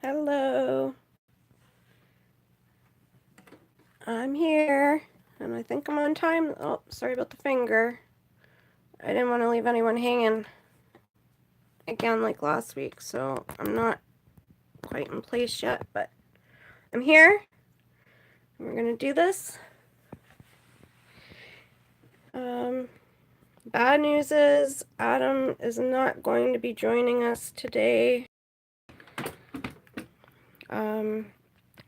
Hello. I'm here, and I think I'm on time. Oh, sorry about the finger. I didn't want to leave anyone hanging again like last week, so I'm not quite in place yet, but I'm here. We're going to do this. Bad news is Adam is not going to be joining us today.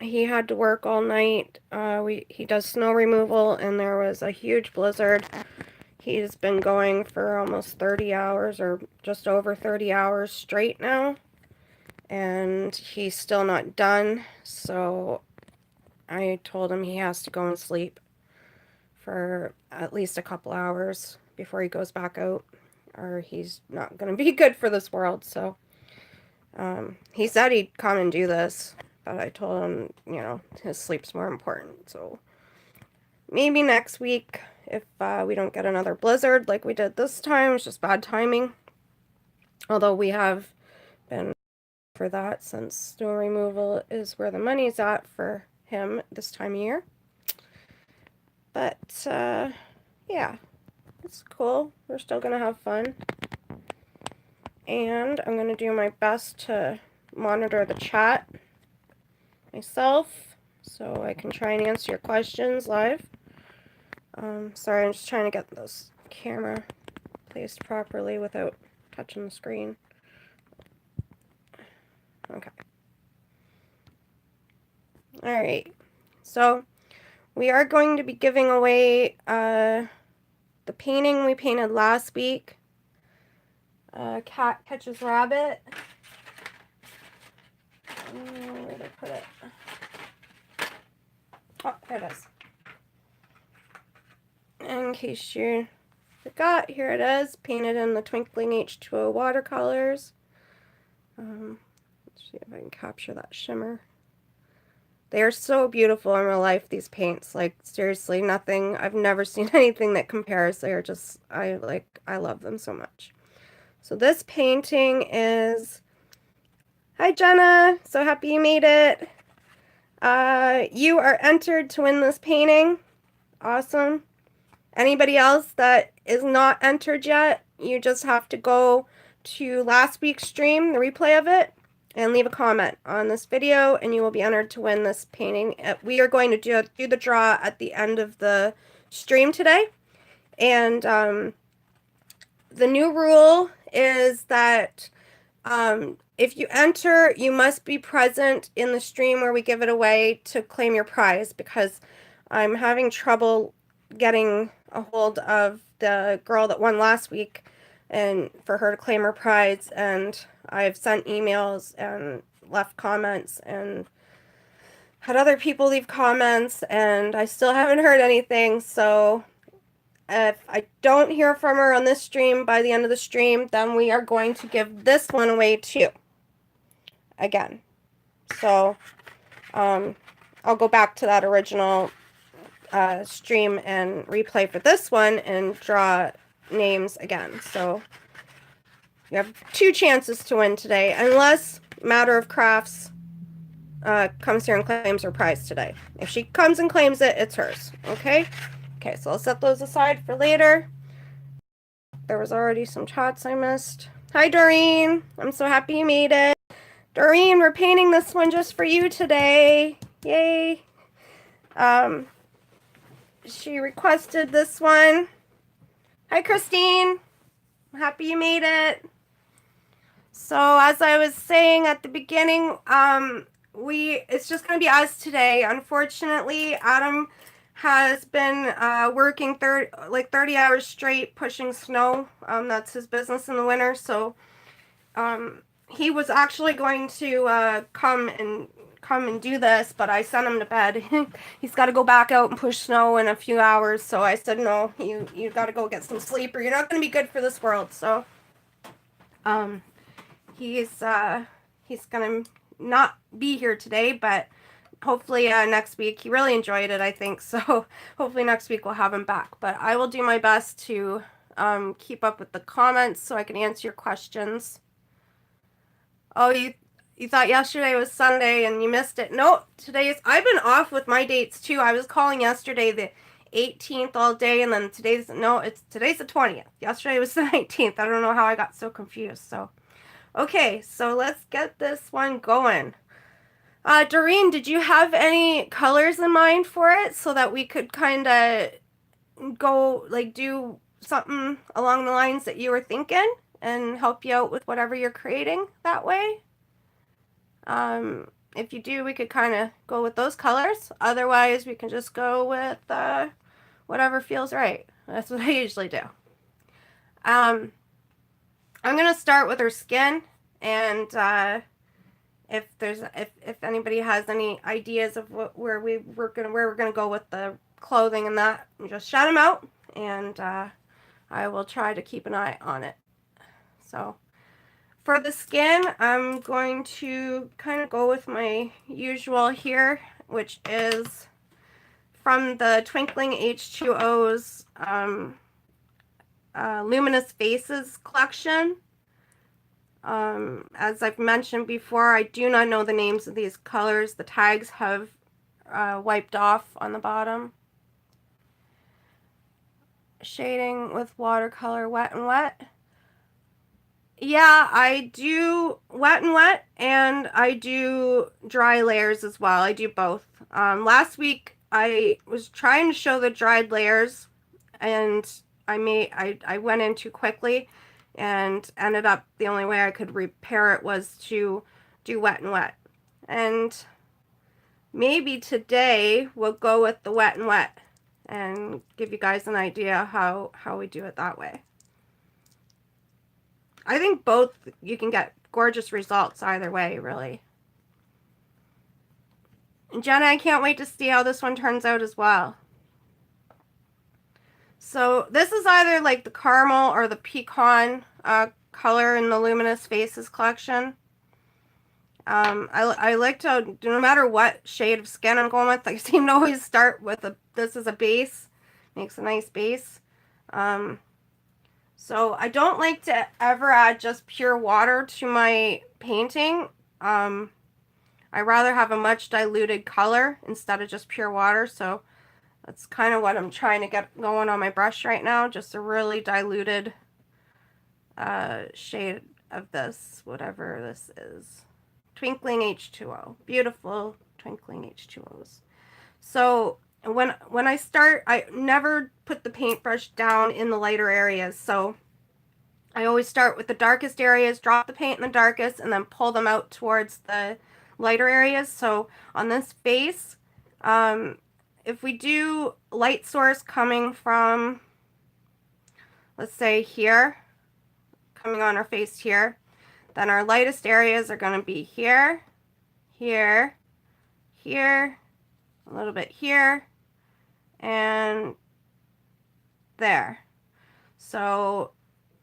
He had to work all night. He does snow removal, and there was a huge blizzard. He's been going for almost 30 hours or just over 30 hours straight now, and he's still not done. So I told him he has to go and sleep for at least a couple hours before he goes back out, or he's not going to be good for this world. So he said he'd come and do this, but I told him, you know, his sleep's more important. So maybe next week, if we don't get another blizzard like we did this time. It's just bad timing. Although we have been for that, since snow removal is where the money's at for him this time of year. But yeah, it's cool. We're still gonna have fun. And I'm gonna do my best to monitor the chat myself so I can try and answer your questions live. Sorry, I'm just trying to get this camera placed properly without touching the screen. Okay. Alright, so we are going to be giving away the painting we painted last week. Cat Catches Rabbit. Where did I put it? Oh, there it is. In case you forgot, here it is, painted in the Twinkling H2O watercolors. Let's see if I can capture that shimmer. They are so beautiful in real life, these paints. Like, seriously, nothing, I've never seen anything that compares. They are just, I love them so much. So this painting is, hi Jenna, so happy you made it. You are entered to win this painting. Awesome. Anybody else that is not entered yet, you just have to go to last week's stream, the replay of it, and leave a comment on this video, and you will be entered to win this painting. We are going to do the draw at the end of the stream today. And the new rule is that if you enter, you must be present in the stream where we give it away to claim your prize, because I'm having trouble getting a hold of the girl that won last week and for her to claim her prize, and I've sent emails and left comments and had other people leave comments, and I still haven't heard anything. So if I don't hear from her on this stream by the end of the stream, then we are going to give this one away too. Again. So I'll go back to that original stream and replay for this one and draw names again. So you have 2 chances to win today, unless Matter of Crafts comes here and claims her prize today. If she comes and claims it, it's hers. Okay? Okay, so I'll set those aside for later. There was already some chats I missed. Hi, Doreen. I'm so happy you made it. Doreen, we're painting this one just for you today. Yay. She requested this one. Hi, Christine. I'm happy you made it. So as I was saying at the beginning, it's just going to be us today. Unfortunately, Adam has been working 30 hours straight pushing snow. That's his business in the winter. So he was actually going to come and do this, but I sent him to bed. He's got to go back out and push snow in a few hours. So I said, no, you got to go get some sleep, or you're not going to be good for this world. So he's gonna not be here today, but hopefully next week. He really enjoyed it, I think, so hopefully next week we'll have him back. But I will do my best to keep up with the comments so I can answer your questions. Oh, you thought yesterday was Sunday and you missed it. No, I've been off with my dates too. I was calling yesterday the 18th all day, and then today's the 20th. Yesterday was the 19th. I don't know how I got so confused. So, okay, so let's get this one going. Doreen, did you have any colors in mind for it so that we could kind of go, like, do something along the lines that you were thinking and help you out with whatever you're creating that way? If you do, we could kind of go with those colors. Otherwise, we can just go with whatever feels right. That's what I usually do. I'm gonna start with her skin, and if anybody has any ideas of where we're gonna go with the clothing and that, just shout them out, and I will try to keep an eye on it. So for the skin, I'm going to kind of go with my usual here, which is from the Twinkling H2O's Luminous Faces collection. As I've mentioned before, I do not know the names of these colors. The tags have wiped off on the bottom. Shading with watercolor, wet and wet. Yeah, I do wet and wet, and I do dry layers as well. I do both. Last week I was trying to show the dried layers, and I went in too quickly, and ended up the only way I could repair it was to do wet and wet. And maybe today we'll go with the wet and wet and give you guys an idea how we do it that way. I think both, you can get gorgeous results either way, really. And Jenna, I can't wait to see how this one turns out as well. So this is either like the caramel or the pecan color in the Luminous Faces collection. I like to, no matter what shade of skin I'm going with, I seem to always start with this as a base. Makes a nice base. So I don't like to ever add just pure water to my painting. I rather have a much diluted color instead of just pure water. So that's kind of what I'm trying to get going on my brush right now. Just a really diluted shade of this, whatever this is. Twinkling H2O. Beautiful Twinkling H2Os. So when I start, I never put the paintbrush down in the lighter areas. So I always start with the darkest areas, drop the paint in the darkest, and then pull them out towards the lighter areas. So on this face, if we do light source coming from, let's say here, coming on our face here, then our lightest areas are going to be here, here, here, a little bit here, and there. So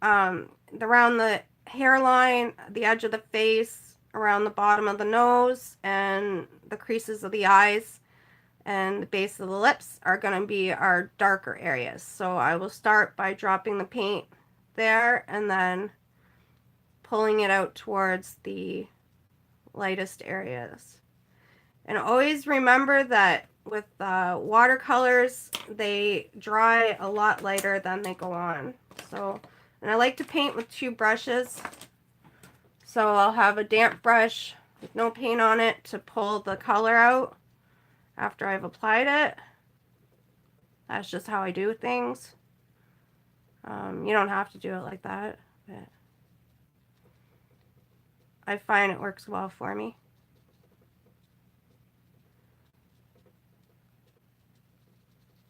around the hairline, the edge of the face, around the bottom of the nose, and the creases of the eyes, and the base of the lips are going to be our darker areas. So I will start by dropping the paint there and then pulling it out towards the lightest areas. And always remember that with watercolors, they dry a lot lighter than they go on. So, and I like to paint with two brushes. So I'll have a damp brush with no paint on it to pull the color out after I've applied it. That's just how I do things. You don't have to do it like that, but I find it works well for me.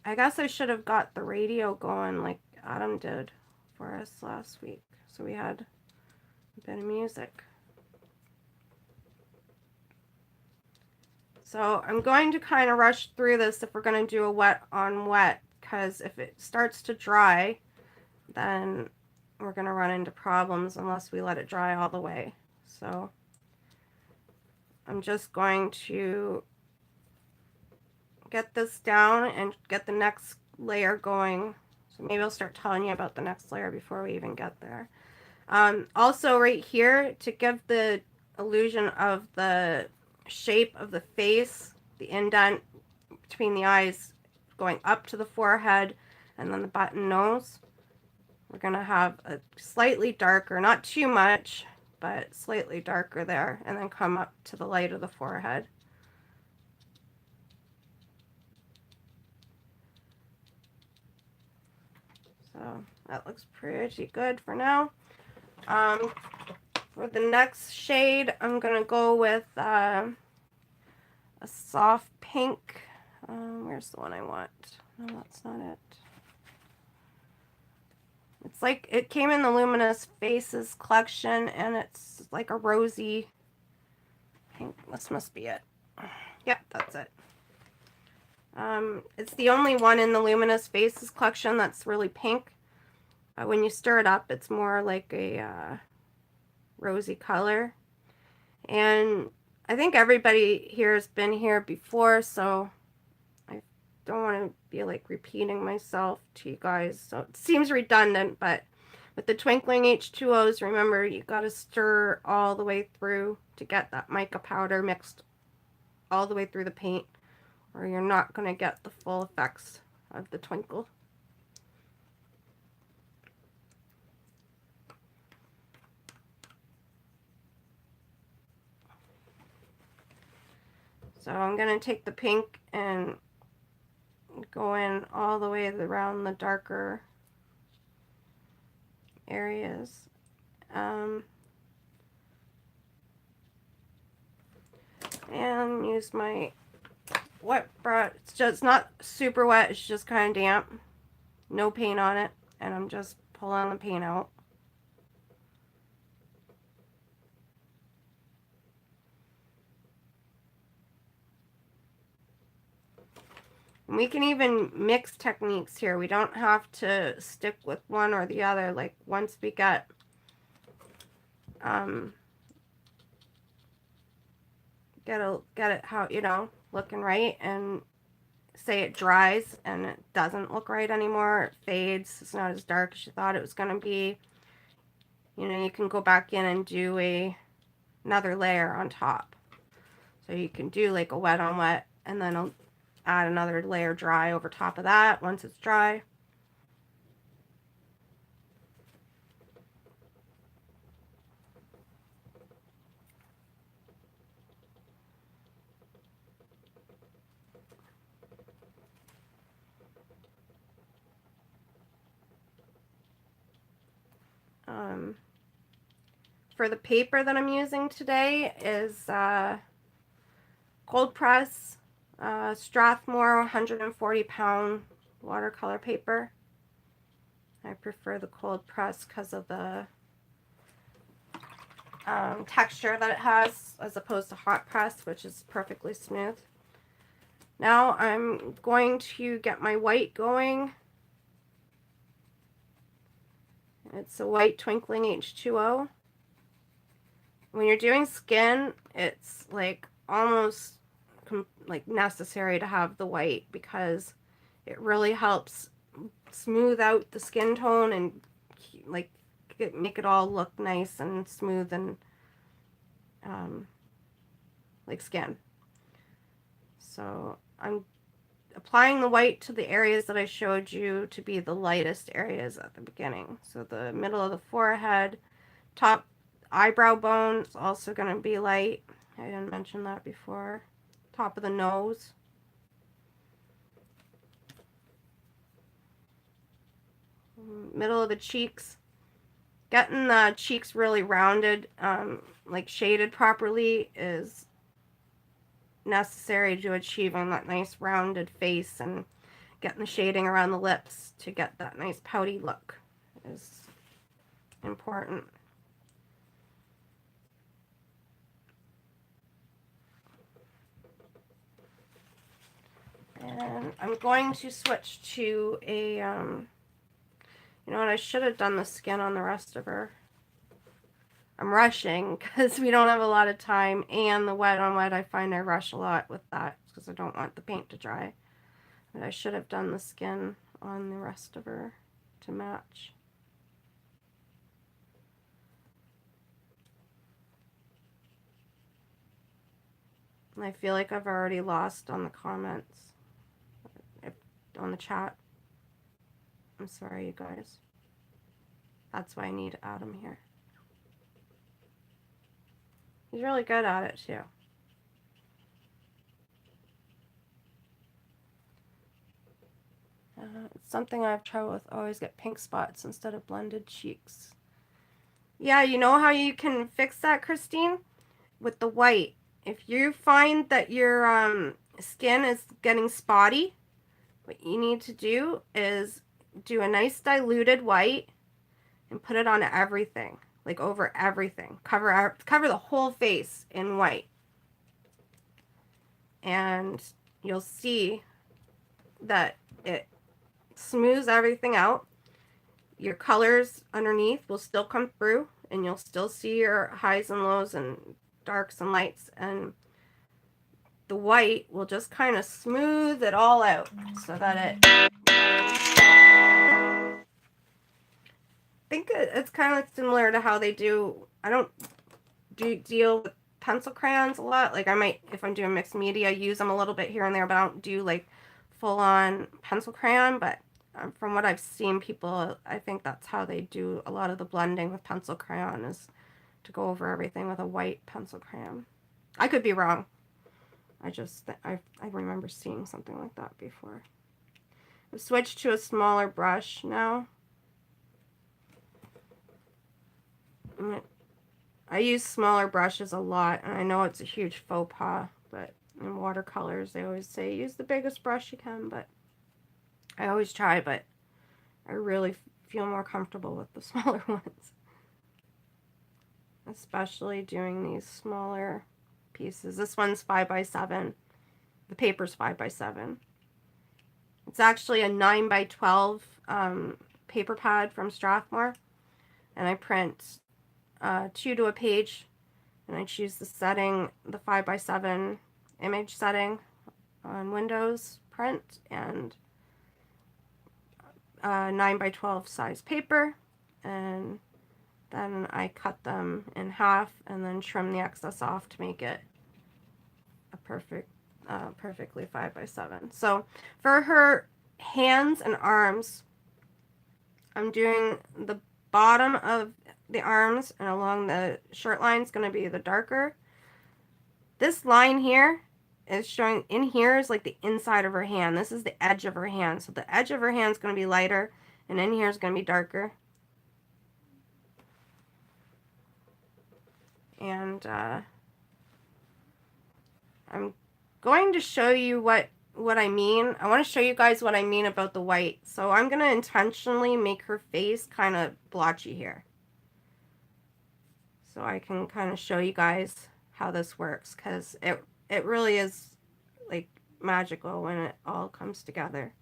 I guess I should have got the radio going like Adam did for us last week, so we had a bit of music. So I'm going to kind of rush through this if we're going to do a wet on wet, because if it starts to dry, then we're going to run into problems unless we let it dry all the way. So I'm just going to get this down and get the next layer going. So maybe I'll start telling you about the next layer before we even get there. Also right here, to give the illusion of the shape of the face, the indent between the eyes going up to the forehead, and then the button nose. We're going to have a slightly darker, not too much, but slightly darker there, and then come up to the light of the forehead. So that looks pretty good for now. For the next shade, I'm going to go with a soft pink. Where's the one I want? No, that's not it. It's like, it came in the Luminous Faces collection, and it's like a rosy pink. This must be it. Yep, that's it. It's the only one in the Luminous Faces collection that's really pink. When you stir it up, it's more like a rosy color. And I think everybody here has been here before, so I don't want to be like repeating myself to you guys. So it seems redundant, but with the Twinkling H2Os, remember you got to stir all the way through to get that mica powder mixed all the way through the paint, or you're not going to get the full effects of the twinkle. So I'm going to take the pink and go in all the way around the darker areas. And use my wet brush. It's just not super wet, it's just kind of damp. No paint on it, and I'm just pulling the paint out. And we can even mix techniques here. We don't have to stick with one or the other. Like once we get get it how, you know, looking right, and say it dries and it doesn't look right anymore, it fades, it's not as dark as you thought it was going to be, you know, you can go back in and do another layer on top. So you can do like a wet on wet, and then I'll add another layer dry over top of that once it's dry. For the paper that I'm using today is cold press Strathmore 140-pound watercolor paper. I prefer the cold press because of the texture that it has, as opposed to hot press, which is perfectly smooth. Now I'm going to get my white going. It's a white Twinkling H2O. When you're doing skin, it's like almost like necessary to have the white, because it really helps smooth out the skin tone and like make it all look nice and smooth and like skin. So I'm applying the white to the areas that I showed you to be the lightest areas at the beginning. So the middle of the forehead, top eyebrow bone is also going to be light. I didn't mention that before. Top of the nose. Middle of the cheeks. Getting the cheeks really rounded, like shaded properly, is necessary to achieving that nice rounded face, and getting the shading around the lips to get that nice pouty look is important. And I'm going to switch to a, you know what, I should have done the skin on the rest of her. I'm rushing because we don't have a lot of time, and the wet on wet, I find I rush a lot with that because I don't want the paint to dry. But I should have done the skin on the rest of her to match. And I feel like I've already lost on the comments, on the chat. I'm sorry, you guys. That's why I need Adam here. He's really good at it, too. It's something I have trouble with. Always get pink spots instead of blended cheeks. Yeah, you know how you can fix that, Christine? With the white. If you find that your skin is getting spotty, what you need to do is do a nice diluted white and put it on everything, like over everything. Cover the whole face in white. And you'll see that it smooths everything out. Your colors underneath will still come through, and you'll still see your highs and lows and darks and lights, and the white will just kind of smooth it all out so that it, I think it's kind of similar to how they do, I don't deal with pencil crayons a lot. Like I might, if I'm doing mixed media, use them a little bit here and there, but I don't do like full on pencil crayon. But from what I've seen people, I think that's how they do a lot of the blending with pencil crayon, is to go over everything with a white pencil crayon. I could be wrong. I remember seeing something like that before. I've switched to a smaller brush now. I use smaller brushes a lot, and I know it's a huge faux pas, but in watercolors they always say use the biggest brush you can, but I always try, but I really feel more comfortable with the smaller ones. Especially doing these smaller pieces. This one's 5x7. The paper's 5x7. It's actually a 9x12 paper pad from Strathmore, and I print 2 to a page, and I choose the setting, the 5x7 image setting on Windows print, and 9x12 size paper, and then I cut them in half and then trim the excess off to make it a perfectly 5x7. So for her hands and arms, I'm doing the bottom of the arms, and along the shirt line is going to be the darker. This line here is showing, in here is like the inside of her hand. This is the edge of her hand. So the edge of her hand is going to be lighter, and in here is going to be darker. And I'm going to show you what I mean. I want to show you guys what I mean about the white. So I'm going to intentionally make her face kind of blotchy here, so I can kind of show you guys how this works, because it really is like magical when it all comes together.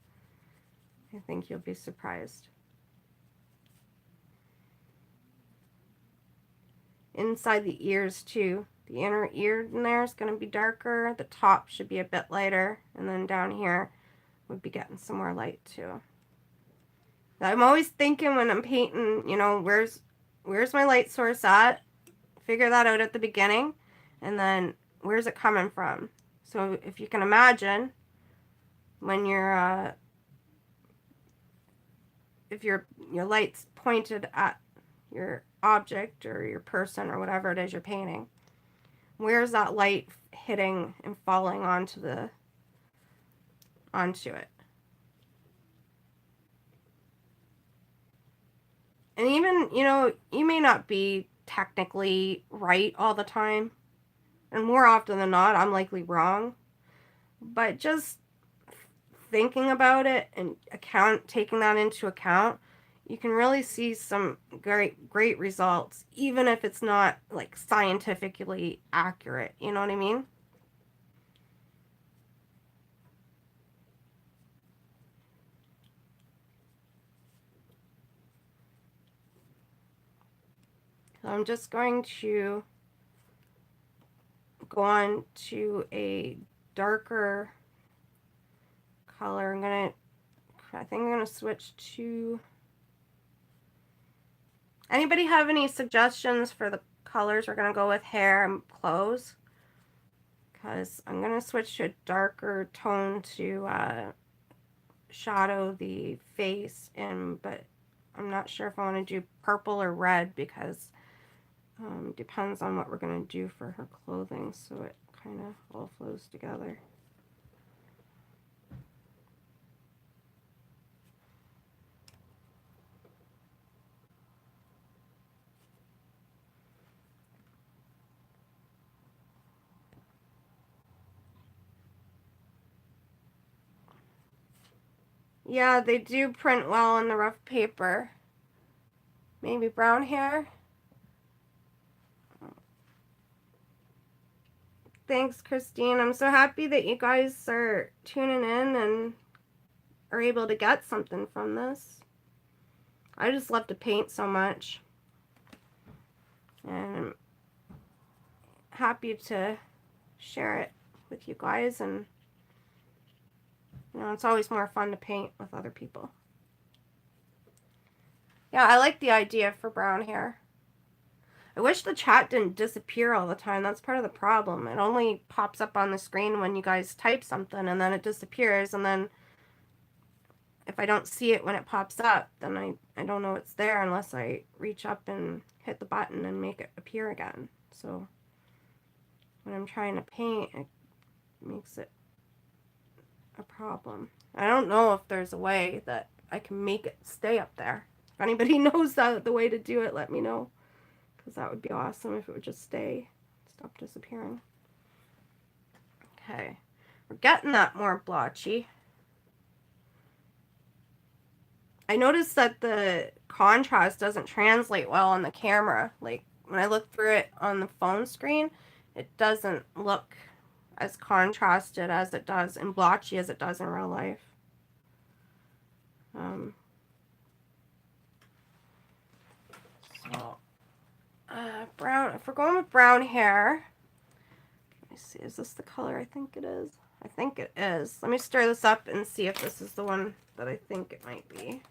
I think you'll be surprised. Inside the ears too. The inner ear in there is going to be darker. The top should be a bit lighter. And then down here would be getting some more light too. I'm always thinking when I'm painting, you know, where's my light source at? Figure that out at the beginning. And then where's it coming from? So if you can imagine, when you're if your light's pointed at your object or your person or whatever it is you're painting, where's that light hitting and falling onto it? And even, you know, you may not be technically right all the time, and more often than not I'm likely wrong, but just thinking about it and taking that into account, you can really see some great results, even if it's not like scientifically accurate. You know what I mean? So I'm just going to go on to a darker color. I think I'm gonna switch to. Anybody have any suggestions for the colors we're gonna go with hair and clothes? because I'm going to switch to a darker tone to shadow the face, but I'm not sure if I want to do purple or red because depends on what we're going to do for her clothing, so it kind of all flows together. Yeah, they do print well on the rough paper. Maybe brown hair. Thanks, Christine. I'm so happy that you guys are tuning in and are able to get something from this. I just love to paint so much. And I'm happy to share it with you guys. And, you know, it's always more fun to paint with other people. Yeah, I like the idea for brown hair. I wish the chat didn't disappear all the time. That's part of the problem. It only pops up on the screen when you guys type something, and then it disappears, and then if I don't see it when it pops up, then I don't know it's there unless I reach up and hit the button and make it appear again. So when I'm trying to paint, it makes it a problem. I don't know if there's a way that I can make it stay up there. If anybody knows the way to do it, let me know. Because that would be awesome if it would just stop disappearing. Okay, we're getting that more blotchy. I noticed that the contrast doesn't translate well on the camera. Like when I look through it on the phone screen, it doesn't look as contrasted as it does and blotchy as it does in real life. So brown. If we're going with brown hair, let me see. Is this the color I think it is? I think it is. Let me stir this up and see if this is the one that I think it might be.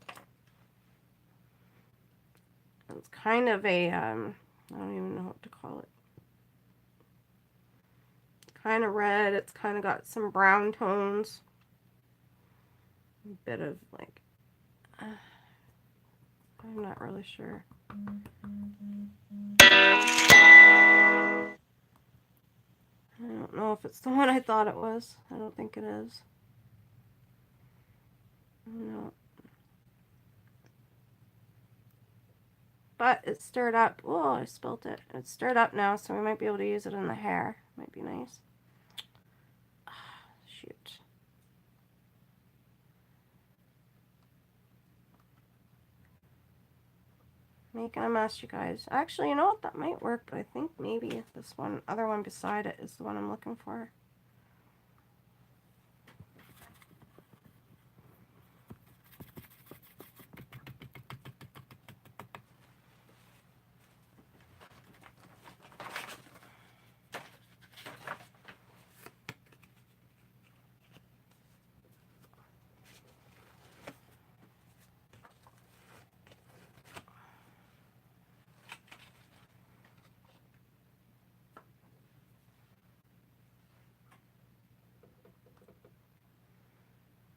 It's kind of a, I don't even know what to call it. Kind of red. It's kind of got some brown tones. A bit of like, I'm not really sure. I don't know if it's the one I thought it was. I don't think it is. No. But it's stirred up. Oh, I spilt it. It's stirred up now, so we might be able to use it in the hair. Might be nice. Shoot. Making a mess, you guys. Actually, you know what? That might work, but I think maybe this other one beside it is the one I'm looking for.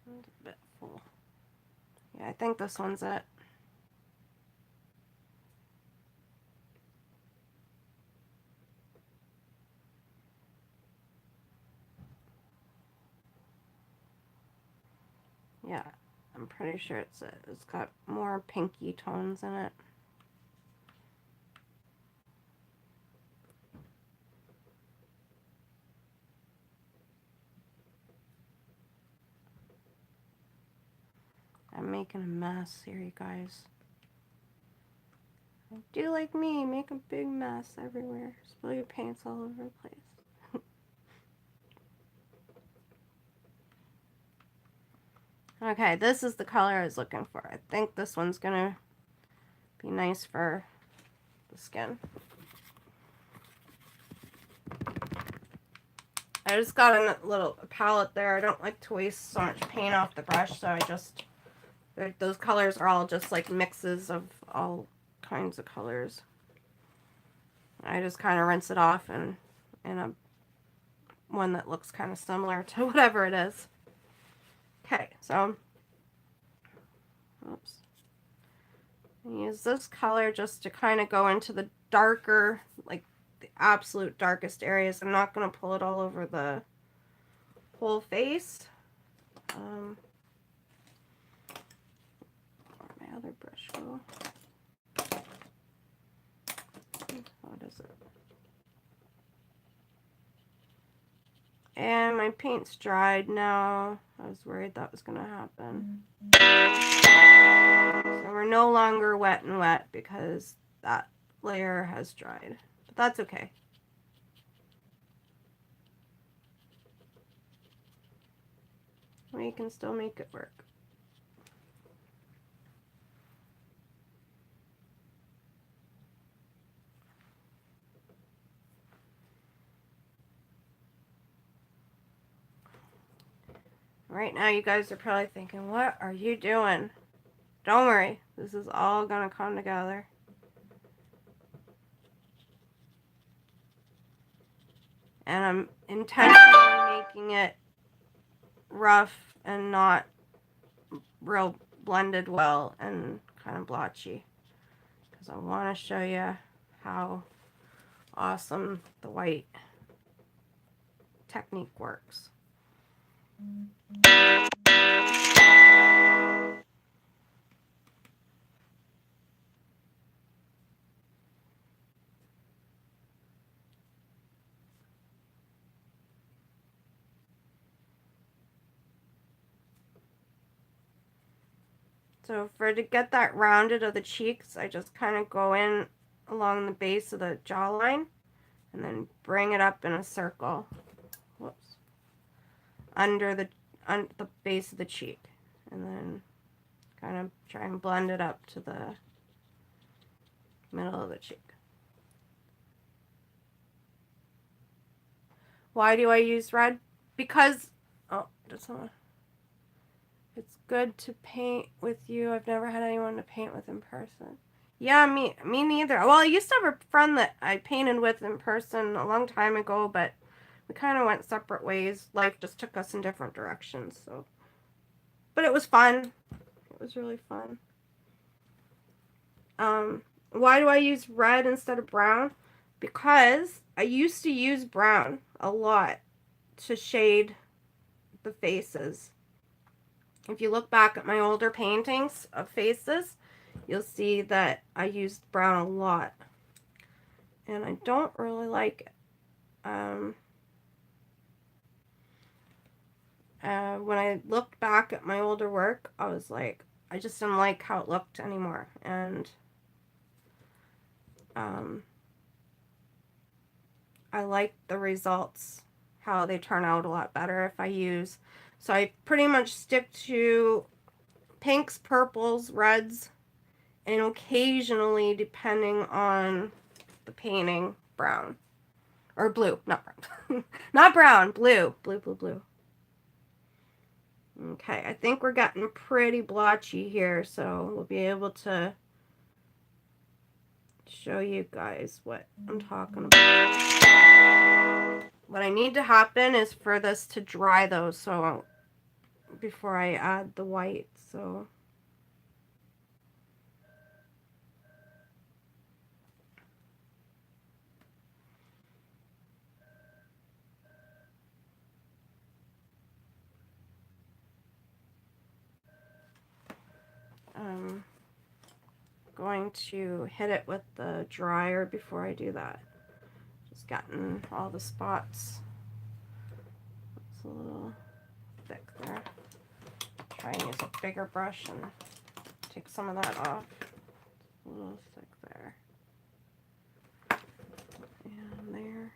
It's a bit full. Yeah, I think this one's it. Yeah, I'm pretty sure it's it. It's got more pinky tones in it. I'm making a mess here, you guys. Do like me, make a big mess everywhere. Spill your paints all over the place. Okay, this is the color I was looking for. I think this one's gonna be nice for the skin. I just got a little palette there. I don't like to waste so much paint off the brush, so I just, those colors are all just like mixes of all kinds of colors. I just kind of rinse it off in a one that looks kind of similar to whatever it is. Okay, so, oops. Use this color just to kind of go into the darker, like the absolute darkest areas. I'm not going to pull it all over the whole face. Where'd my other brush go? What is it? And my paint's dried now. I was worried that was going to happen. So we're no longer wet and wet because that layer has dried. But that's okay. We can still make it work. Right now you guys are probably thinking, what are you doing? Don't worry, this is all gonna come together. And I'm intentionally making it rough and not real blended well and kind of blotchy. Because I want to show you how awesome the white technique works. So to get that rounded of the cheeks, I just kind of go in along the base of the jawline and then bring it up in a circle. Whoops. Under the base of the cheek, and then kind of try and blend it up to the middle of the cheek. Why do I use red? Because, oh, that's not. It's good to paint with you. I've never had anyone to paint with in person. Yeah, me neither. Well, I used to have a friend that I painted with in person a long time ago, but we kind of went separate ways. Life just took us in different directions, so. But it was fun. It was really fun. Why do I use red instead of brown? Because I used to use brown a lot to shade the faces. If you look back at my older paintings of faces, you'll see that I used brown a lot. And I don't really like it. When I looked back at my older work, I was like, I just didn't like how it looked anymore. And I like the results, how they turn out a lot better if I use. So I pretty much stick to pinks, purples, reds, and occasionally, depending on the painting, brown. Or blue, not brown. Not brown, blue. Blue. Okay, I think we're getting pretty blotchy here, so we'll be able to show you guys what I'm talking about. What I need to happen is for this to dry though, so before I add the white, so I'm going to hit it with the dryer before I do that. Just gotten all the spots. It's a little thick there. Try and use a bigger brush and take some of that off. It's a little thick there. And there.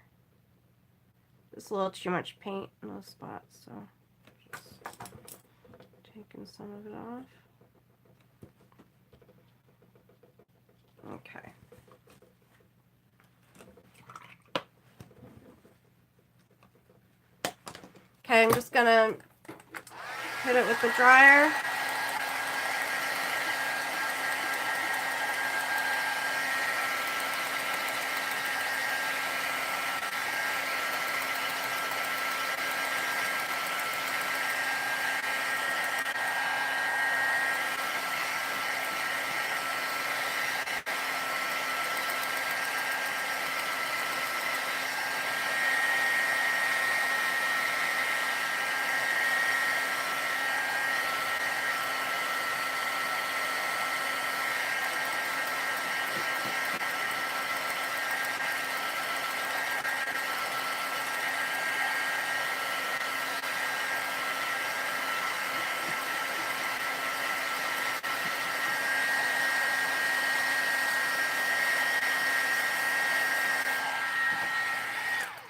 There's a little too much paint in those spots, so just taking some of it off. Okay. Okay, I'm just gonna hit it with the dryer.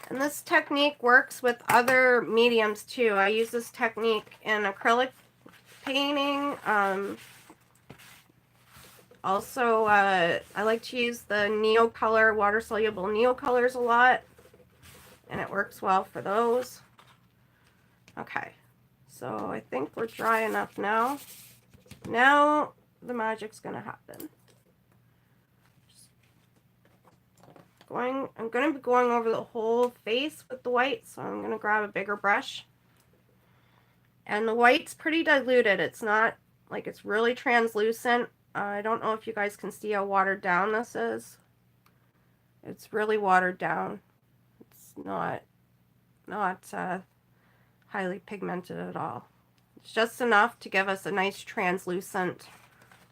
And this technique works with other mediums too. I use this technique in acrylic painting. Also, I like to use the Neocolor, water-soluble Neocolors a lot, and it works well for those. Okay, so I think we're dry enough now. Now the magic's gonna happen. I'm gonna be going over the whole face with the white, so I'm gonna grab a bigger brush. And the white's pretty diluted. It's not like it's really translucent. I don't know if you guys can see how watered down this is. It's really watered down. It's not highly pigmented at all. It's just enough to give us a nice translucent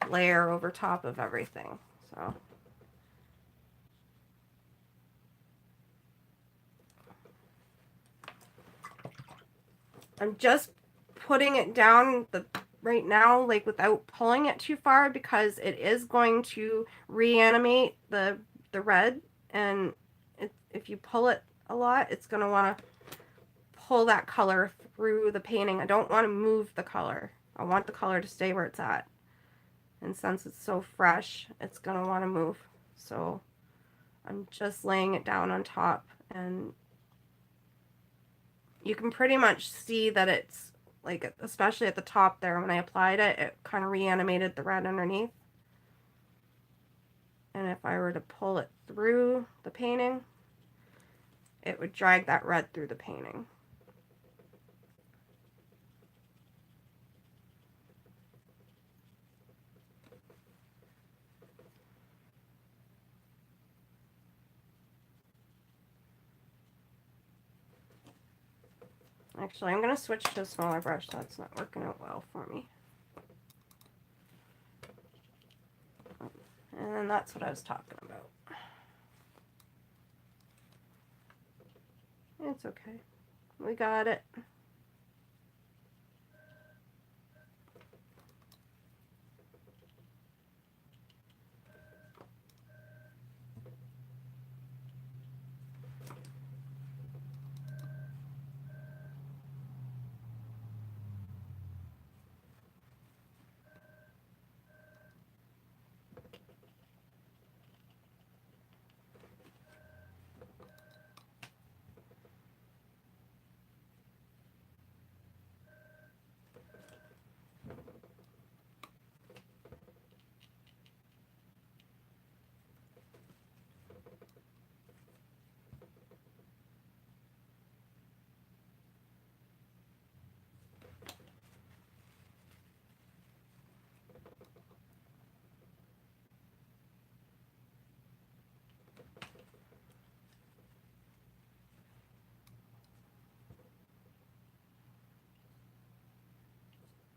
layer over top of everything. So I'm just putting it down right now, like without pulling it too far, because it is going to reanimate the red, and if you pull it a lot, it's going to want to pull that color through the painting. I don't want to move the color. I want the color to stay where it's at. And since it's so fresh, it's going to want to move. So I'm just laying it down on top, and you can pretty much see that it's like, especially at the top there, when I applied it, it kind of reanimated the red underneath. And if I were to pull it through the painting, it would drag that red through the painting. Actually, I'm going to switch to a smaller brush. That's not working out well for me. And that's what I was talking about. It's okay. We got it.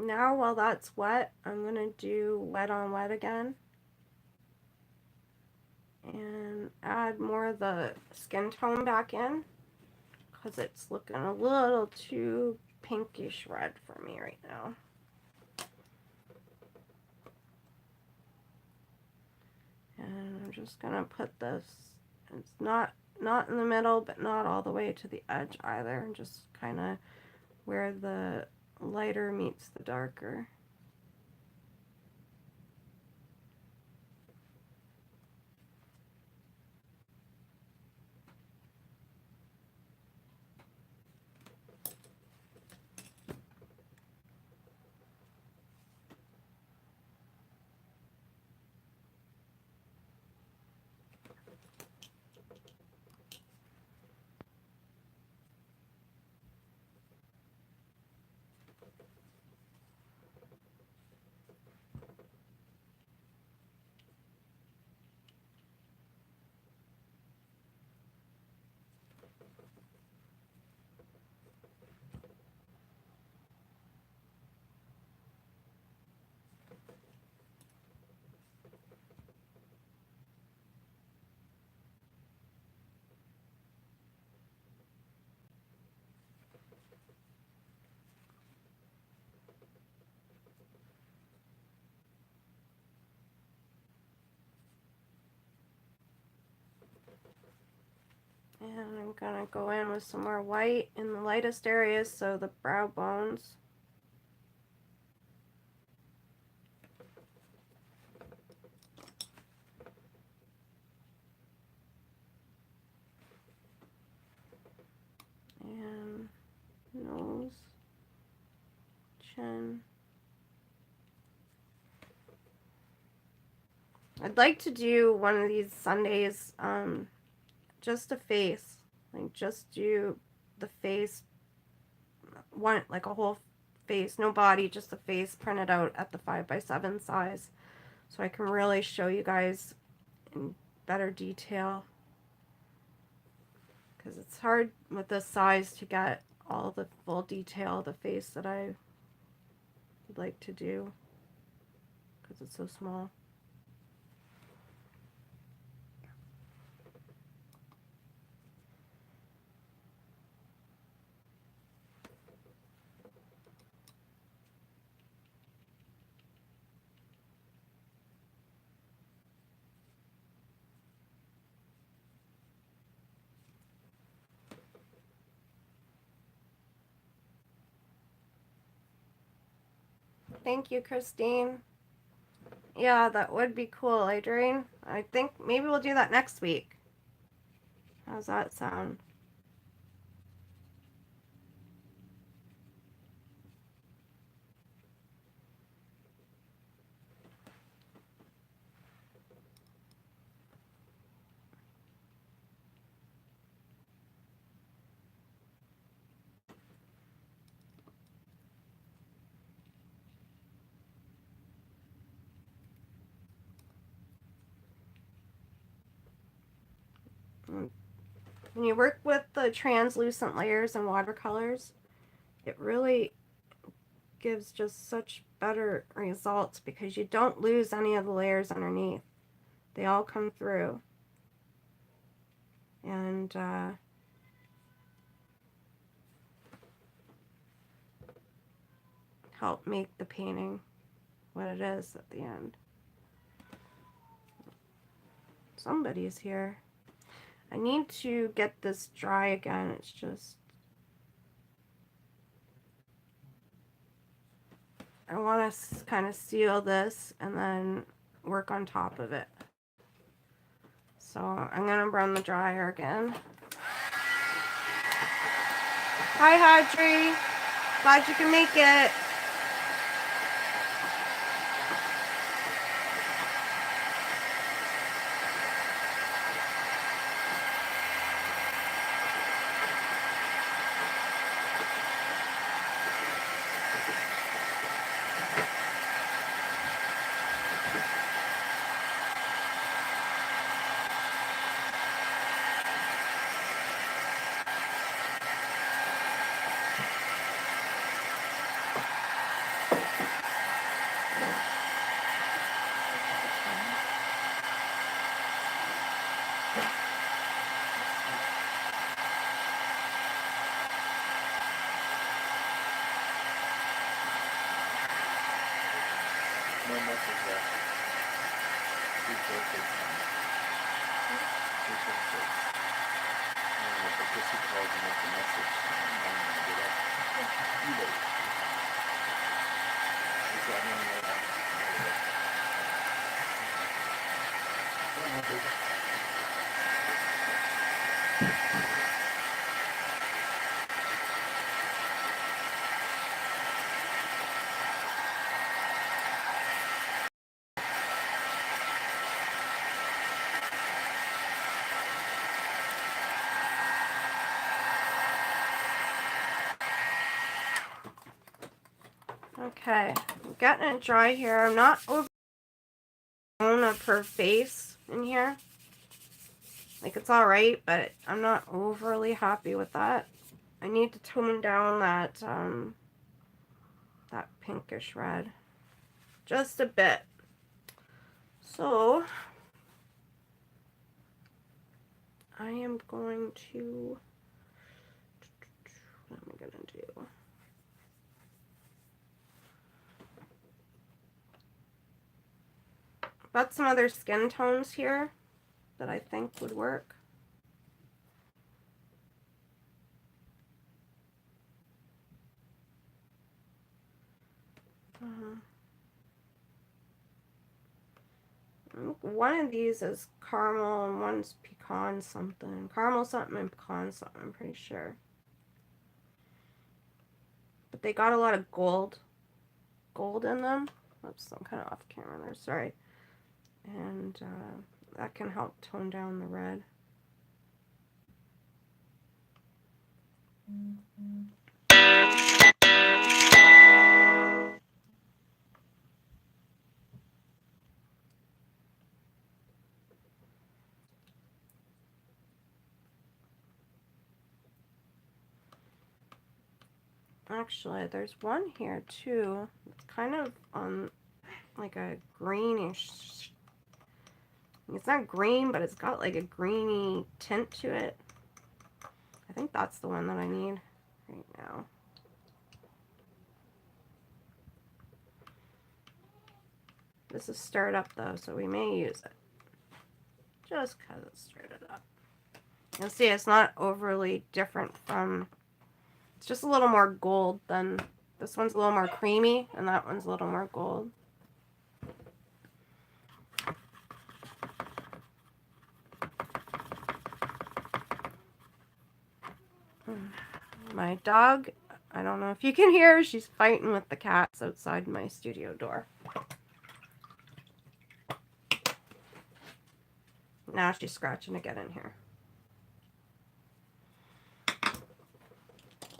Now, while that's wet, I'm going to do wet on wet again. And add more of the skin tone back in, because it's looking a little too pinkish red for me right now. And I'm just going to put this, it's not in the middle, but not all the way to the edge either, just kind of where the lighter meets the darker. And I'm gonna go in with some more white in the lightest areas, so the brow bones. And nose, chin. I'd like to do one of these Sundays, just a face, like just do the face, one, like a whole face, no body, just the face printed out at the 5x7 size, so I can really show you guys in better detail, because it's hard with this size to get all the full detail of the face that I would like to do, because it's so small. Thank you, Christine. Yeah, that would be cool, Adrienne. I think maybe we'll do that next week. How's that sound? When you work with the translucent layers and watercolors, it really gives just such better results because you don't lose any of the layers underneath. They all come through and help make the painting what it is at the end. Somebody's here. I need to get this dry again. It's just, I want to kind of seal this and then work on top of it. So I'm going to run the dryer again. Hi, Audrey. Glad you can make it. No message there. 346. 346. But this he called and left a message. I'm going to get up. You wait. He said, I'm going to get up. Don't have to. Okay, I'm getting it dry here. I'm not over of her face in here. Like, it's alright, but I'm not overly happy with that. I need to tone down that that pinkish red just a bit. So I am going to, what am I gonna do? Got some other skin tones here that I think would work. One of these is caramel and one's pecan something. Caramel something and pecan something, I'm pretty sure. But they got a lot of gold in them. Oops, I'm kind of off camera there, sorry. And that can help tone down the red. Actually, there's one here too. It's kind of on like a greenish. It's not green, but it's got like a greeny tint to it. I think that's the one that I need right now. This is stirred up though, so we may use it. Just because it's stirred it up. You'll see it's not overly different from, it's just a little more gold than, this one's a little more creamy and that one's a little more gold. My dog, I don't know if you can hear, she's fighting with the cats outside my studio door. Now she's scratching to get in here.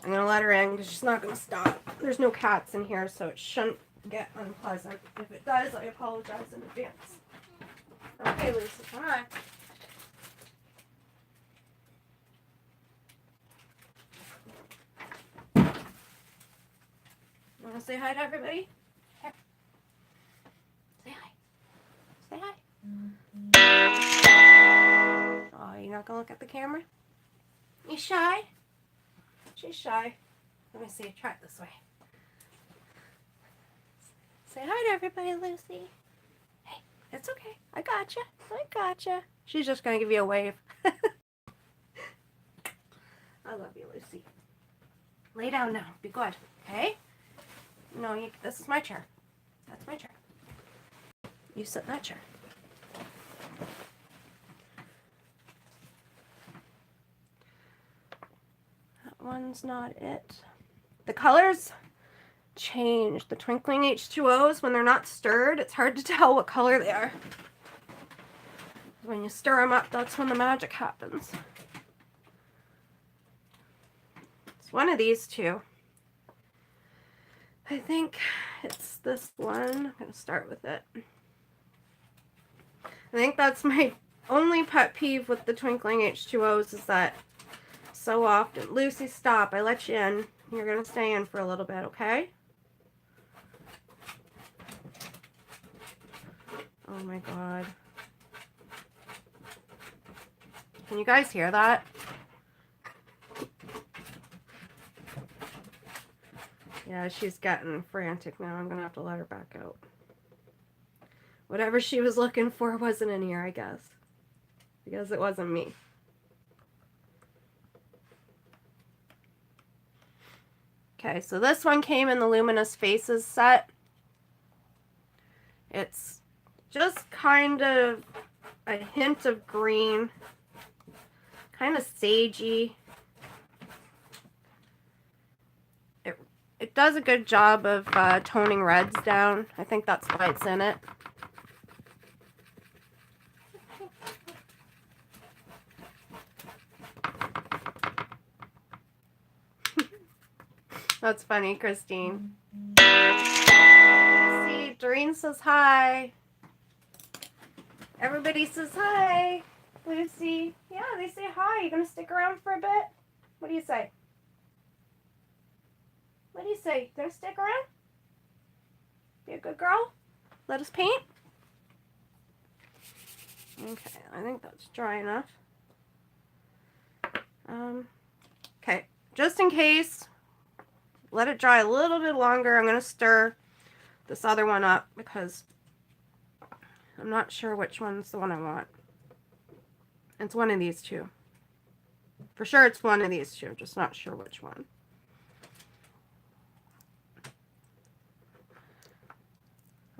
I'm going to let her in because she's not going to stop. There's no cats in here, so it shouldn't get unpleasant. If it does, I apologize in advance. Okay, Lucy, come on. You want to say hi to everybody? Here. Say hi. Say hi. Oh, you're not going to look at the camera? You shy? She's shy. Let me see. Try it this way. Say hi to everybody, Lucy. Hey, it's okay. I gotcha. I gotcha. She's just going to give you a wave. I love you, Lucy. Lay down now. Be good. Okay? No, this is my chair. That's my chair. You sit in that chair. That one's not it. The colors change. The Twinkling H2Os, when they're not stirred, it's hard to tell what color they are. When you stir them up, that's when the magic happens. It's one of these two. I think it's this one. I'm going to start with it. I think that's my only pet peeve with the Twinkling H2Os is that so often... Lucy, stop. I let you in. You're going to stay in for a little bit, okay? Oh my god. Can you guys hear that? Yeah, she's getting frantic now. I'm going to have to let her back out. Whatever she was looking for wasn't in here, I guess. Because it wasn't me. Okay, so this one came in the Luminous Faces set. It's just kind of a hint of green. Kind of sagey. It does a good job of toning reds down. I think that's why it's in it. That's funny, Christine. See, Doreen says hi. Everybody says hi. Lucy. Yeah, they say hi. You gonna stick around for a bit? What do you say? What do you say? You gonna stick around? Be a good girl? Let us paint? Okay, I think that's dry enough. Okay, just in case, let it dry a little bit longer. I'm going to stir this other one up because I'm not sure which one's the one I want. It's one of these two. For sure it's one of these two, just not sure which one.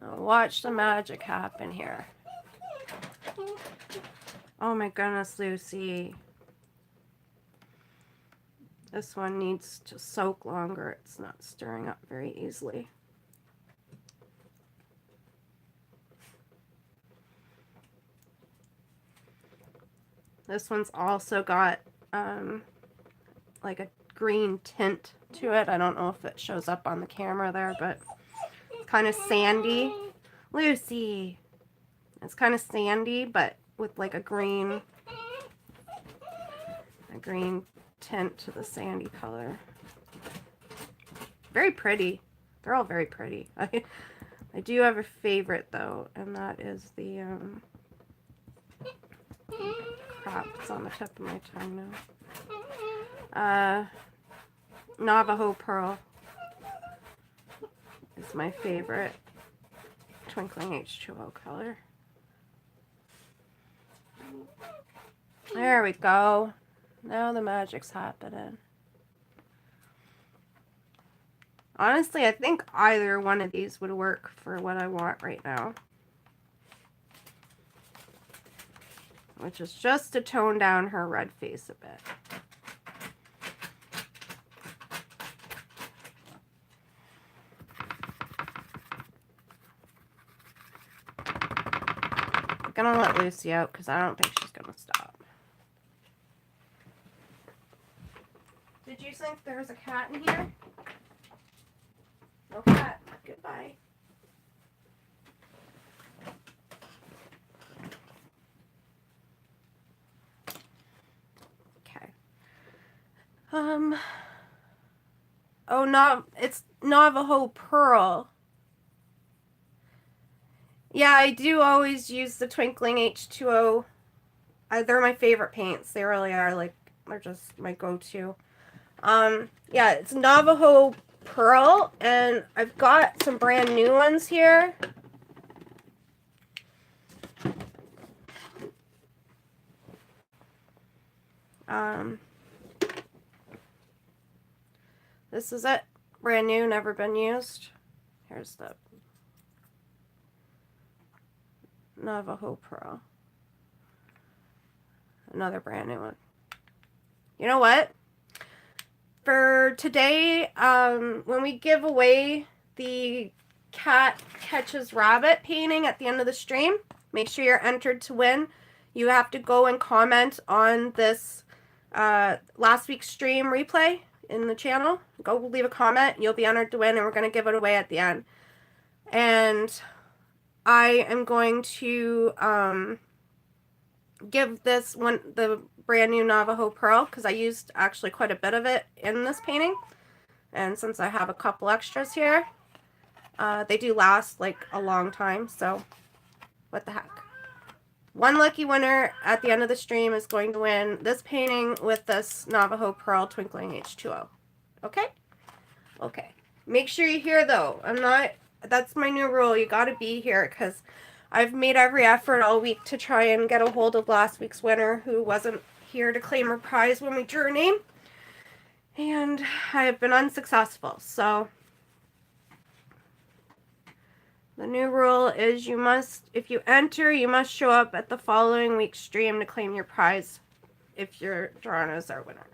Watch the magic happen here. Oh my goodness, Lucy. This one needs to soak longer. It's not stirring up very easily. This one's also got like a green tint to it. I don't know if it shows up on the camera there, but it's kind of sandy. Lucy! It's kind of sandy, but with like a green tint to the sandy color. Very pretty. They're all very pretty. I do have a favorite though, and that is the crap, it's on the tip of my tongue now. Navajo Pearl is my favorite Twinkling H2O color. There we go. Now the magic's happening. Honestly, I think either one of these would work for what I want right now. Which is just to tone down her red face a bit. I'm gonna let Lucy out because I don't think she's gonna stop. Did you think there was a cat in here? No cat. Goodbye. Okay. Oh, no, it's Navajo Pearl. Yeah, I do always use the Twinkling H2O. They're my favorite paints. They really are. Like, they're just my go-to. Yeah, it's Navajo Pearl, and I've got some brand new ones here. This is it. Brand new, never been used. Here's the Navajo Pearl. Another brand new one. You know what? For today, when we give away the Cat Catches Rabbit painting at the end of the stream, make sure you're entered to win. You have to go and comment on this last week's stream replay in the channel. Go leave a comment. You'll be entered to win, and we're going to give it away at the end. And I am going to give this one the brand new Navajo Pearl because I used actually quite a bit of it in this painting. And since I have a couple extras here, they do last like a long time. So what the heck. One lucky winner at the end of the stream is going to win this painting with this Navajo Pearl Twinkling H2O. Okay? Okay. Make sure you're here though. That's my new rule. You gotta be here because I've made every effort all week to try and get a hold of last week's winner who wasn't here to claim her prize when we drew her name. And I have been unsuccessful. So the new rule is if you enter, you must show up at the following week's stream to claim your prize if you're drawn as our winner.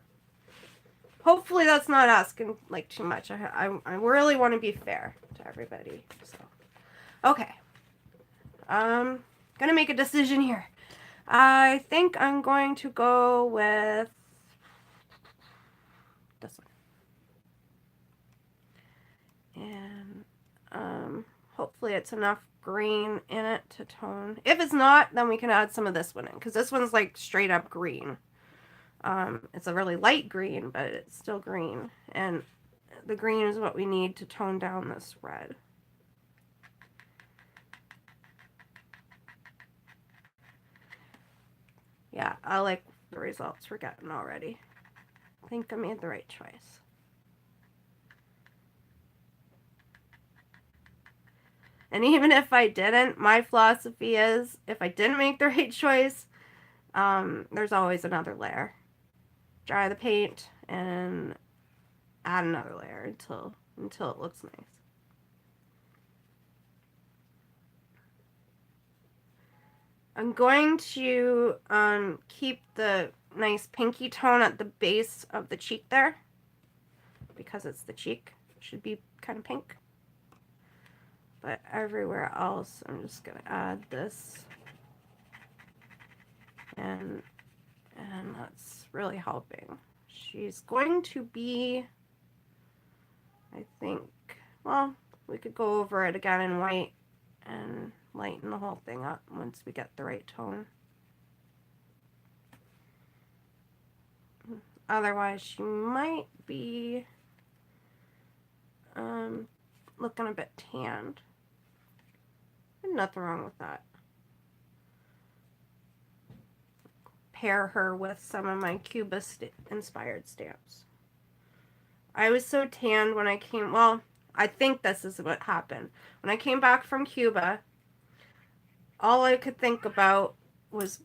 Hopefully that's not asking like too much. I really want to be fair to everybody. So, okay. Gonna make a decision here. I think I'm going to go with this one. And hopefully it's enough green in it to tone. If it's not, then we can add some of this one in because this one's like straight up green. It's a really light green, but it's still green. And the green is what we need to tone down this red. Yeah, I like the results we're getting already. I think I made the right choice. And even if I didn't, my philosophy is if I didn't make the right choice, there's always another layer. Dry the paint and add another layer until it looks nice. I'm going to keep the nice pinky tone at the base of the cheek there, because it's the cheek. It should be kind of pink. But everywhere else, I'm just going to add this. And that's really helping. She's going to be, I think, well, we could go over it again in white and lighten the whole thing up once we get the right tone. Otherwise, she might be looking a bit tanned. And nothing wrong with that. Pair her with some of my Cuba inspired stamps. I was so tanned when I came, well, I think this is what happened. When I came back from Cuba, all I could think about was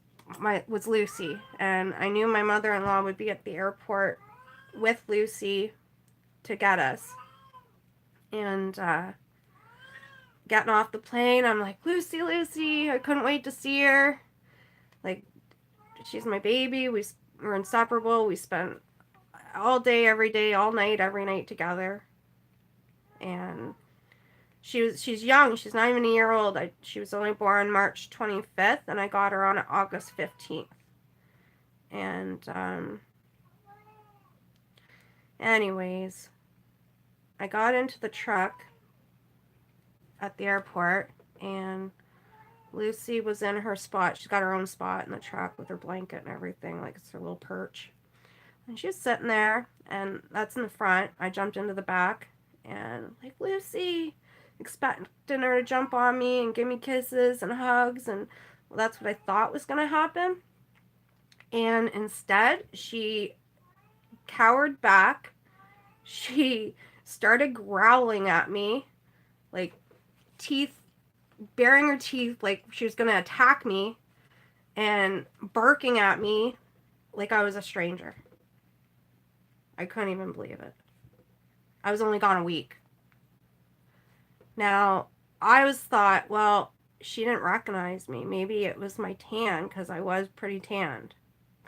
Lucy, and I knew my mother-in-law would be at the airport with Lucy to get us. And getting off the plane, I'm like, Lucy, Lucy, I couldn't wait to see her. Like, she's my baby. We're inseparable. We spent all day, every day, all night, every night together. And she's young. She's not even a year old. She was only born March 25th, and I got her on August 15th. And anyways, I got into the truck at the airport, and Lucy was in her spot. She's got her own spot in the truck with her blanket and everything, like it's her little perch. And she was sitting there, and that's in the front. I jumped into the back, and like, Lucy, expecting her to jump on me and give me kisses and hugs, and well, that's what I thought was going to happen. And instead, she cowered back. She started growling at me, like teeth, baring her teeth, like she was going to attack me, and barking at me like I was a stranger. I couldn't even believe it. I was only gone a week. Now, I was thought, well, she didn't recognize me. Maybe it was my tan, because I was pretty tanned.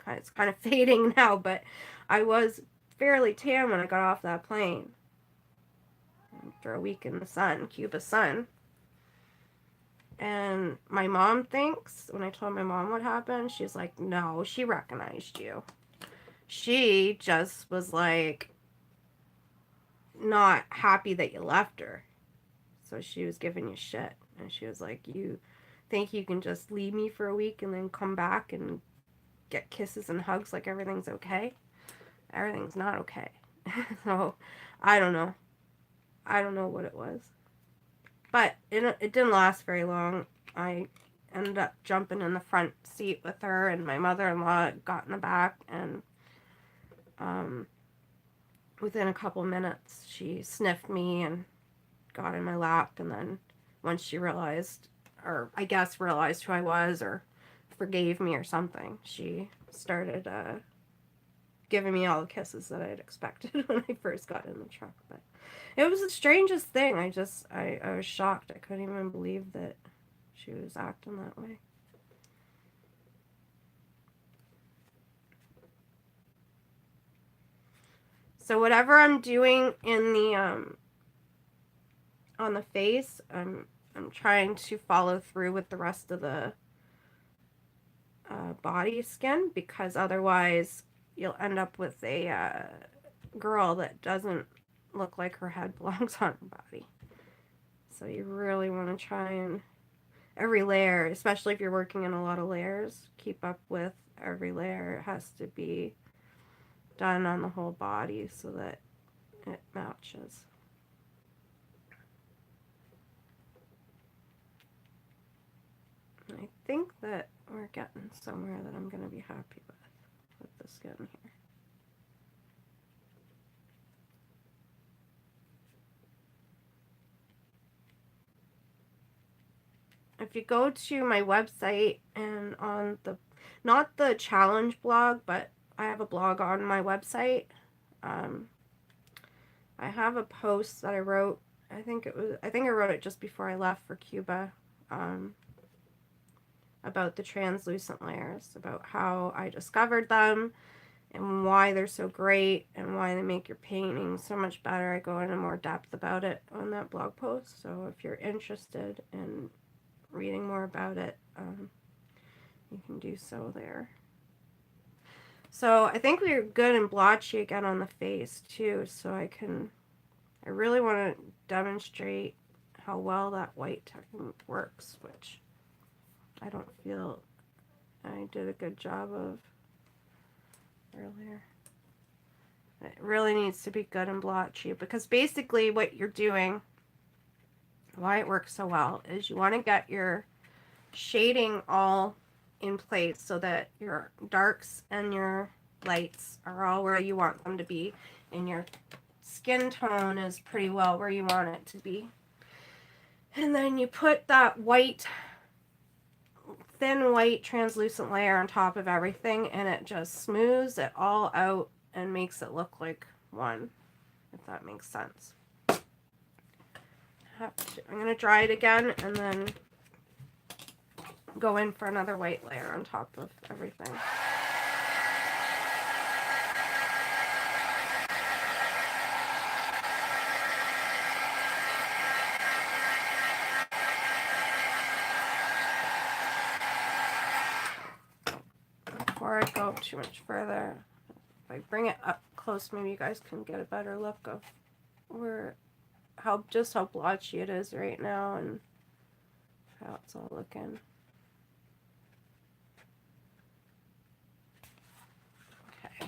It's kind of fading now, but I was fairly tan when I got off that plane. After a week in the sun, Cuba sun. And my mom thinks, when I told my mom what happened, she's like, no, she recognized you. She just was like, not happy that you left her. So she was giving you shit. And she was like, you think you can just leave me for a week and then come back and get kisses and hugs like everything's okay? Everything's not okay. So, I don't know. I don't know what it was. But it didn't last very long. I ended up jumping in the front seat with her, and my mother-in-law got in the back, and within a couple minutes, she sniffed me and got in my lap, and then once she realized, or I guess realized who I was, or forgave me or something, she started giving me all the kisses that I'd expected when I first got in the truck. But it was the strangest thing. I was shocked. I couldn't even believe that she was acting that way. So whatever I'm doing in the on the face, I'm trying to follow through with the rest of the body skin, because otherwise you'll end up with a girl that doesn't look like her head belongs on her body. So you really want to try and every layer, especially if you're working in a lot of layers, keep up with every layer. It has to be done on the whole body so that it matches. I think that we're getting somewhere that I'm going to be happy with the skin here. If you go to my website and on the, not the challenge blog, but I have a blog on my website. I have a post that I wrote. I think I wrote it just before I left for Cuba. about the translucent layers, about how I discovered them and why they're so great and why they make your painting so much better. I go into more depth about it on that blog post, so if you're interested in reading more about it, you can do so there. So I think we're good and blotchy again on the face too, so I really want to demonstrate how well that white technique works, which I don't feel I did a good job of earlier. It really needs to be good and blotchy, because basically what you're doing, why it works so well, is you want to get your shading all in place so that your darks and your lights are all where you want them to be, and your skin tone is pretty well where you want it to be. And then you put that white, thin white translucent layer on top of everything, and it just smooths it all out and makes it look like one, if that makes sense. I'm going to dry it again and then go in for another white layer on top of everything. Before I go too much further, if I bring it up close, maybe you guys can get a better look of just how blotchy it is right now and how it's all looking. Okay.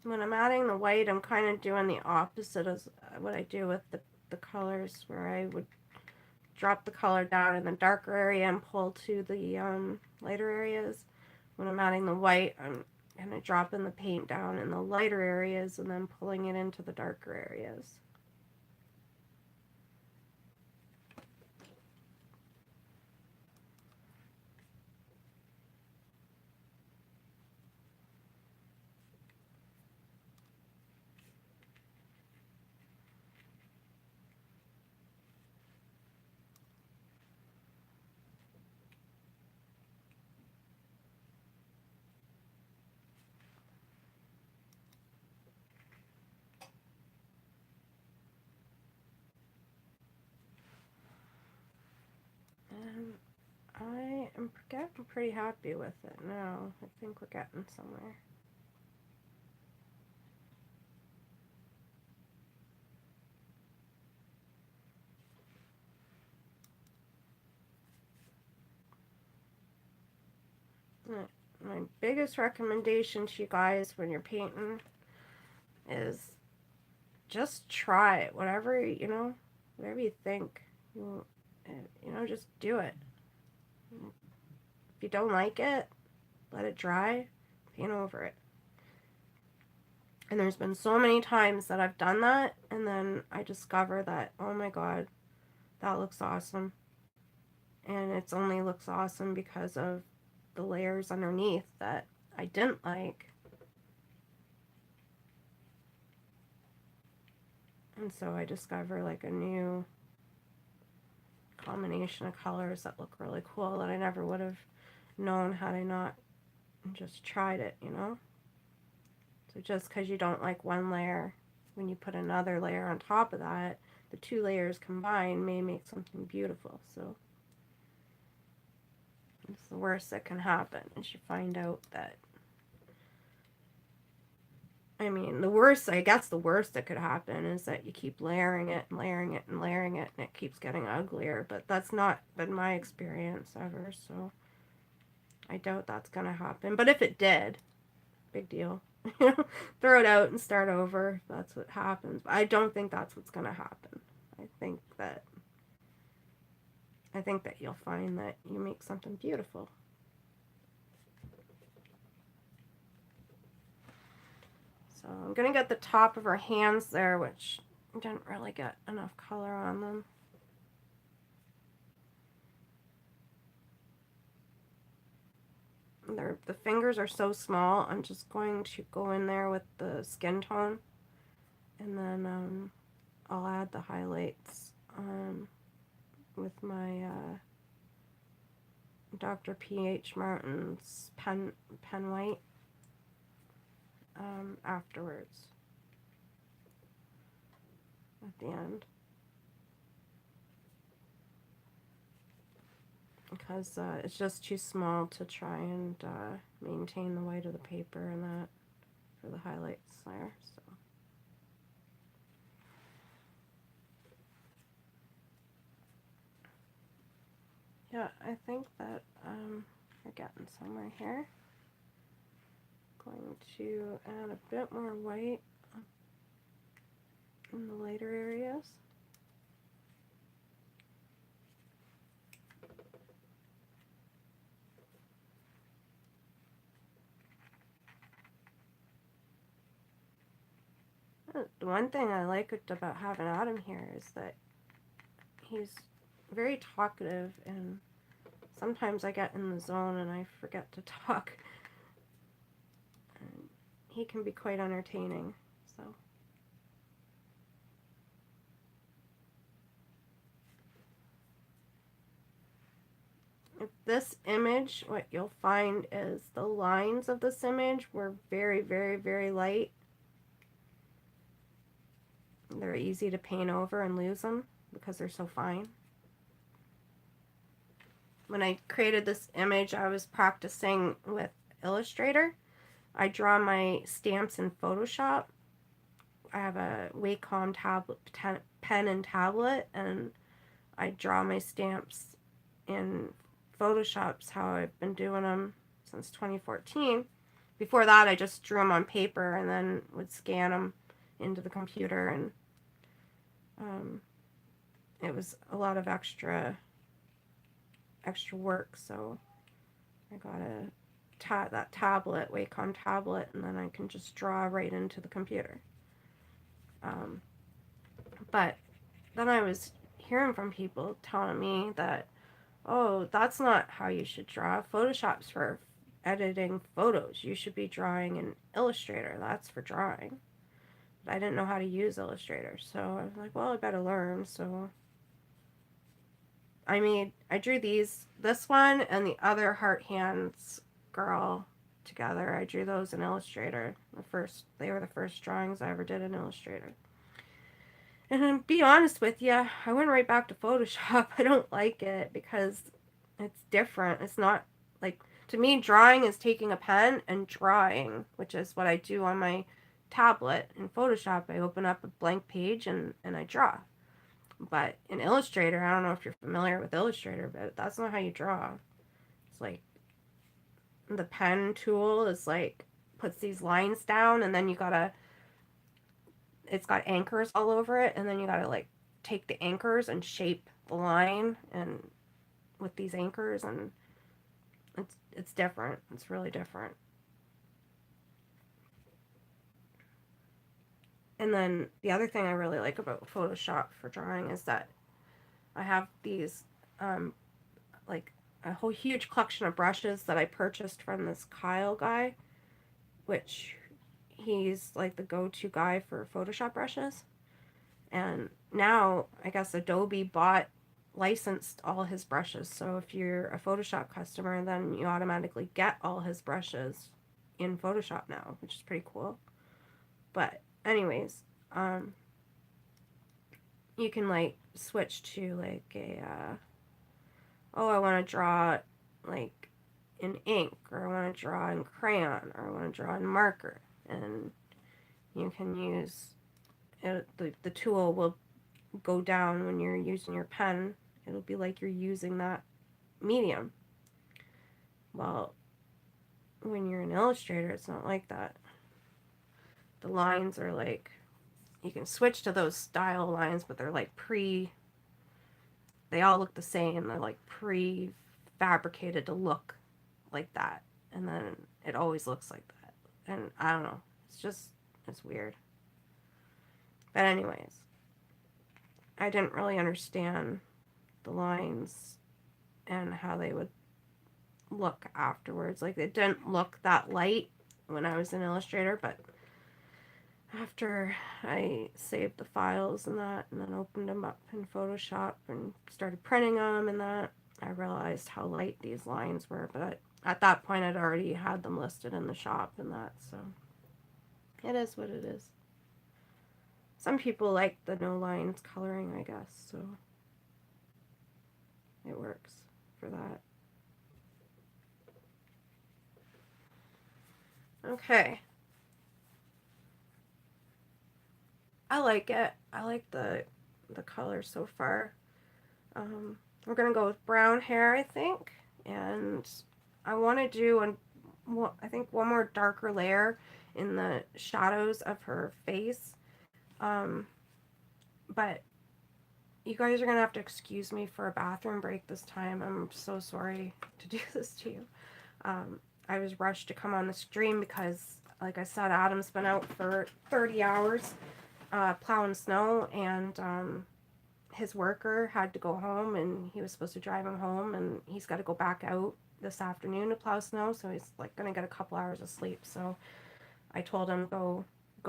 When I'm adding the white, I'm kind of doing the opposite of what I do with the colors, where I would drop the color down in the darker area and pull to the lighter areas. When I'm adding the white, I'm kind of dropping the paint down in the lighter areas and then pulling it into the darker areas. And I am getting pretty happy with it now. I think we're getting somewhere. My biggest recommendation to you guys when you're painting is just try it. Whatever, whatever you think. Just do it. If you don't like it, let it dry, paint over it. And there's been so many times that I've done that, and then I discover that, oh my god, that looks awesome. And it only looks awesome because of the layers underneath that I didn't like. And so I discover like a new combination of colors that look really cool that I never would have known had I not just tried it, you know? So just because you don't like one layer, when you put another layer on top of that, the two layers combined may make something beautiful. So it's the worst that can happen is you find out that, I mean, I guess the worst that could happen is that you keep layering it and layering it and layering it and it keeps getting uglier, but that's not been my experience ever, so I doubt that's gonna happen. But if it did, big deal. Throw it out and start over if that's what happens. But I don't think that's what's gonna happen. I think that you'll find that you make something beautiful. So I'm gonna get the top of her hands there, which didn't really get enough color on them. The fingers are so small, I'm just going to go in there with the skin tone, and then I'll add the highlights with my Dr. P.H. Martin's pen white afterwards, at the end. Because it's just too small to try and maintain the white of the paper and that for the highlights there. So yeah, I think that we're getting somewhere here. Going to add a bit more white in the lighter areas. The one thing I like about having Adam here is that he's very talkative, and sometimes I get in the zone and I forget to talk. And he can be quite entertaining, so. This image, what you'll find is the lines of this image were very, very, very light. They're easy to paint over and lose them because they're so fine. When I created this image, I was practicing with Illustrator. I draw my stamps in Photoshop. I have a Wacom tablet, pen and tablet, and I draw my stamps in Photoshop's how I've been doing them since 2014. Before that, I just drew them on paper and then would scan them into the computer, and it was a lot of extra work, so I got that tablet, Wacom tablet, and then I can just draw right into the computer. But then I was hearing from people telling me that, oh, that's not how you should draw. Photoshop's for editing photos. You should be drawing in Illustrator. That's for drawing. But I didn't know how to use Illustrator, so I was like, well, I better learn. So I drew this one and the other heart hands girl together. I drew those in Illustrator. They were the first drawings I ever did in Illustrator. And to be honest with you, I went right back to Photoshop. I don't like it because it's different. It's not like, to me, drawing is taking a pen and drawing, which is what I do on my tablet. In Photoshop, I open up a blank page and I draw. But in Illustrator, I don't know if you're familiar with Illustrator, but that's not how you draw. It's like the pen tool is like puts these lines down, and then it's got anchors all over it, and then you gotta like take the anchors and shape the line and with these anchors, and it's different. It's really different. And then the other thing I really like about Photoshop for drawing is that I have these like a whole huge collection of brushes that I purchased from this Kyle guy, which he's like the go-to guy for Photoshop brushes. And now I guess Adobe licensed all his brushes. So if you're a Photoshop customer, then you automatically get all his brushes in Photoshop now, which is pretty cool. But anyways, you can like switch to like a oh, I want to draw like in ink, or I want to draw in crayon, or I want to draw in marker, and you can use it, the tool will go down when you're using your pen. It'll be like you're using that medium. Well, when you're an illustrator, it's not like that. The lines are like, you can switch to those style lines, but they're like they all look the same. They're like pre-fabricated to look like that. And then it always looks like that. And I don't know. It's weird. But anyways, I didn't really understand the lines and how they would look afterwards. Like, it didn't look that light when I was in Illustrator, but after I saved the files and that, and then opened them up in Photoshop and started printing them and that, I realized how light these lines were. But at that point, I'd already had them listed in the shop and that, so it is what it is. Some people like the no lines coloring, I guess, so it works for that. Okay. I like it. I like the color so far. We're gonna go with brown hair, I think, and I want to do I think one more darker layer in the shadows of her face. But you guys are gonna have to excuse me for a bathroom break this time. I'm so sorry to do this to you. I was rushed to come on the stream because, like I said, Adam's been out for 30 hours plowing snow, and his worker had to go home, and he was supposed to drive him home, and he's got to go back out this afternoon to plow snow, so he's like gonna get a couple hours of sleep. So I told him, go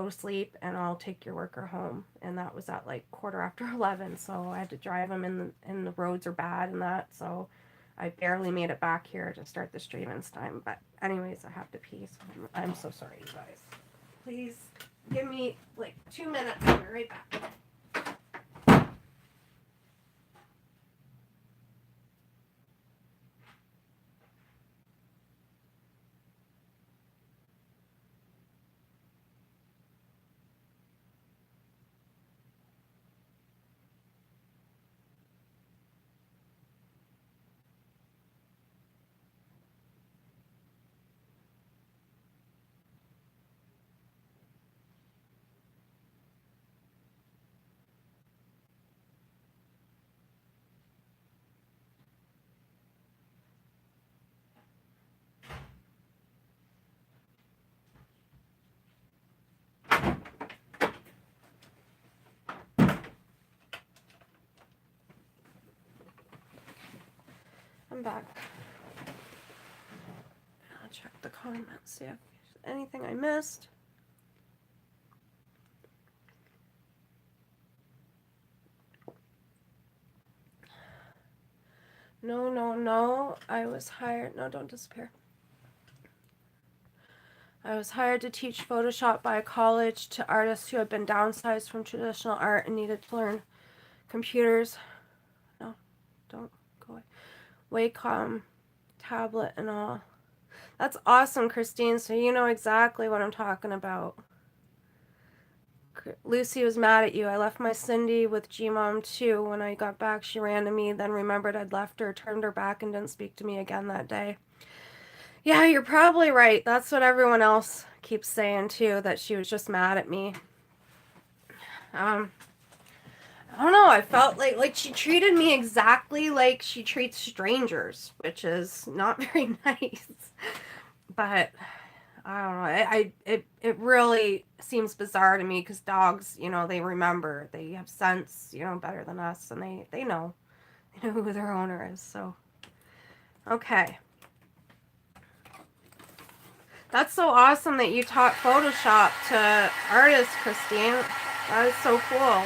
sleep, and I'll take your worker home. And that was at like 11:15, so I had to drive him, and the roads are bad and that, so I barely made it back here to start the stream in time. But anyways, I have to pee, so I'm so sorry, you guys. Please give me like 2 minutes. I'll be right back. I'm back. I'll check the comments, see if there's anything I missed. No. I was hired. No, don't disappear. I was hired to teach Photoshop by a college to artists who had been downsized from traditional art and needed to learn computers. No, don't go away. Wacom, tablet, and all. That's awesome, Christine. So you know exactly what I'm talking about. Lucy was mad at you. I left my Cindy with Gmom too. When I got back, she ran to me, then remembered I'd left her, turned her back, and didn't speak to me again that day. Yeah, you're probably right. That's what everyone else keeps saying too, that she was just mad at me. I don't know. I felt like she treated me exactly like she treats strangers, which is not very nice. But I don't know. It really seems bizarre to me because dogs, they remember. They have sense, better than us, and they know who their owner is. So, okay. That's so awesome that you taught Photoshop to artists, Christine. That is so cool.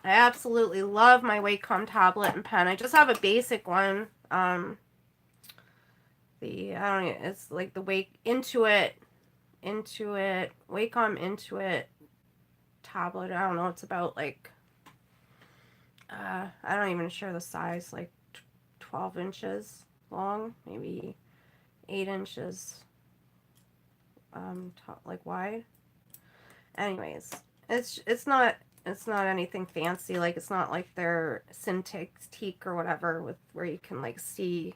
I absolutely love my Wacom tablet and pen. I just have a basic one. I don't know, it's like the Intuit, Wacom Intuit tablet. I don't know, it's about like, I don't even sure the size, like 12 inches long, maybe 8 inches, like wide. Anyways, it's not anything fancy. Like it's not like their Cintiq or whatever with where you can like see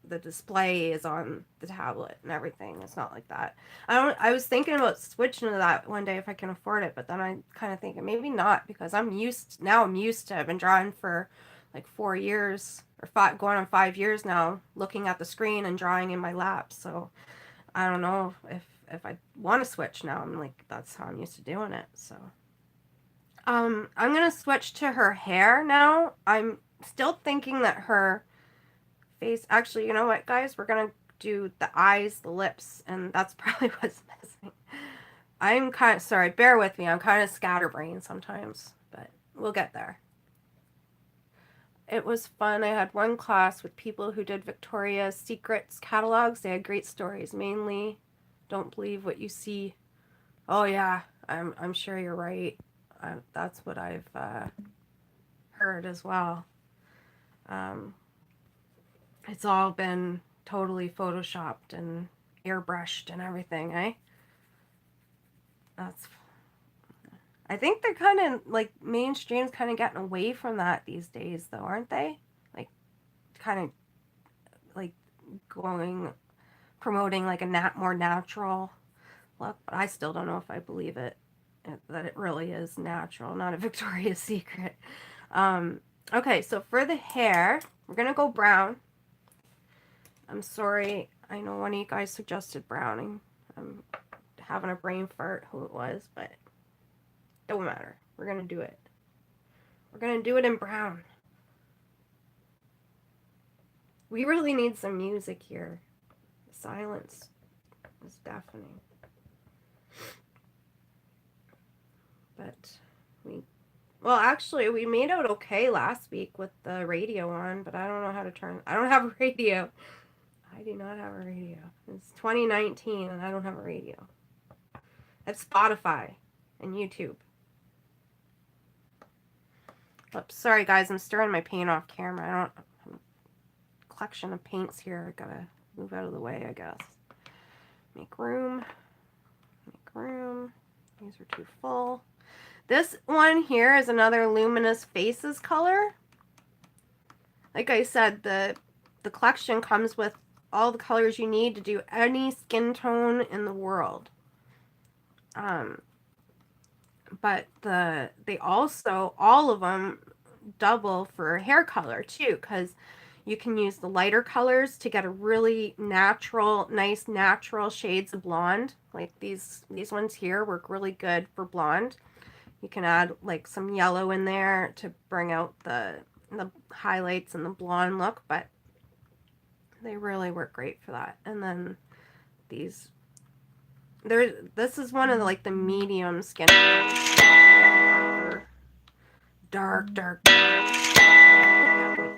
the display is on the tablet and everything. It's not like that. I was thinking about switching to that one day if I can afford it, but then I kind of thinking maybe not because I'm used to. I've been drawing for like 4 years or going on 5 years now, looking at the screen and drawing in my lap. So I don't know if I want to switch now. I'm like, that's how I'm used to doing it. So I'm gonna switch to her hair now. I'm still thinking that her face, actually, you know what, guys, we're gonna do the eyes, the lips, and that's probably what's missing. I'm kind of sorry, bear with me, I'm kind of scatterbrained sometimes, but we'll get there. It was fun. I had one class with people who did Victoria's Secrets catalogs. They had great stories, mainly don't believe what you see. Oh yeah, I'm sure you're right. That's what I've heard as well. It's all been totally photoshopped and airbrushed and everything, eh? I think they're kind of like mainstream's kind of getting away from that these days, though, aren't they? Like, kind of like promoting like a more natural look, but I still don't know if I believe that it really is natural, not a Victoria's Secret. Okay, so for the hair, we're gonna go brown. I'm sorry, I know one of you guys suggested browning. I'm having a brain fart who it was, but don't matter. We're gonna do it. We're gonna do it in brown. We really need some music here. The silence is deafening. But well, actually, we made out okay last week with the radio on, but I don't know how to turn. I don't have a radio. I do not have a radio. It's 2019 and I don't have a radio. I have Spotify and YouTube. Oops, sorry guys, I'm stirring my paint off camera. I don't have a collection of paints here. I gotta move out of the way, I guess. Make room. Make room. These are too full. This one here is another Luminous Faces color. Like I said, the collection comes with all the colors you need to do any skin tone in the world. But they also, all of them double for hair color too, because you can use the lighter colors to get a really nice natural shades of blonde. Like these ones here work really good for blonde. You can add like some yellow in there to bring out the highlights and the blonde look, but they really work great for that. And then this is one of the medium skin dark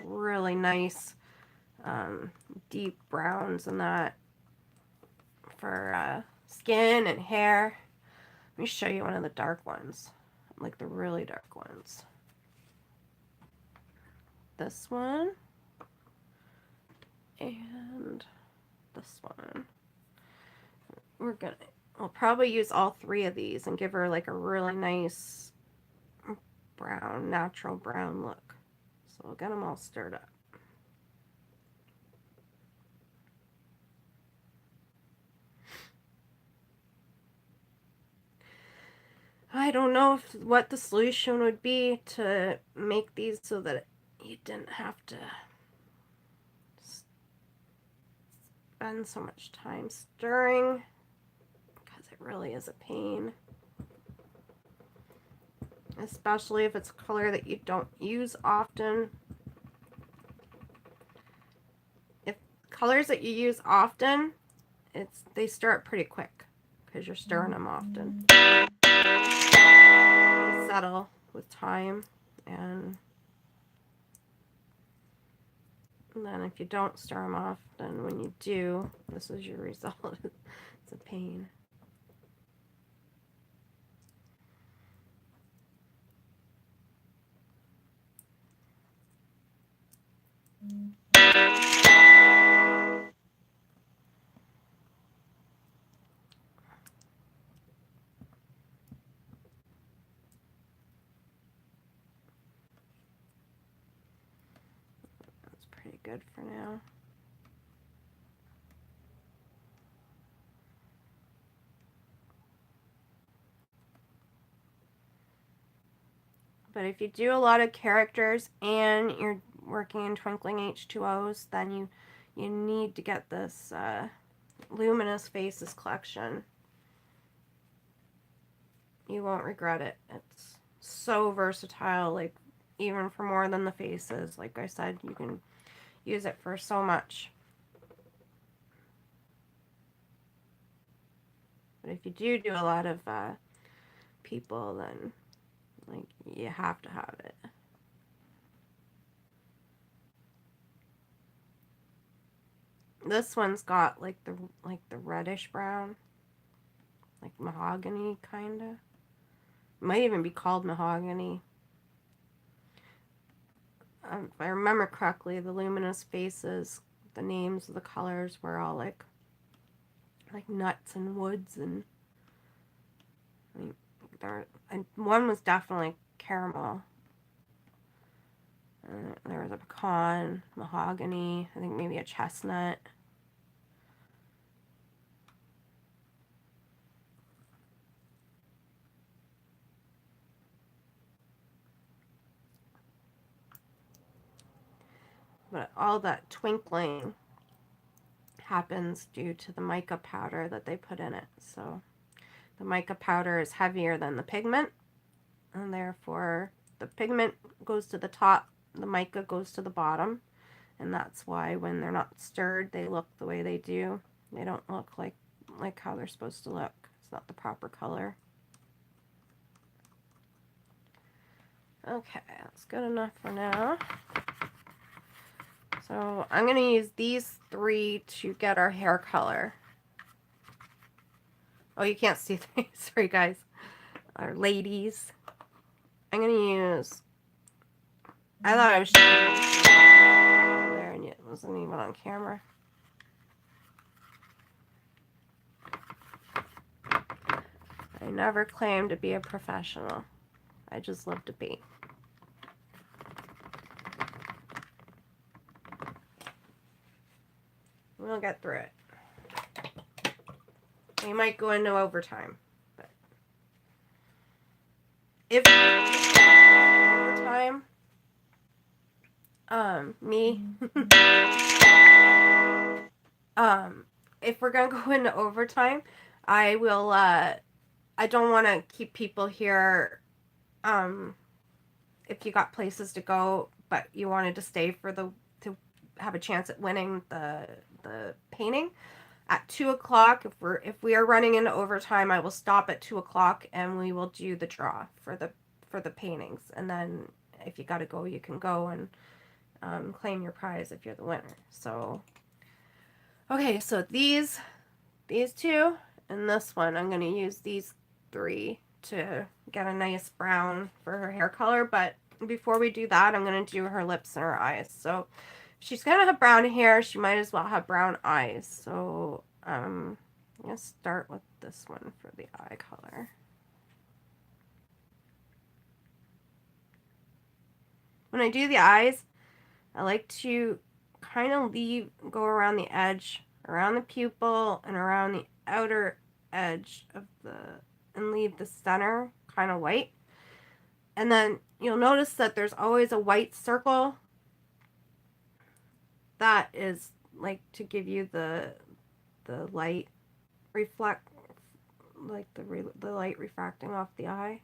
really nice deep browns and that for skin and hair. Let me show you one of the dark ones, like the really dark ones. This one and this one. We'll probably use all three of these and give her like a really nice brown, natural brown look. So we'll get them all stirred up. I don't know what the solution would be to make these so that you didn't have to spend so much time stirring, because it really is a pain. Especially if it's a color that you don't use often. If colors that you use often, they stir up pretty quick because you're stirring them often. They settle with time And then if you don't stir them off, then when you do, this is your result. It's a pain. That's pretty good for now. But if you do a lot of characters and you're working in Twinkling H2Os, then you need to get this Luminous Faces collection. You won't regret it. It's so versatile, like even for more than the faces. Like I said, you can use it for so much. But if you do a lot of people, then like you have to have it. This one's got like the reddish brown, like mahogany kinda. It might even be called mahogany. If I remember correctly, the Luminous Faces, the names of the colors were all like nuts and woods, and and one was definitely caramel. There was a pecan, mahogany, I think maybe a chestnut. But all that twinkling happens due to the mica powder that they put in it. So the mica powder is heavier than the pigment, and therefore the pigment goes to the top, the mica goes to the bottom, and that's why when they're not stirred they look the way they do. They don't look like how they're supposed to look. It's not the proper color. Okay, that's good enough for now. So I'm going to use these three to get our hair color. Oh, you can't see these. Sorry, guys. Our ladies. I'm going to use... I thought I was showing there, and it wasn't even on camera. I never claimed to be a professional. I just love to paint. We'll get through it. We might go into overtime, but if overtime, if we're gonna go into overtime, I will. I don't want to keep people here. If you got places to go, but you wanted to stay for to have a chance at winning the painting. At 2 o'clock, if we are running into overtime, I will stop at 2 o'clock and we will do the draw for the paintings. And then if you got to go, you can go and claim your prize if you're the winner. So, okay, so these two and this one, I'm going to use these three to get a nice brown for her hair color. But before we do that, I'm going to do her lips and her eyes. So she's going to have brown hair. She might as well have brown eyes. So I'm going to start with this one for the eye color. When I do the eyes, I like to kind of go around the edge, around the pupil, and around the outer edge of and leave the center kind of white. And then you'll notice that there's always a white circle. That is like to give you the light reflect, like the light refracting off the eye.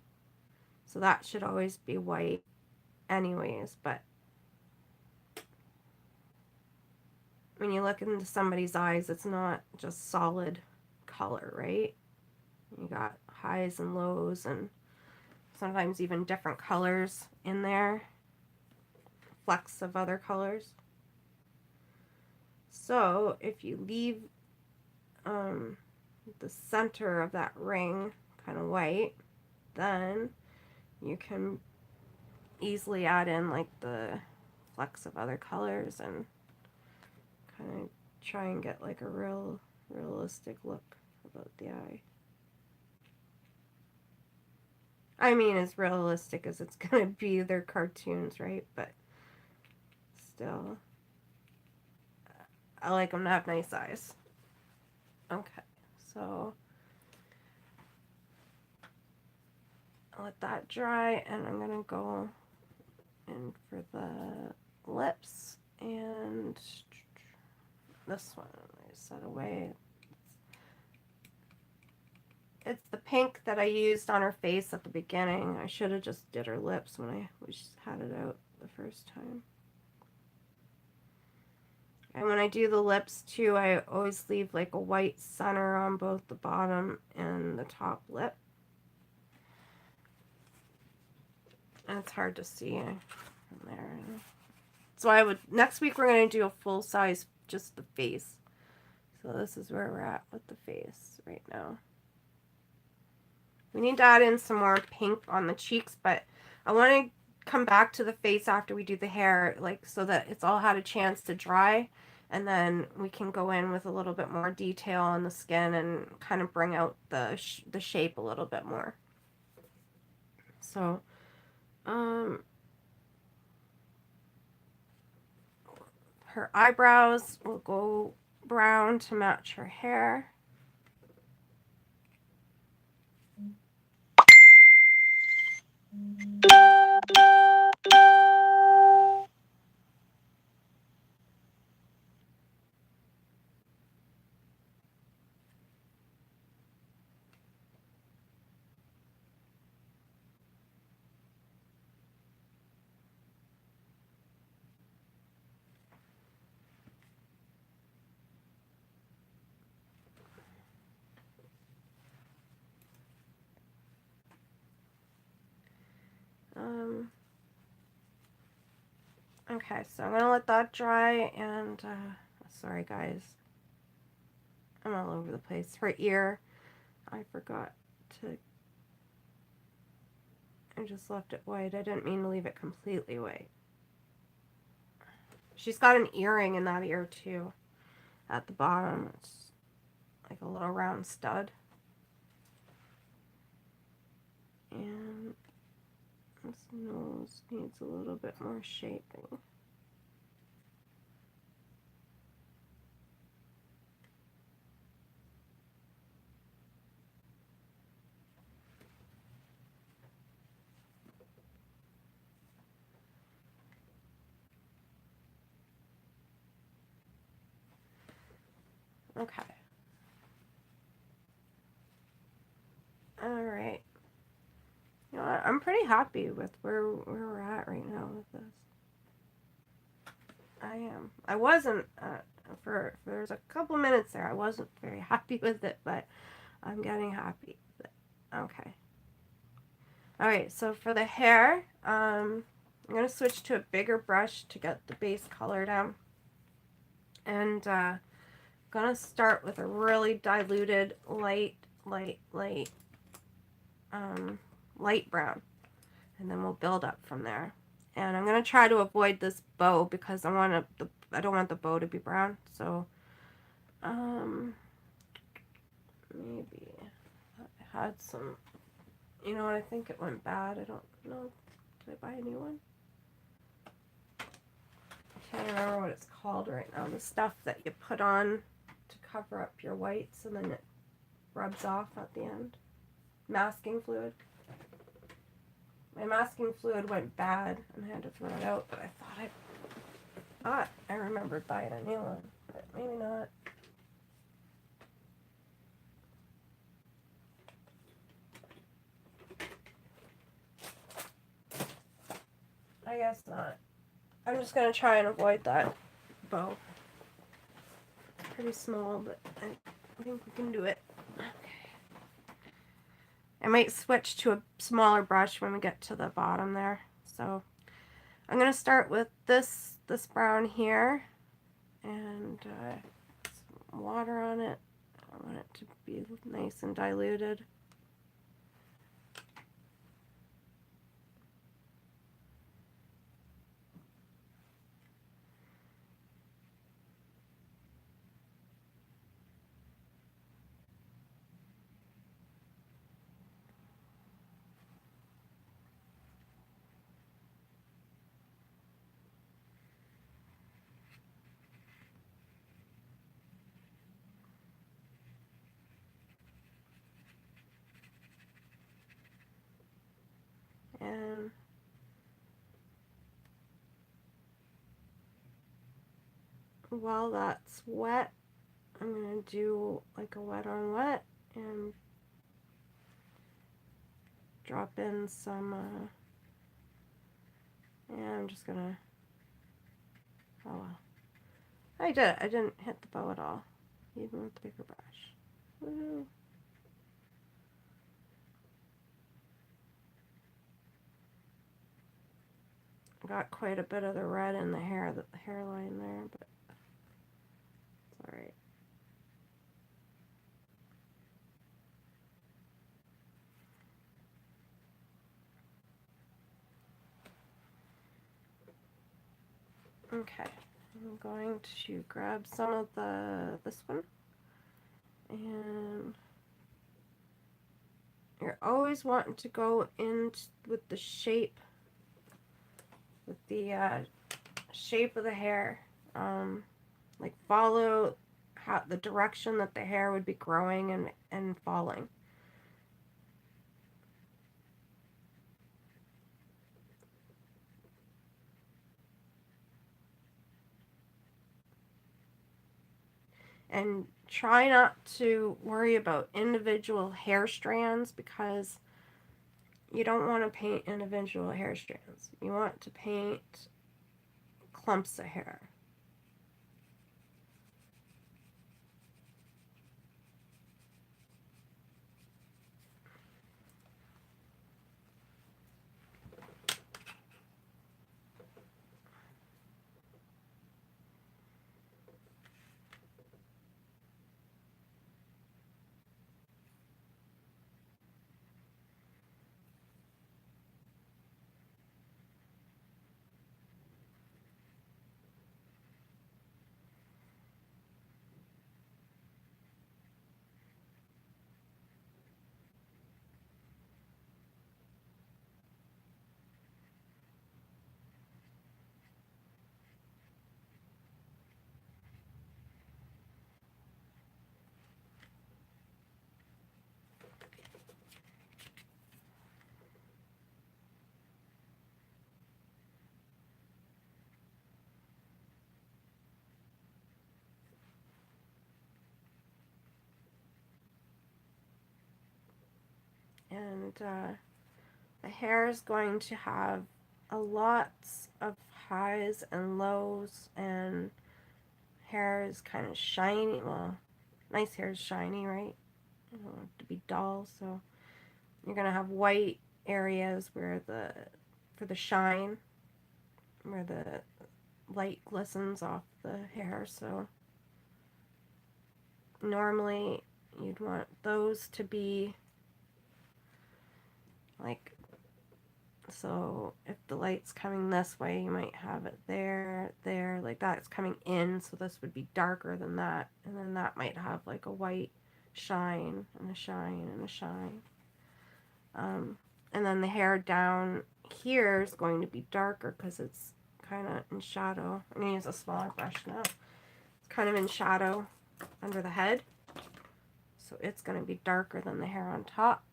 So that should always be white anyways, but when you look into somebody's eyes, it's not just solid color, right? You got highs and lows, and sometimes even different colors in there, flecks of other colors. So if you leave the center of that ring kind of white, then you can easily add in like the flecks of other colors and kind of try and get like a realistic look about the eye. I mean, as realistic as it's gonna be. They're cartoons, right? But still, I like them to have nice eyes. Okay, so I'll let that dry, and I'm gonna go in for the lips, and this one I set away. It's the pink that I used on her face at the beginning. I should have just did her lips when I just had it out the first time. And when I do the lips too, I always leave like a white center on both the bottom and the top lip. And it's hard to see from there. So I would, next week we're going to do a full size, just the face. So this is where we're at with the face right now. We need to add in some more pink on the cheeks, but I want to come back to the face after we do the hair, like so that it's all had a chance to dry, and then we can go in with a little bit more detail on the skin and kind of bring out the shape a little bit more. So, her eyebrows will go brown to match her hair. Okay, so I'm gonna let that dry, and sorry guys, I'm all over the place. Her ear, I forgot to, I just left it white. I didn't mean to leave it completely white. She's got an earring in that ear too, at the bottom. It's like a little round stud. And this nose needs a little bit more shaping. Okay. Alright. You know what? I'm pretty happy with where we're at right now with this. I am. I wasn't, there's a couple minutes there, I wasn't very happy with it, but I'm getting happy with it. Okay. Alright, so for the hair, I'm going to switch to a bigger brush to get the base color down. And going to start with a really diluted light brown. And then we'll build up from there. And I'm going to try to avoid this bow because I don't want the bow to be brown. So, maybe I had some, you know what, I think it went bad. I don't know. Did I buy a new one? I can't remember what it's called right now. The stuff that you put on to cover up your whites and then it rubs off at the end. Masking fluid. My masking fluid went bad and I had to throw it out, but I thought I remembered buying a new one, but maybe not. I guess not. I'm just going to try and avoid that bow. It's pretty small, but I think we can do it. Okay. I might switch to a smaller brush when we get to the bottom there. So I'm going to start with this brown here, and some water on it. I want it to be nice and diluted. And while that's wet, I'm going to do like a wet on wet and drop in some, and I'm just going to, oh well. I did it. I didn't hit the bow at all, even with the bigger brush. Woo. Got quite a bit of the red in the hair, the hairline there, but it's alright. Okay, I'm going to grab some of this one, and you're always wanting to go in with the shape, with the shape of the hair. Like follow the direction that the hair would be growing and falling. And try not to worry about individual hair strands, because you don't want to paint individual hair strands. You want to paint clumps of hair. And the hair is going to have a lot of highs and lows, and hair is kind of shiny. Well, nice hair is shiny, right? You don't want it to be dull, so you're going to have white areas where for the shine, where the light glistens off the hair. So normally you'd want those to be like, so if the light's coming this way, you might have it there, like that. It's coming in, so this would be darker than that, and then that might have like a white shine and a shine and a shine. And then the hair down here is going to be darker because it's kind of in shadow. I'm going to use a smaller brush now. It's kind of in shadow under the head, so it's going to be darker than the hair on top.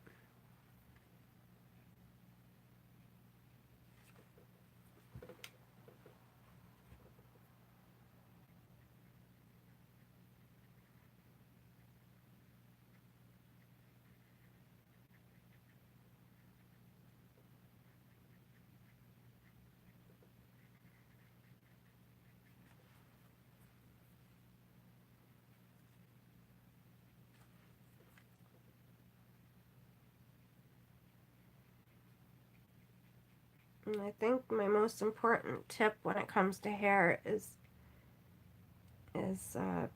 And I think my most important tip when it comes to hair is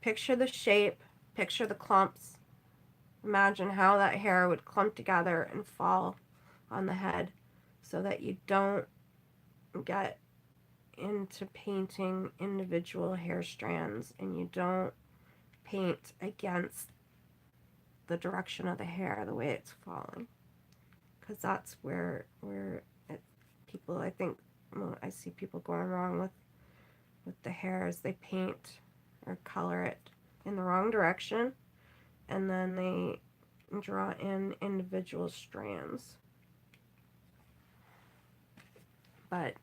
picture the shape, picture the clumps. Imagine how that hair would clump together and fall on the head so that you don't get into painting individual hair strands and you don't paint against the direction of the hair, the way it's falling. Because that's where people, I think, well, I see people going wrong with the hair is they paint or color it in the wrong direction and then they draw in individual strands. But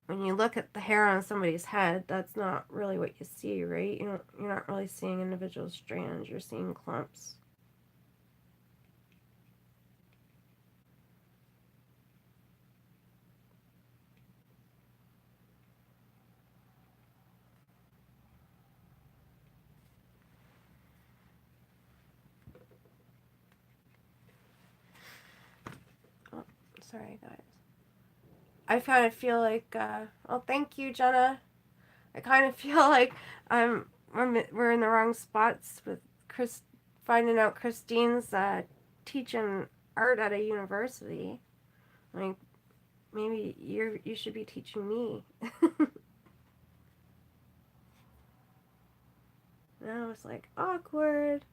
when you look at the hair on somebody's head, that's not really what you see, right? You're not really seeing individual strands, you're seeing clumps. Oh, sorry guys. I kind of feel like, oh, thank you, Jenna. I kind of feel like we're in the wrong spots with Chris, finding out Christine's teaching art at a university. Like, maybe you should be teaching me. And I was like, awkward.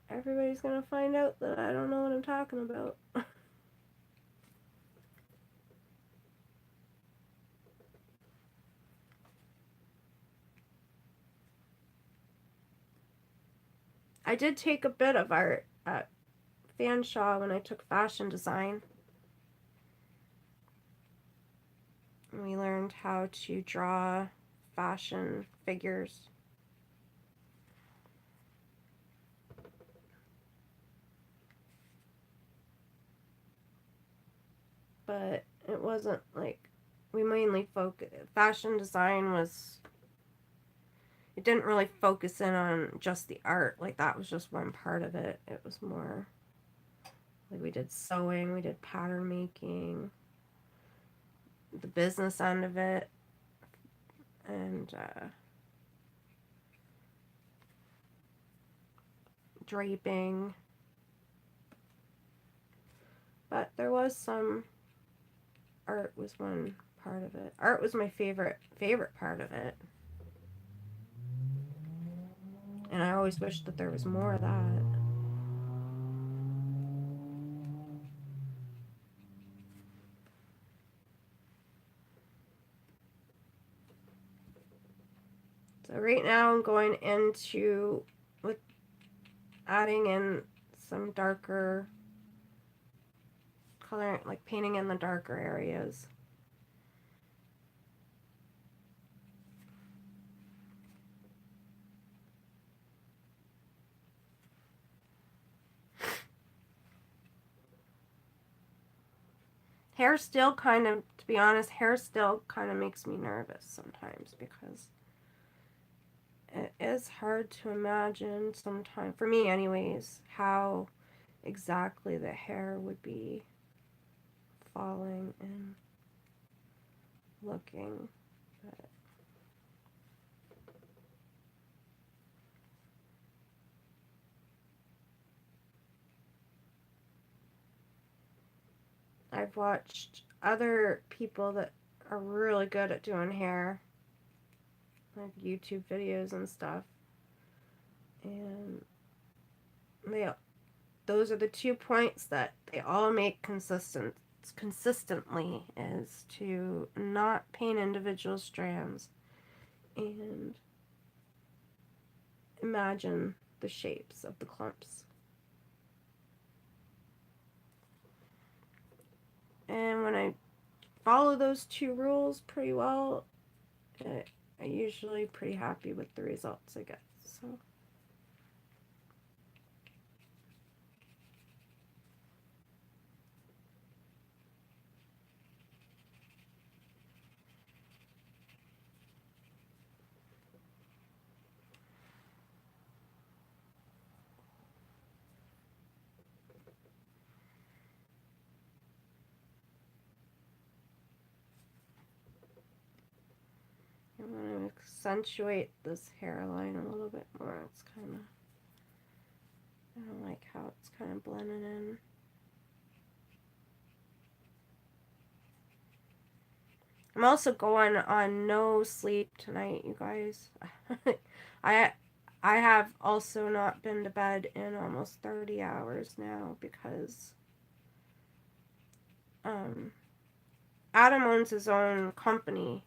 Everybody's gonna find out that I don't know what I'm talking about. I did take a bit of art at Fanshawe when I took fashion design. We learned how to draw fashion figures. But it wasn't like we mainly fashion design was, it didn't really focus in on just the art, like that was just one part of it. It was more like we did sewing, we did pattern making, the business end of it, and draping. But there was some art was one part of it. Art was my favorite part of it. And I always wish that there was more of that. So right now I'm going into with adding in some darker color, like painting in the darker areas. Hair still kind of, to be honest, hair still kind of makes me nervous sometimes because it is hard to imagine sometimes, for me anyways, how exactly the hair would be falling and looking. But I've watched other people that are really good at doing hair, like YouTube videos and stuff, and they those are the 2 points that they all make consistently is to not paint individual strands and imagine the shapes of the clumps. And when I follow those 2 rules pretty well, I'm usually pretty happy with the results I get. So accentuate this hairline a little bit more. It's kind of, I don't like how it's kind of blending in. I'm also going on no sleep tonight, you guys. I I have also not been to bed in almost 30 hours now because Adam owns his own company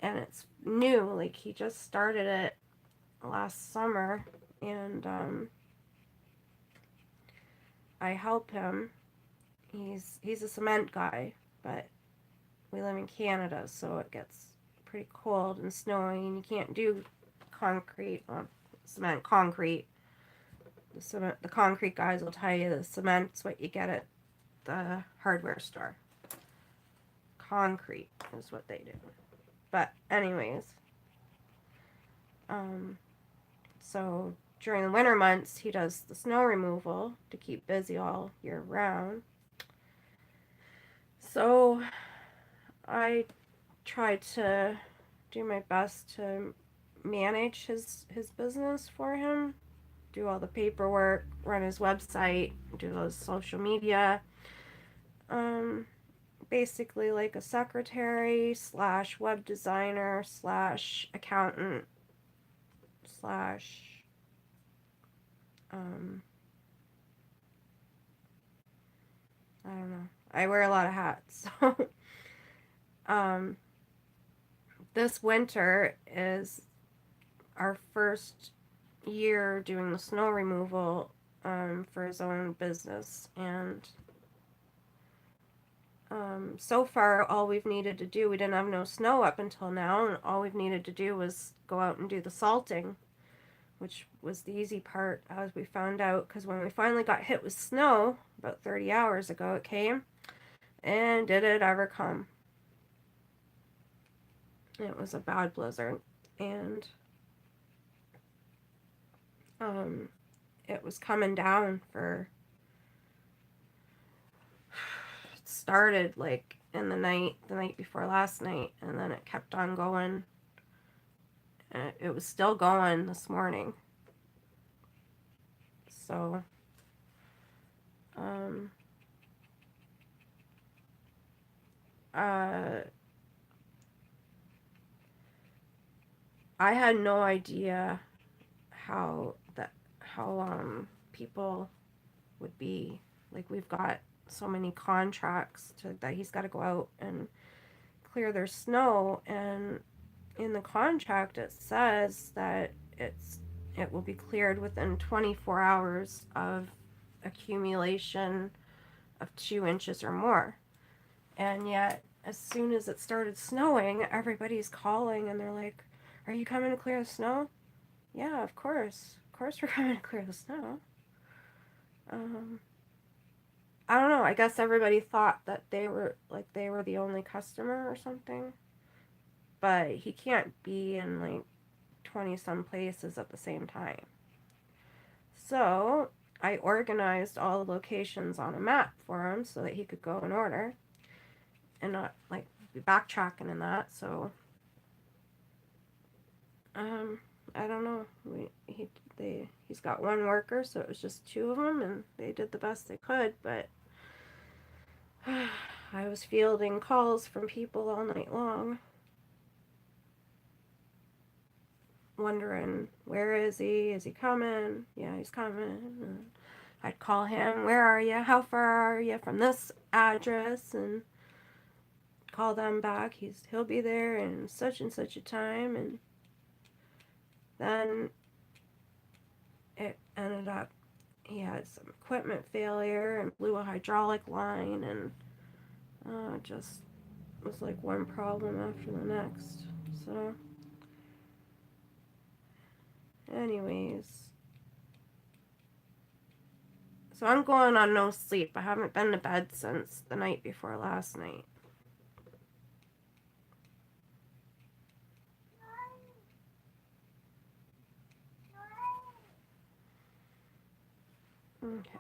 and it's new. Like he just started it last summer and I help him. He's a cement guy, but we live in Canada, so it gets pretty cold and snowy, and you can't do concrete on cement concrete. The concrete guys will tell you the cement's what you get at the hardware store. Concrete is what they do. But anyways, so during the winter months, he does the snow removal to keep busy all year round. So I try to do my best to manage his business for him, do all the paperwork, run his website, do those social media. Basically like a secretary slash web designer slash accountant slash I don't know. I wear a lot of hats. So this winter is our first year doing the snow removal for his own business, and so far all we've needed to do, we didn't have no snow up until now, and all we've needed to do was go out and do the salting, which was the easy part, as we found out, because when we finally got hit with snow about 30 hours ago, it came, and did it ever come? It was a bad blizzard, and it was coming down for, it started like in the night before last night, and then it kept on going, and it was still going this morning. So I had no idea how people would be, like, we've got so many contracts that he's got to go out and clear their snow, and in the contract it says that it will be cleared within 24 hours of accumulation of 2 inches or more. And yet, as soon as it started snowing, everybody's calling and they're like, "Are you coming to clear the snow?" "Yeah, of course. Of course we're coming to clear the snow." I don't know. I guess everybody thought that they were the only customer or something. But he can't be in like 20 some places at the same time. So I organized all the locations on a map for him so that he could go in order and not like be backtracking in that. So I don't know. He's got one worker, so it was just 2 of them, and they did the best they could. But I was fielding calls from people all night long, wondering, where is he? Is he coming? Yeah, he's coming. And I'd call him, where are you? How far are you from this address? And call them back. He'll be there in such and such a time. And then it ended up he had some equipment failure and blew a hydraulic line, and it just was like one problem after the next. So anyways, so I'm going on no sleep. I haven't been to bed since the night before last night. Okay.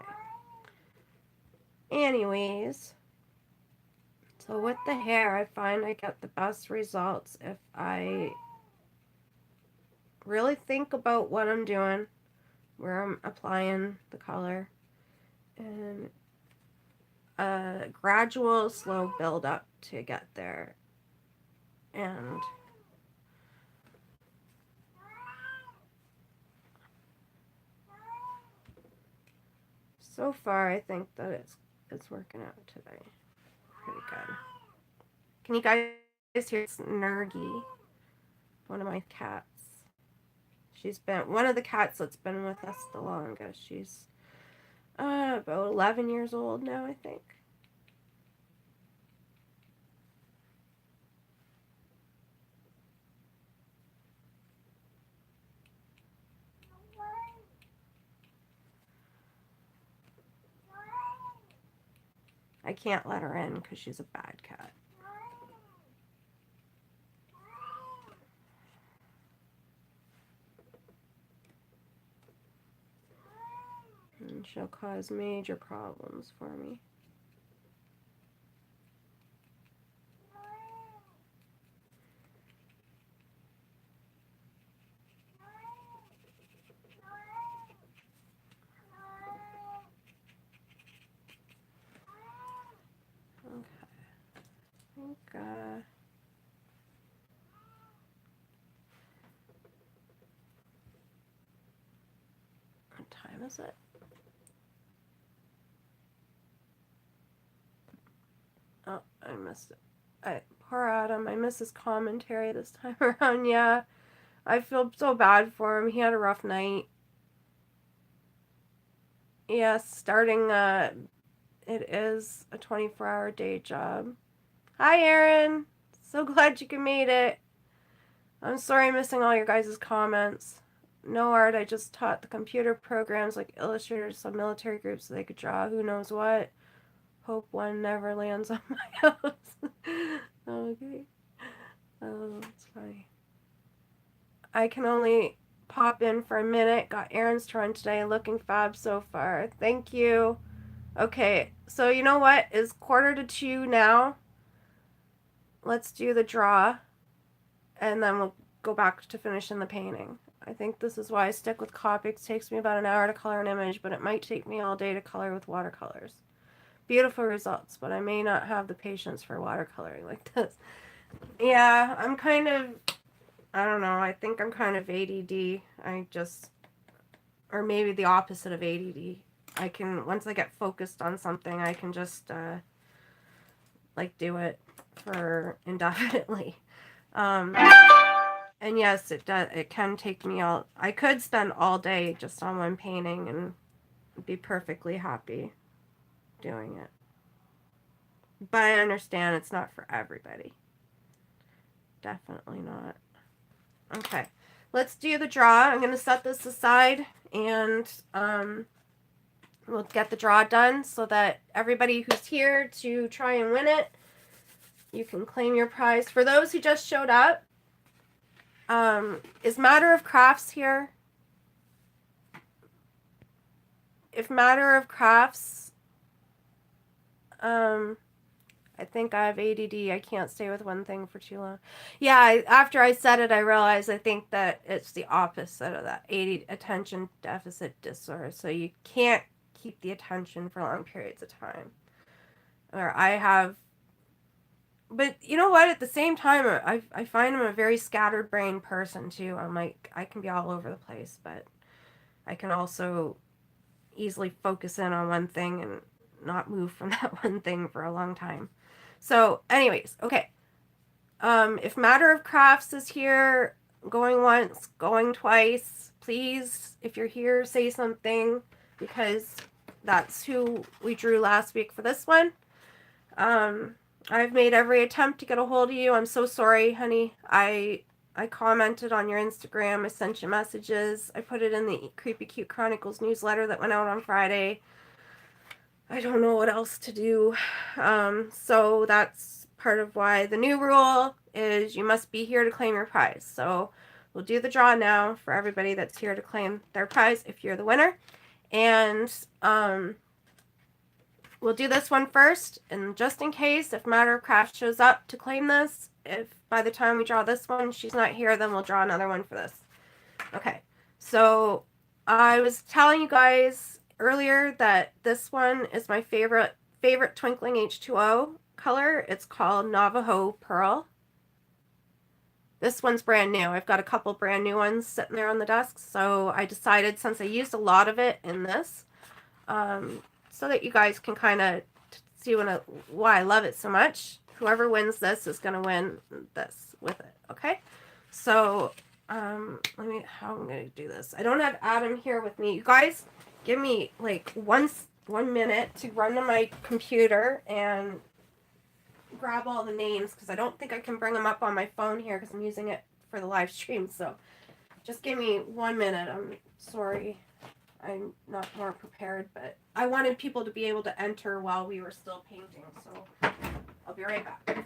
Anyways, so with the hair, I find I get the best results if I really think about what I'm doing, where I'm applying the color, and a gradual, slow build up to get there. And so far, I think that it's working out today. Pretty good. Can you guys hear Snurgy? One of my cats. She's been one of the cats that's been with us the longest. She's about 11 years old now, I think. I can't let her in because she's a bad cat. And she'll cause major problems for me. Okay. I think, what time is it? Oh, I missed it. Poor Adam. I miss his commentary this time around. Yeah, I feel so bad for him. He had a rough night. Yeah, starting, it is a 24-hour day job. Hi, Aaron. So glad you made it. I'm sorry I'm missing all your guys' comments. No art, I just taught the computer programs like Illustrator to some military groups so they could draw who knows what. Hope one never lands on my house. Okay. Oh, that's funny. I can only pop in for a minute. Got Aaron's turn today. Looking fab so far. Thank you. Okay, so you know what? It's 1:45 now. Let's do the draw, and then we'll go back to finishing the painting. I think this is why I stick with Copics. It takes me about an hour to color an image, but it might take me all day to color with watercolors. Beautiful results, but I may not have the patience for watercoloring like this. Yeah, I'm kind of, I don't know, I think I'm kind of ADD. Or maybe the opposite of ADD. I can, once I get focused on something, I can just, like, do it for indefinitely. And yes, it can take me I could spend all day just on one painting and be perfectly happy doing it. But I understand it's not for everybody. Definitely not. Okay, let's do the draw. I'm going to set this aside and we'll get the draw done so that everybody who's here to try and win it, you can claim your prize. For those who just showed up, is Matter of Crafts here? If Matter of Crafts, I think I have ADD. I can't stay with one thing for too long. Yeah, after I said it, I realized I think that it's the opposite of that. Attention deficit disorder. So you can't keep the attention for long periods of time. Or I have, but you know what? At the same time, I find I'm a very scattered brain person too. I'm like, I can be all over the place, but I can also easily focus in on one thing and not move from that one thing for a long time. So anyways, okay. If Matter of Crafts is here, going once, going twice, please, if you're here, say something, because that's who we drew last week for this one. I've made every attempt to get a hold of you. I'm so sorry, honey. I commented on your Instagram. I sent you messages. I put it in the Creepy Cute Chronicles newsletter that went out on Friday. I don't know what else to do. So that's part of why the new rule is you must be here to claim your prize. So we'll do the draw now for everybody that's here to claim their prize if you're the winner. And we'll do this one first. And just in case, if Matter of Craft shows up to claim this, if by the time we draw this one she's not here, then we'll draw another one for this. Okay, so I was telling you guys earlier that this one is my favorite Twinkling H2O color. It's called Navajo Pearl. This one's brand new. I've got a couple brand new ones sitting there on the desk, so I decided, since I used a lot of it in this, so that you guys can kind of see why I love it so much. Whoever wins this is going to win this with it, okay? So, how I'm going to do this. I don't have Adam here with me. You guys, give me like one minute to run to my computer and grab all the names, because I don't think I can bring them up on my phone here because I'm using it for the live stream. So just give me 1 minute. I'm sorry I'm not more prepared, but I wanted people to be able to enter while we were still painting. So I'll be right back.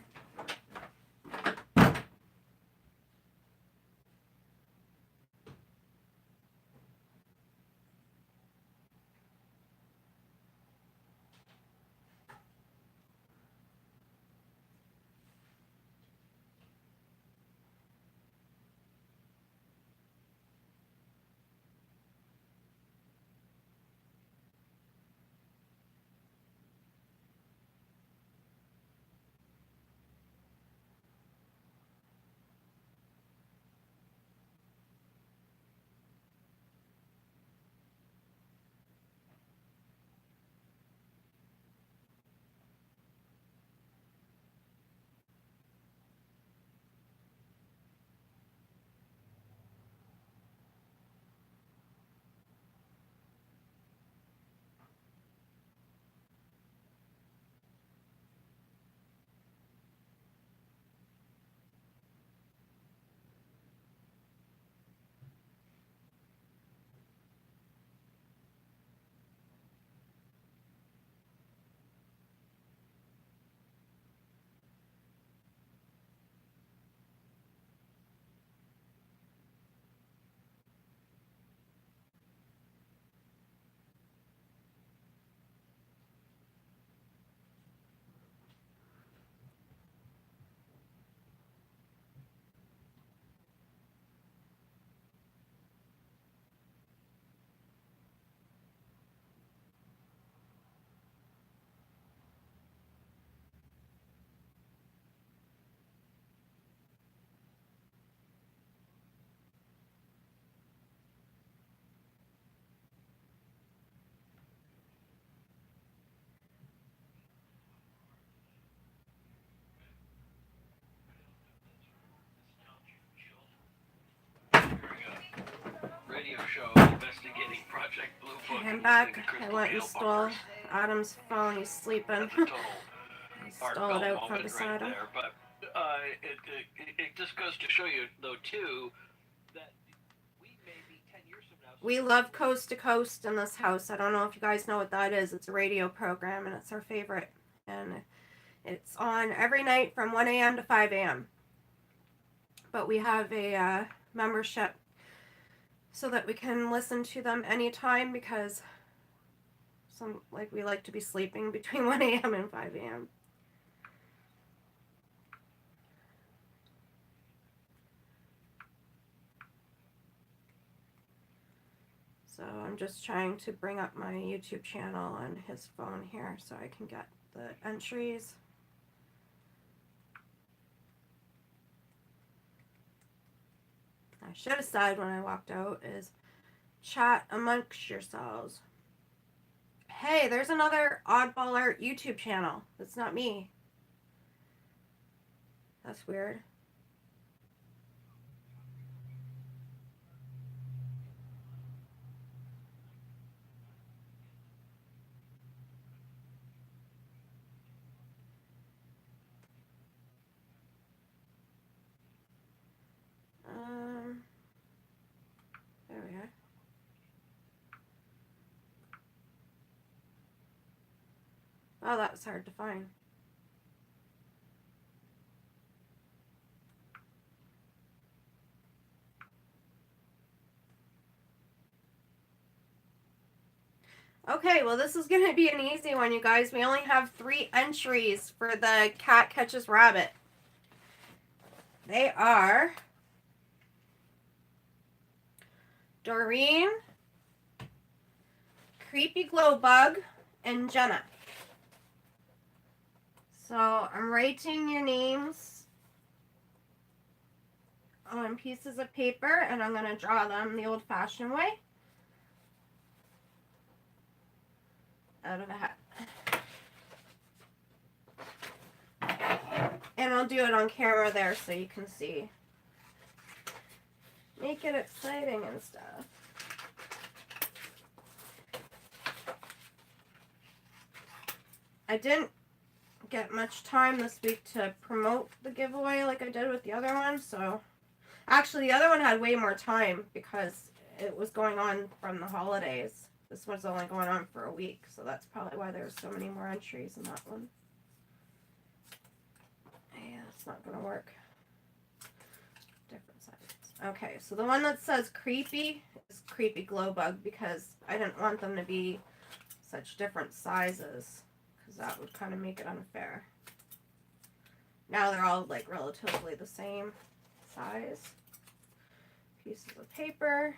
Radio show investigating Project Blue Book. Okay, I'm back. I went and stole Adam's phone. He's sleeping. I stole it out from beside him. But it just goes to show you, though, too, that we may be 10 years from now. We love Coast to Coast in this house. I don't know if you guys know what that is. It's a radio program, and it's our favorite. And it's on every night from 1 a.m. to 5 a.m. But we have a membership so that we can listen to them anytime, because we like to be sleeping between 1 a.m. and 5 a.m. So I'm just trying to bring up my YouTube channel on his phone here so I can get the entries. I should have said when I walked out is chat amongst yourselves. Hey, there's another Oddball Art YouTube channel. That's not me. That's weird. There we are. Oh, that was hard to find. Okay, well, this is going to be an easy one, you guys. We only have 3 entries for the Cat Catches Rabbit. They are Doreen, Creepy Glow Bug, and Jenna. So I'm writing your names on pieces of paper, and I'm going to draw them the old-fashioned way out of a hat. And I'll do it on camera there so you can see. Make it exciting and stuff. I didn't get much time this week to promote the giveaway like I did with the other one, so actually the other one had way more time because it was going on from the holidays. This one's only going on for a week, so that's probably why there's so many more entries in that one. Yeah, it's not gonna work. Different sizes. Okay, so the one that says creepy is Creepy Glow Bug because I didn't want them to be such different sizes because that would kind of make it unfair. Now they're all like relatively the same size. Pieces of paper.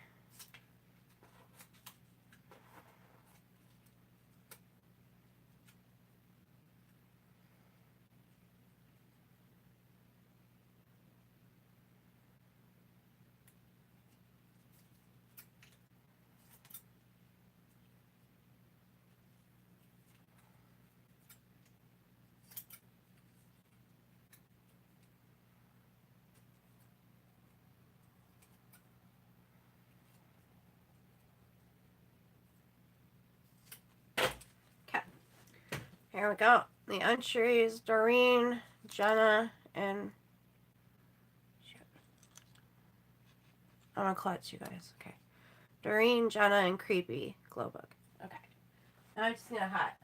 Here we go. The entries, Doreen, Jenna, and... I'm gonna clutch you guys. Okay. Doreen, Jenna, and Creepy Glow Bug. Okay. Now I just need a hat.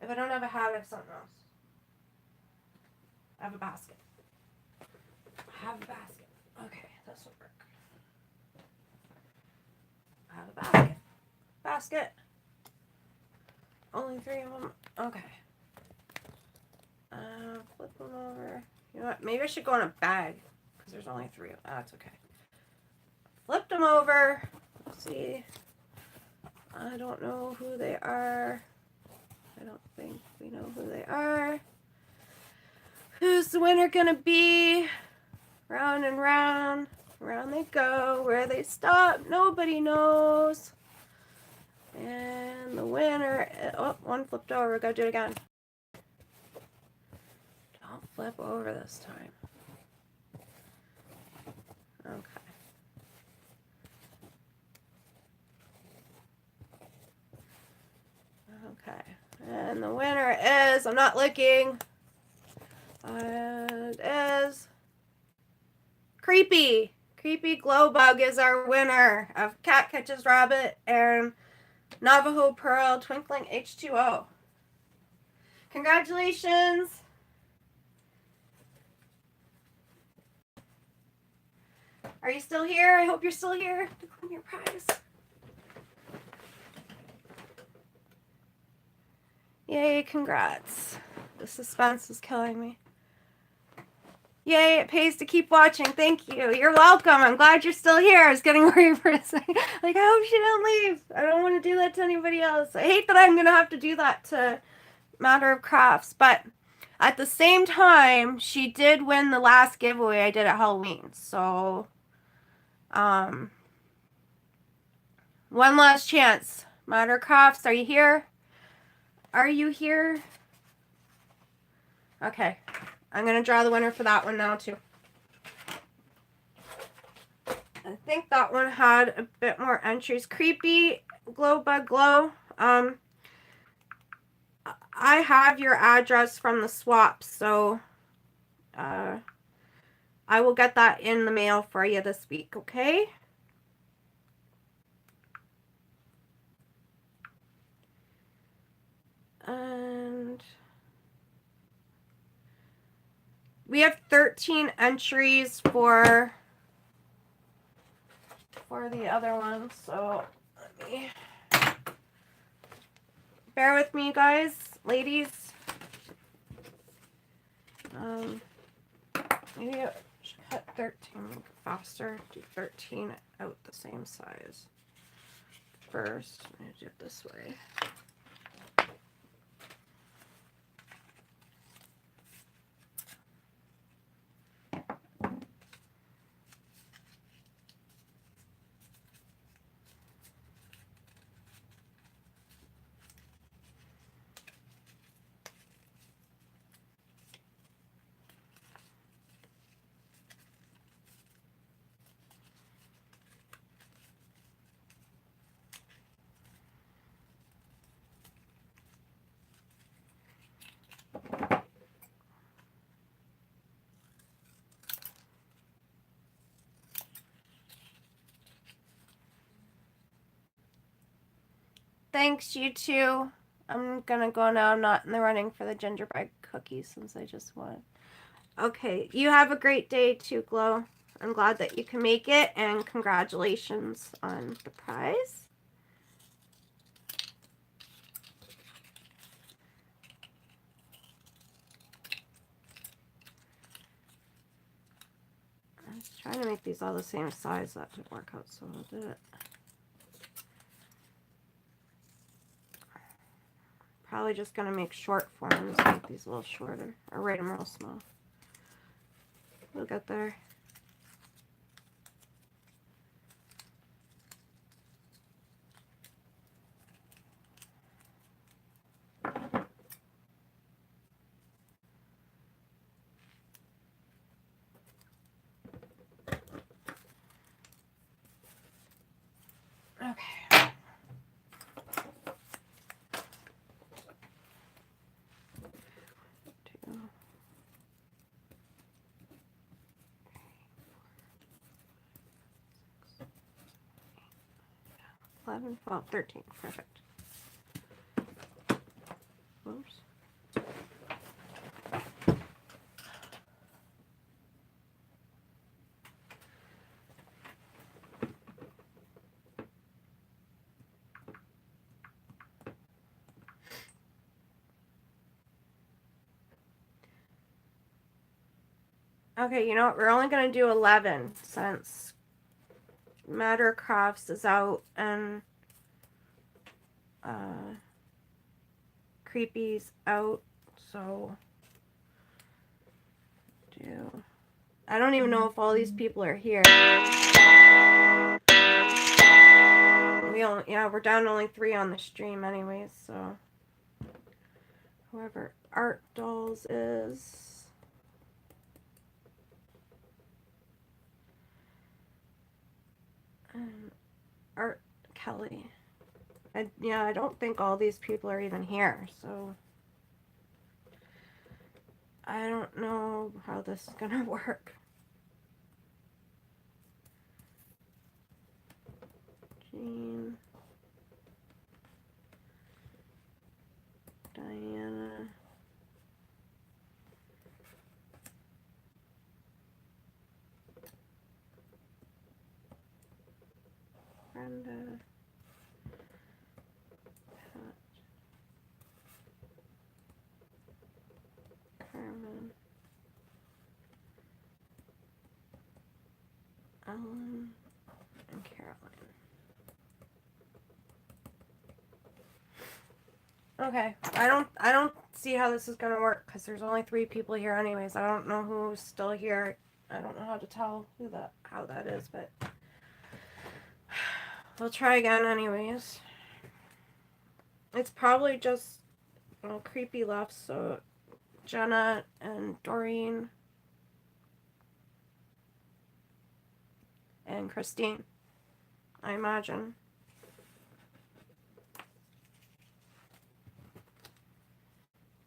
If I don't have a hat, I have something else. I have a basket. I have a basket. Okay, this will work. I have a basket. Basket. Only 3 of them. Okay. Flip them over. You know what? Maybe I should go in a bag because there's only 3 of them. That's okay. Flipped them over. Let's see. I don't know who they are. I don't think we know who they are. Who's the winner gonna be? Round and round. Round they go. Where they stop, nobody knows. And the winner, oh, one flipped over. Gotta do it again. Don't flip over this time. Okay. Okay. And the winner is, I'm not looking. It is Creepy. Creepy Glow Bug is our winner of Cat Catches Rabbit and Navajo Pearl Twinkling H2O. Congratulations! Are you still here? I hope you're still here to claim your prize. Yay, congrats. The suspense is killing me. Yay, it pays to keep watching. Thank you. You're welcome. I'm glad you're still here. I was getting worried for a second. Like, I hope she didn't leave. I don't want to do that to anybody else. I hate that I'm going to have to do that to Matter of Crafts. But at the same time, she did win the last giveaway I did at Halloween. So, one last chance. Matter of Crafts, are you here? Are you here? Okay. I'm going to draw the winner for that one now, too. I think that one had a bit more entries. Creepy Glow Bug Glow. I have your address from the swap, so I will get that in the mail for you this week, okay? And we have 13 entries for the other one, so let me bear with me, guys, ladies. Maybe put 13 faster. Do 13 out the same size. First, I'm going to do it this way. Thanks, you two. I'm gonna go now. I'm not in the running for the gingerbread cookies since I just won. Okay, you have a great day too, Glow. I'm glad that you can make it, and congratulations on the prize. I was trying to make these all the same size. That didn't work out, so I'll do it. Probably just gonna make short forms, make these a little shorter, or write them real small. We'll get there. Okay. 2, 11, 12, 13. Perfect. Oops. Okay, you know what? We're only going to do 11 since Matter Crafts is out and Creepy's out, so I don't even know if all these people are here. We're down to only 3 on the stream anyways, so whoever Art Dolls is. And Art Kelly. I don't think all these people are even here, so I don't know how this is gonna work. Jean, Diana, Brenda, Pat, Carmen, Ellen, and Caroline. Okay, I don't see how this is gonna work because there's only 3 people here anyways. I don't know who's still here. I don't know how to tell how that is, but we'll try again anyways. It's probably just Creepy left, so Jenna and Doreen and Christine, I imagine.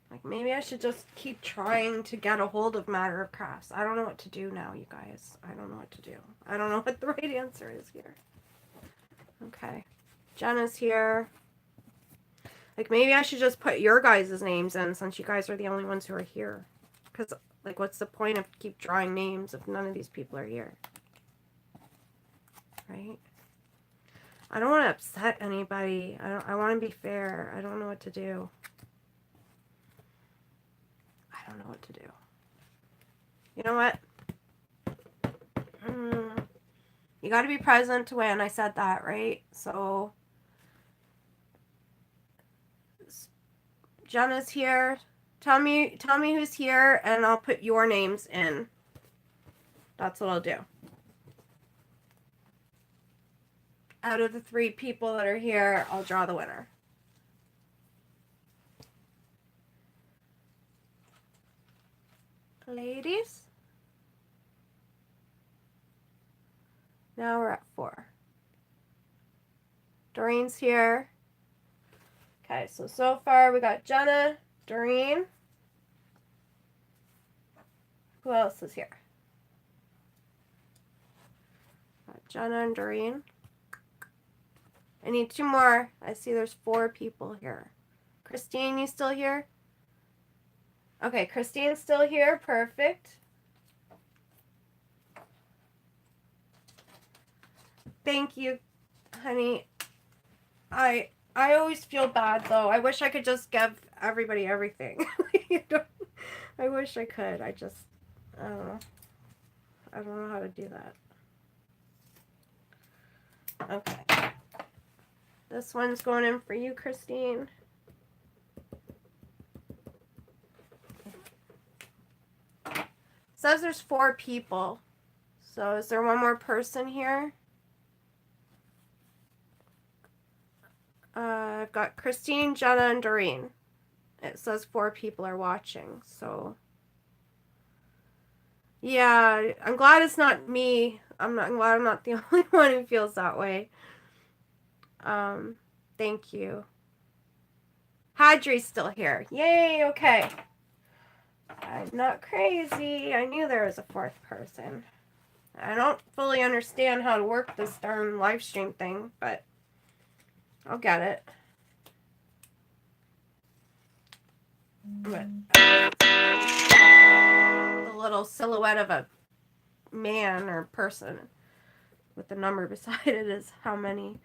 Like, maybe I should just keep trying to get a hold of Matter of Crafts. I don't know what to do now, you guys. I don't know what to do. I don't know what the right answer is here. Okay. Jenna's here. Like, maybe I should just put your guys' names in since you guys are the only ones who are here. Because, like, what's the point of keep drawing names if none of these people are here? Right? I don't want to upset anybody. I want to be fair. I don't know what to do. I don't know what to do. You know what? You got to be present to win. I said that, right? So Jenna's here. Tell me who's here, and I'll put your names in. That's what I'll do. Out of the 3 people that are here, I'll draw the winner. Ladies? Now we're at 4. Doreen's here. Okay, so far we got Jenna, Doreen. Who else is here? Got Jenna and Doreen. I need 2 more. I see there's 4 people here. Christine, you still here? Okay, Christine's still here. Perfect. Thank you, honey. I always feel bad though. I wish I could just give everybody everything. I wish I could. I don't know. I don't know how to do that. Okay. This one's going in for you, Christine. It says there's 4 people. So is there one more person here? I've got Christine, Jenna, and Doreen. It says 4 people are watching, so yeah, I'm glad it's not me. I'm glad I'm not the only one who feels that way. Thank you. Hadri's still here. Yay, okay. I'm not crazy. I knew there was a 4th person. I don't fully understand how to work this darn live stream thing, but I'll get it. But the little silhouette of a man or person with the number beside it is how many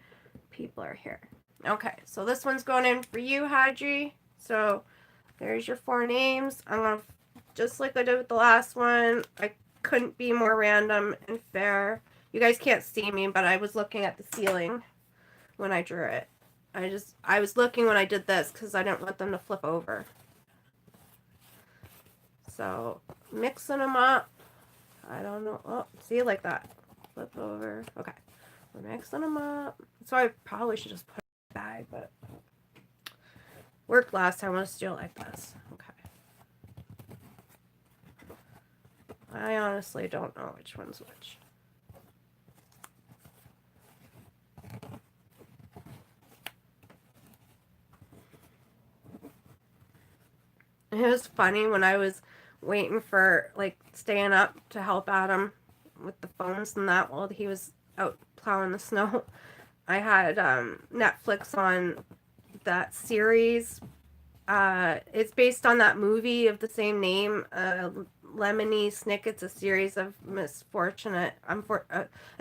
people are here. Okay, so this one's going in for you, Hadri. So there's your 4 names. I'm going to, just like I did with the last one, I couldn't be more random and fair. You guys can't see me, but I was looking at the ceiling when I drew it. I was looking when I did this because I didn't want them to flip over. So mixing them up. I don't know. Oh, see, like that. Flip over. Okay. We're mixing them up. So I probably should just put it in the bag, but worked last time. I want to do it like this. Okay. I honestly don't know which one's which. It was funny when I was waiting for, like, staying up to help Adam with the phones and that while he was out plowing the snow. I had Netflix on that series. It's based on that movie of the same name, Lemony Snicket's A Series of a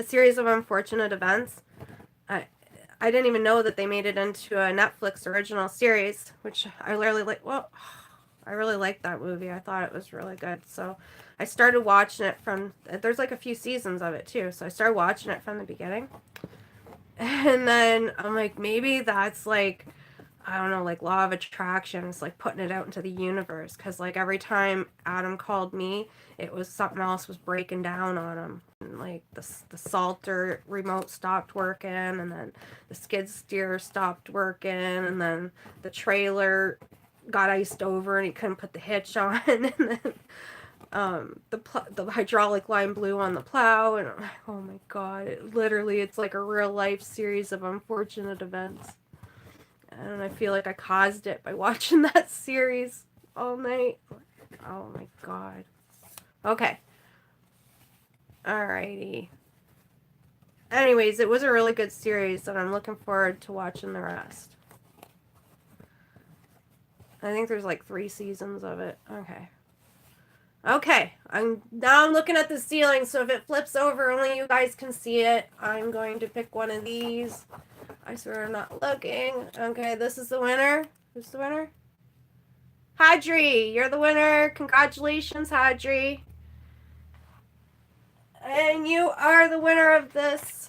series of unfortunate events. I didn't even know that they made it into a Netflix original series, which I really like. Well, I really liked that movie. I thought it was really good. So I started watching it from, there's like a few seasons of it too. So I started watching it from the beginning. And then I'm like, maybe that's like, I don't know, like law of attraction. It's like putting it out into the universe. Because like every time Adam called me, it was something else was breaking down on him. And like the Salter remote stopped working. And then the skid steer stopped working. And then the trailer got iced over and he couldn't put the hitch on. And then the hydraulic line blew on the plow. And I'm like, oh my God. It's like a real life series of unfortunate events. And I feel like I caused it by watching that series all night. Oh my God. Okay. Alrighty. Anyways, it was a really good series and I'm looking forward to watching the rest. I think there's like 3 seasons of it. Okay. Okay. Now I'm looking at the ceiling, so if it flips over, only you guys can see it. I'm going to pick one of these. I swear I'm not looking. Okay, this is the winner. Who's the winner? Hadri, you're the winner. Congratulations, Hadri. And And you are the winner of this.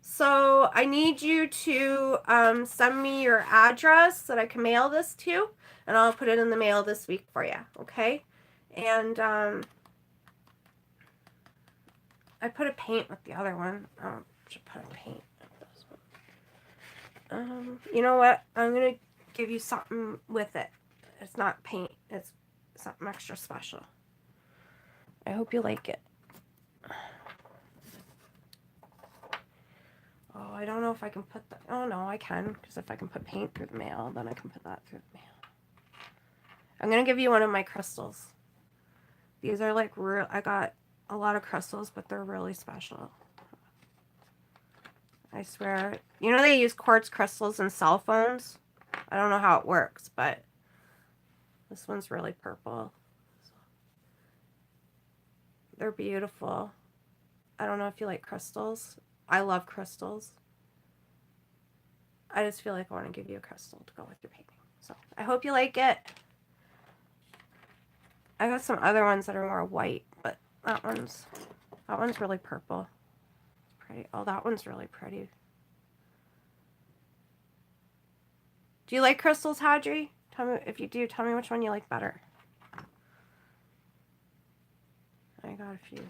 So I need you to send me your address so that I can mail this to, and I'll put it in the mail this week for you, okay? And I put a paint with the other one. I should put a paint with this one. You know what? I'm going to give you something with it. It's not paint. It's something extra special. I hope you like it. Oh, I don't know if I can put that. Oh, no, I can. Because if I can put paint through the mail, then I can put that through the mail. I'm going to give you one of my crystals. These are like real. I got a lot of crystals, but they're really special. I swear. You know they use quartz crystals in cell phones? I don't know how it works, but this one's really purple. They're beautiful. I don't know if you like crystals. I love crystals. I just feel like I want to give you a crystal to go with your painting. So I hope you like it. I got some other ones that are more white, but that one's really purple. It's pretty. Oh, that one's really pretty. Do you like crystals, Hadri? Tell me if you do. Tell me which one you like better. I got a few here.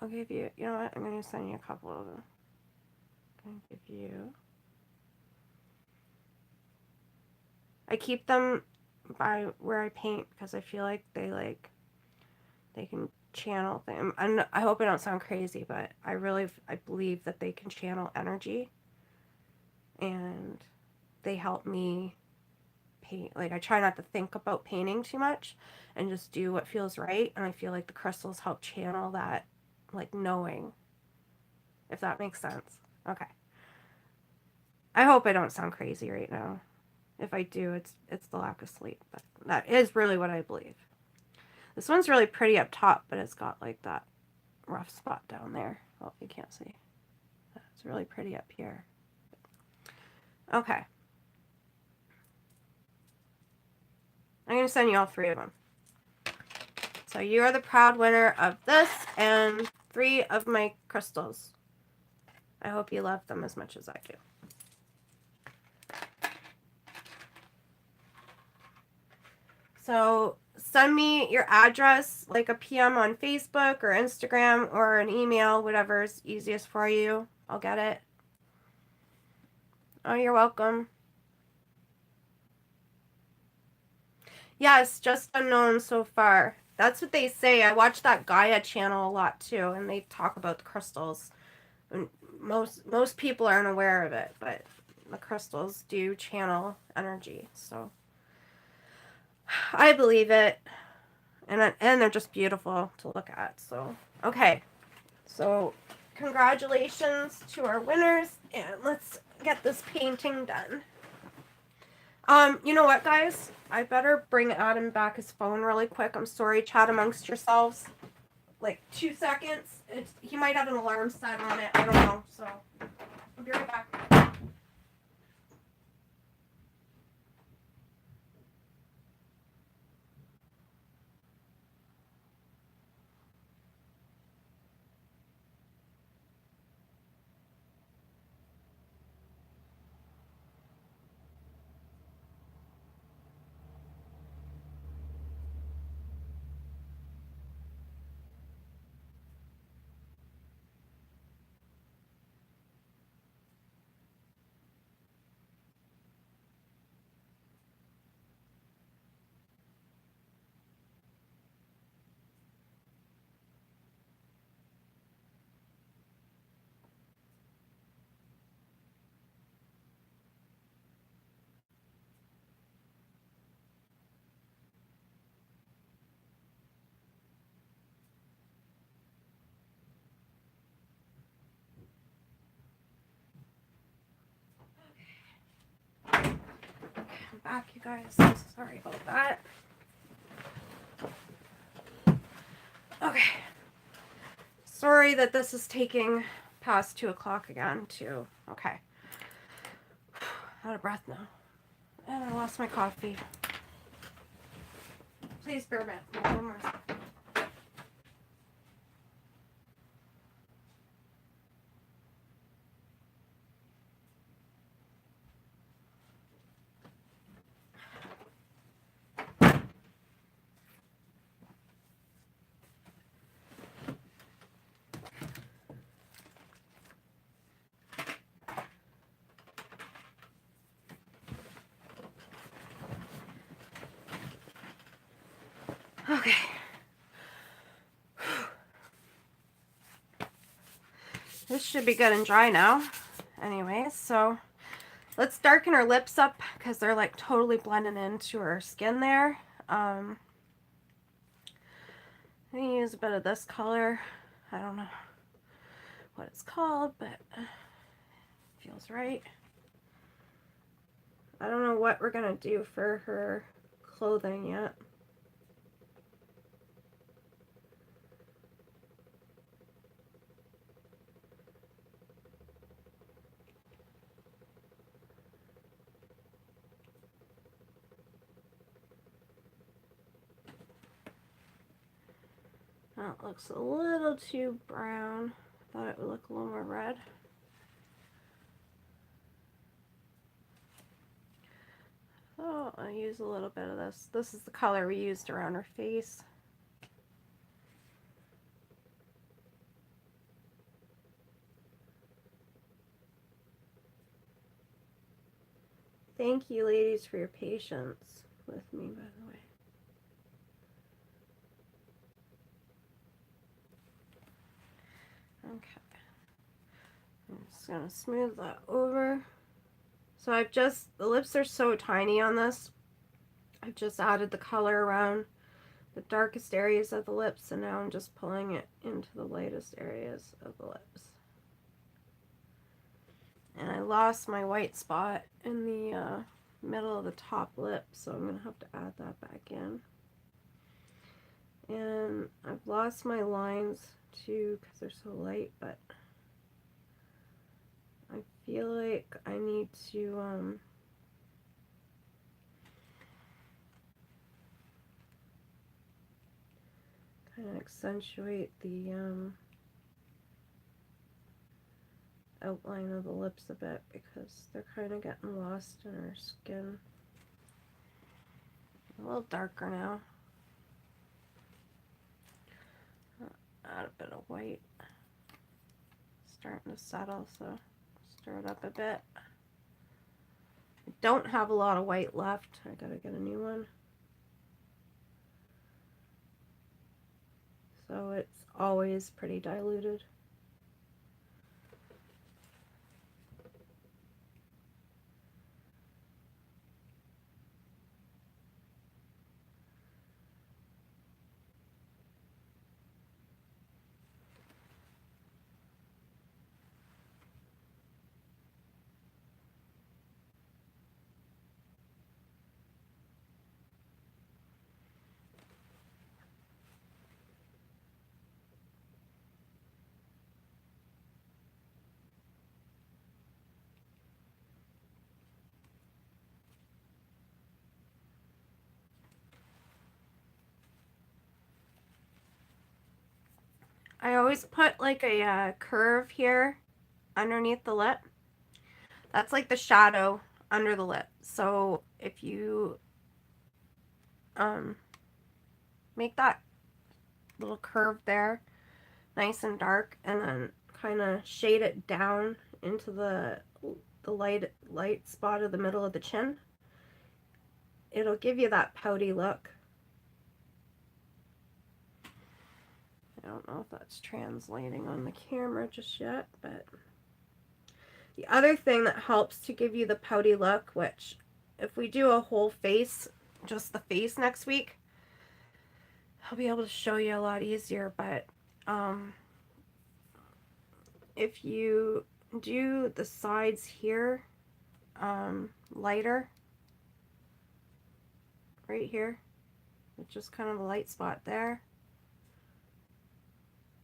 I'll give you. You know what? I'm going to send you a couple of them. I'm going to give you. I keep them by where I paint because I feel like they can channel them. I hope I don't sound crazy, but I believe that they can channel energy, and they help me paint. Like I try not to think about painting too much and just do what feels right, and I feel like the crystals help channel that, like knowing, if that makes sense. Okay. I hope I don't sound crazy right now. If I do, it's the lack of sleep, but that is really what I believe. This one's really pretty up top, but it's got like that rough spot down there. Well, you can't see. It's really pretty up here. Okay. I'm going to send you all 3 of them. So you are the proud winner of this and 3 of my crystals. I hope you love them as much as I do. So send me your address, like a PM on Facebook or Instagram or an email, whatever's easiest for you. I'll get it. Oh, you're welcome. Yes, just unknown so far. That's what they say. I watch that Gaia channel a lot too, and they talk about the crystals. And most people aren't aware of it, but the crystals do channel energy. So I believe it, and they're just beautiful to look at. So okay, so congratulations to our winners, and let's get this painting done. You know what, guys? I better bring Adam back his phone really quick. I'm sorry, chat amongst yourselves. Like 2 seconds. He might have an alarm set on it. I don't know. So I'll be right back. I'm back, you guys. I'm sorry about that. Okay. Sorry that this is taking past 2 o'clock again, too. Okay. Out of breath now. And I lost my coffee. Please bear with me. One more second. Okay. This should be good and dry now. Anyways, so let's darken our lips up because they're like totally blending into our skin there. I'm gonna use a bit of this color. I don't know what it's called, but it feels right. I don't know what we're gonna do for her clothing yet. Oh, it looks a little too brown. Thought it would look a little more red. Oh, I'll use a little bit of this. This is the color we used around her face. Thank you, ladies, for your patience with me, by the way. Okay. I'm just going to smooth that over. So the lips are so tiny on this. I've just added the color around the darkest areas of the lips, and now I'm just pulling it into the lightest areas of the lips. And I lost my white spot in the middle of the top lip, so I'm going to have to add that back in. And I've lost my lines too because they're so light, but I feel like I need to kind of accentuate the outline of the lips a bit because they're kind of getting lost in our skin. A little darker now. Add a bit of white. Starting to settle, so stir it up a bit. I don't have a lot of white left. I gotta get a new one. So it's always pretty diluted. I always put like a curve here underneath the lip. That's like the shadow under the lip. So if you make that little curve there nice and dark, and then kind of shade it down into the light spot of the middle of the chin, it'll give you that pouty look. I don't know if that's translating on the camera just yet, but the other thing that helps to give you the pouty look, which if we do a whole face, just the face next week, I'll be able to show you a lot easier, but if you do the sides here lighter, right here, with just kind of a light spot there,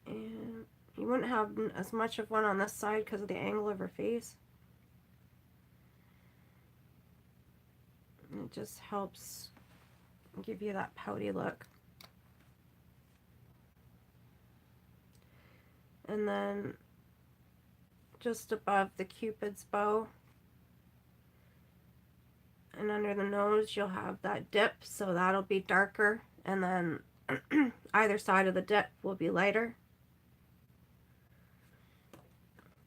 and you wouldn't have as much of one on this side because of the angle of her face. It just helps give you that pouty look. And then just above the Cupid's bow and under the nose, you'll have that dip, so that'll be darker, and then either side of the dip will be lighter.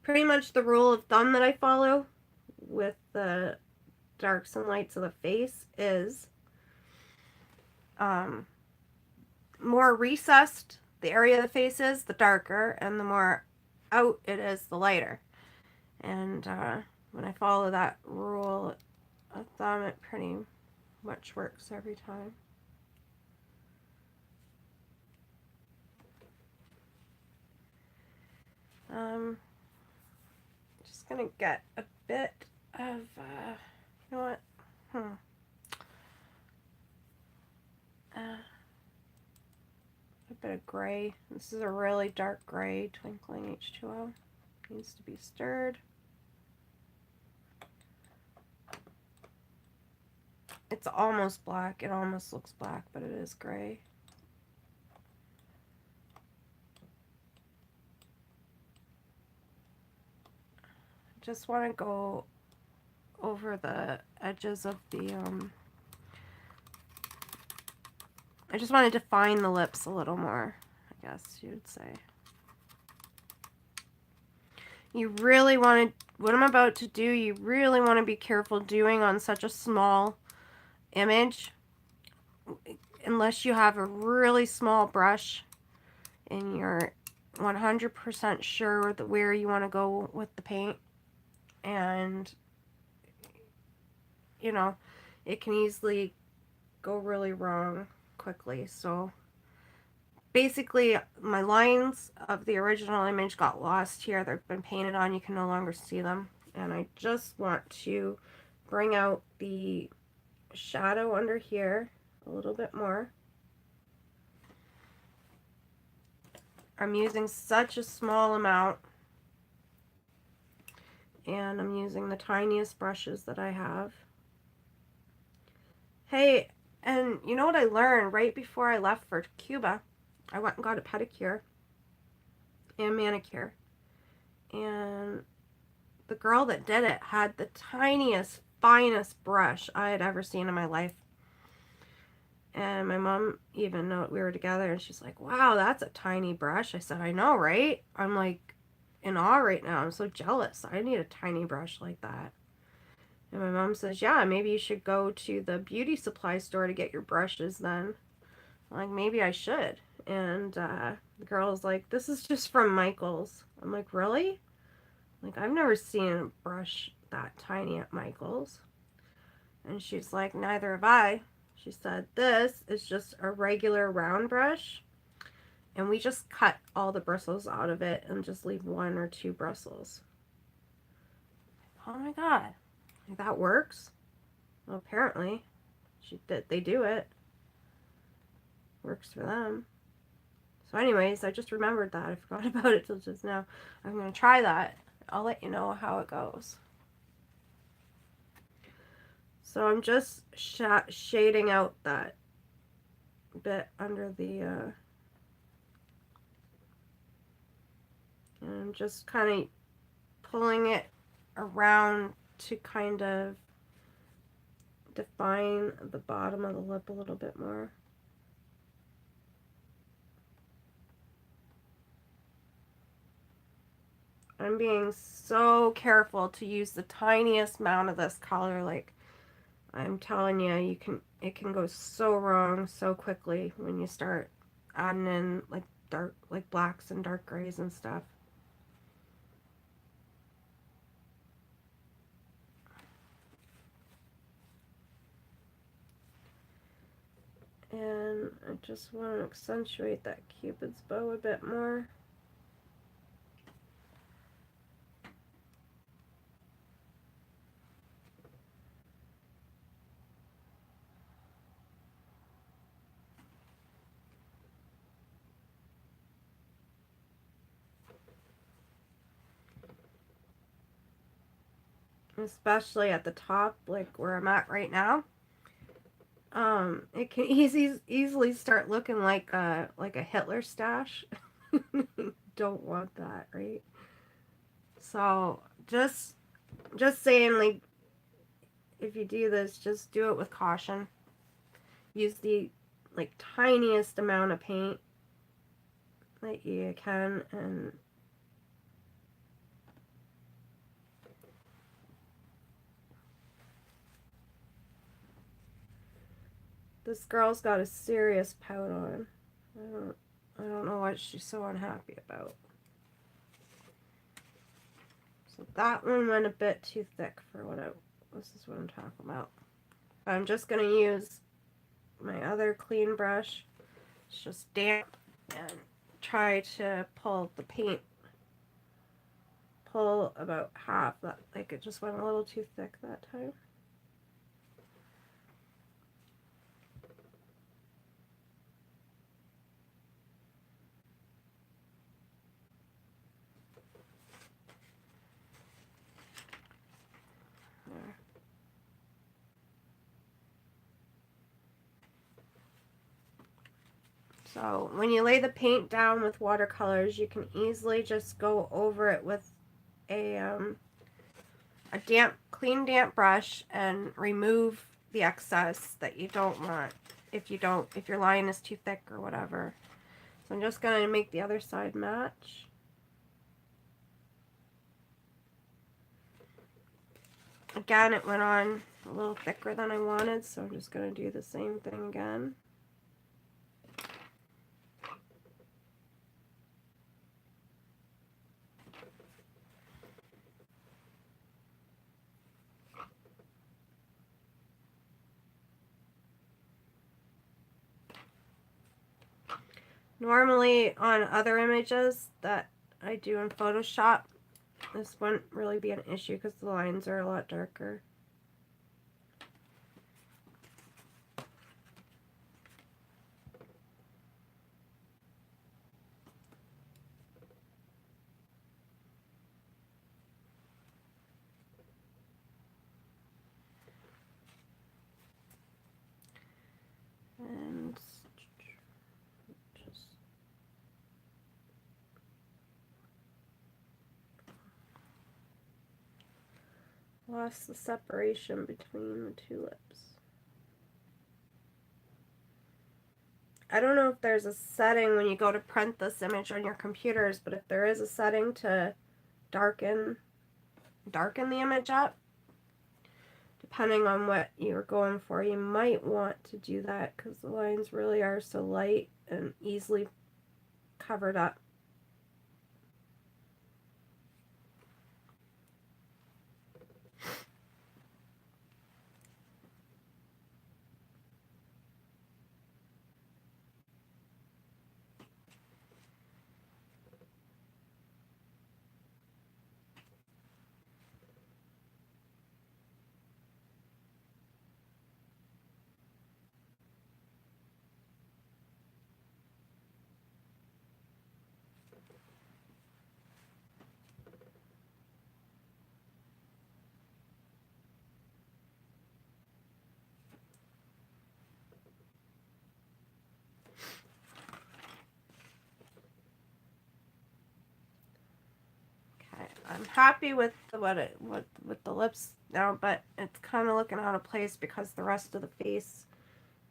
Pretty much the rule of thumb that I follow with the darks and lights of the face is more recessed the area of the face is, the darker, and the more out it is, the lighter. And when I follow that rule of thumb, it pretty much works every time. Just gonna get a bit of, you know what? A bit of gray. This is a really dark gray, Twinkling H2O. Needs to be stirred. It's almost black. It almost looks black, but it is gray. Just want to go over the edges of the, I just want to define the lips a little more, I guess you would say. You really want to, what I'm about to do, you really want to be careful doing on such a small image, unless you have a really small brush and you're 100% sure that where you want to go with the paint. And, you know, it can easily go really wrong quickly. So basically my lines of the original image got lost here. They've been painted on. You can no longer see them. And I just want to bring out the shadow under here a little bit more. I'm using such a small amount, and I'm using the tiniest brushes that I have. Hey, and you know what I learned right before I left for Cuba? I went and got a pedicure and manicure, and the girl that did it had the tiniest, finest brush I had ever seen in my life. And my mom even knew we were together, and she's like, wow, that's a tiny brush. I said, I know, right? I'm like in awe right now. I'm so jealous. I need a tiny brush like that. And my mom says, yeah, maybe you should go to the beauty supply store to get your brushes then. I'm like, maybe I should. And the girl's like, this is just from Michael's. I'm like, really? Like, I've never seen a brush that tiny at Michael's. And she's like, neither have I. She said, this is just a regular round brush, and we just cut all the bristles out of it and just leave 1 or 2 bristles. Oh my god, that works? Well, apparently they do it. Works for them. So anyways, I just remembered that. I forgot about it till just now. I'm going to try that. I'll let you know how it goes. So I'm just shading out that bit under the, and I'm just kind of pulling it around to kind of define the bottom of the lip a little bit more. I'm being so careful to use the tiniest amount of this color. Like, I'm telling you, it can go so wrong so quickly when you start adding in like dark, like blacks and dark grays and stuff. And I just want to accentuate that Cupid's bow a bit more. Especially at the top, like where I'm at right now. it can easily start looking like a Hitler stash. Don't want that, right? So just saying, like, if you do this, just do it with caution. Use the like tiniest amount of paint that you can, and this girl's got a serious pout on. I don't know what she's so unhappy about. So that one went a bit too thick for this is what I'm talking about. I'm just going to use my other clean brush. It's just damp, and try to pull the paint. Pull about half. That, like, it just went a little too thick that time. There. So when you lay the paint down with watercolors, you can easily just go over it with a clean damp brush and remove the excess that you don't want if your line is too thick or whatever. So I'm just going to make the other side match. Again, it went on a little thicker than I wanted, so I'm just going to do the same thing again. Normally on other images that I do in Photoshop, this wouldn't really be an issue because the lines are a lot darker. And just lost the separation between the two lips. I don't know if there's a setting when you go to print this image on your computers, but if there is a setting to darken the image up, depending on what you're going for, you might want to do that because the lines really are so light and easily covered up. I'm happy with with the lips now, but it's kind of looking out of place because the rest of the face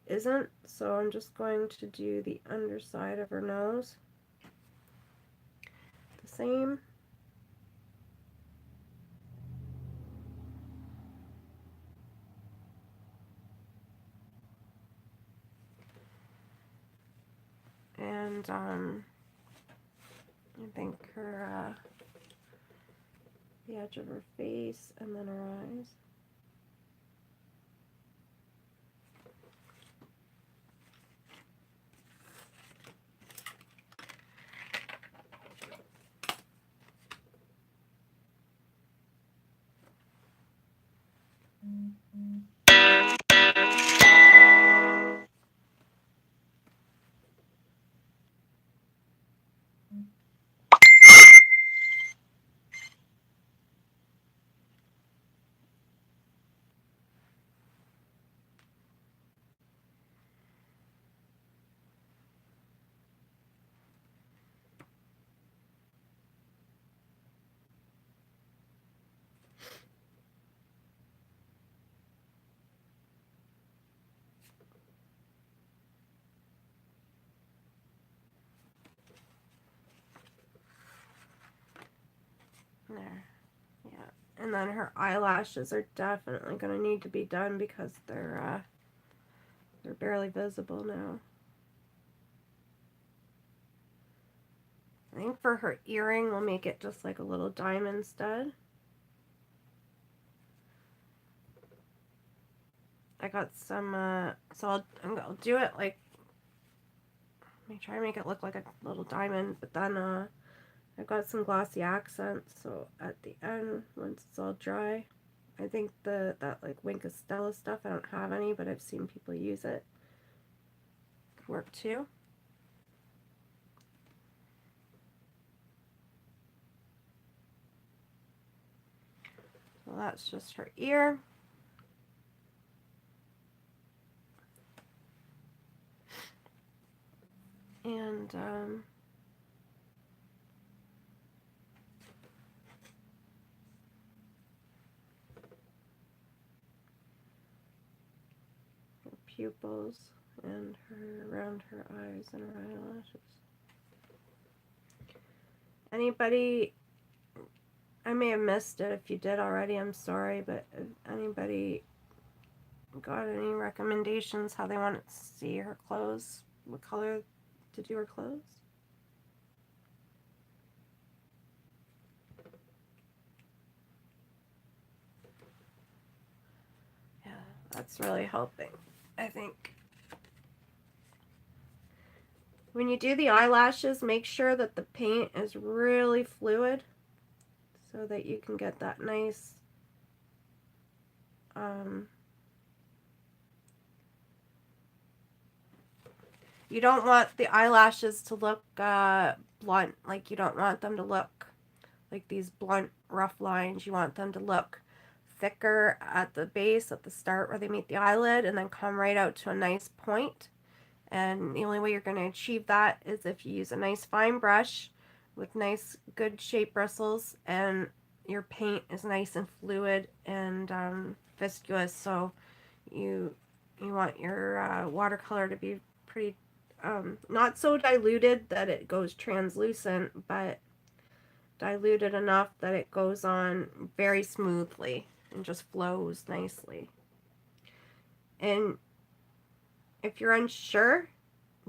isn't. So I'm just going to do the underside of her nose the same. And I think her the edge of her face, and then her eyes. And then her eyelashes are definitely going to need to be done because they're barely visible now. I think for her earring, we'll make it just like a little diamond stud. I got some, so I'll do it like, let me try to make it look like a little diamond, but then I've got some glossy accents, so at the end, once it's all dry, I think that like Wink of Stella stuff, I don't have any, but I've seen people use it. Could work too. So that's just her ear. And her pupils and her around her eyes and her eyelashes. Anybody, I may have missed it. If you did already, I'm sorry, but if anybody got any recommendations how they want to see her clothes, what color to do her clothes? Yeah, that's really helping, I think. When you do the eyelashes, make sure that the paint is really fluid so that you can get that nice you don't want the eyelashes to look blunt, like you don't want them to look like these blunt rough lines. You want them to look thicker at the base, at the start where they meet the eyelid, and then come right out to a nice point. And the only way you're going to achieve that is if you use a nice fine brush with nice good shape bristles, and your paint is nice and fluid and viscous, so you want your watercolor to be pretty not so diluted that it goes translucent, but diluted enough that it goes on very smoothly and just flows nicely. And if you're unsure,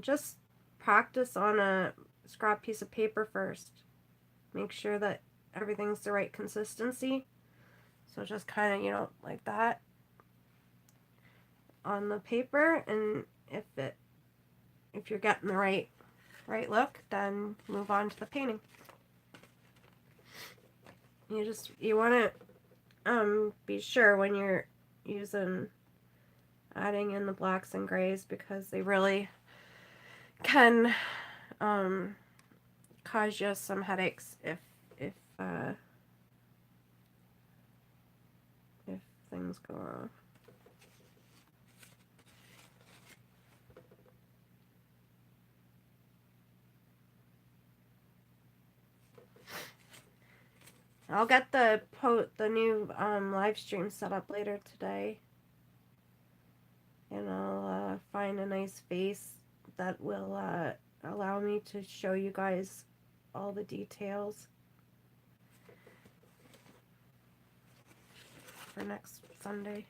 just practice on a scrap piece of paper first. Make sure that everything's the right consistency. So just kind of, like that on the paper, and if you're getting the right look, then move on to the painting. You want to be sure when you're adding in the blacks and grays, because they really can cause you some headaches if things go wrong. I'll get the new live stream set up later today, and I'll find a nice face that will allow me to show you guys all the details for next Sunday.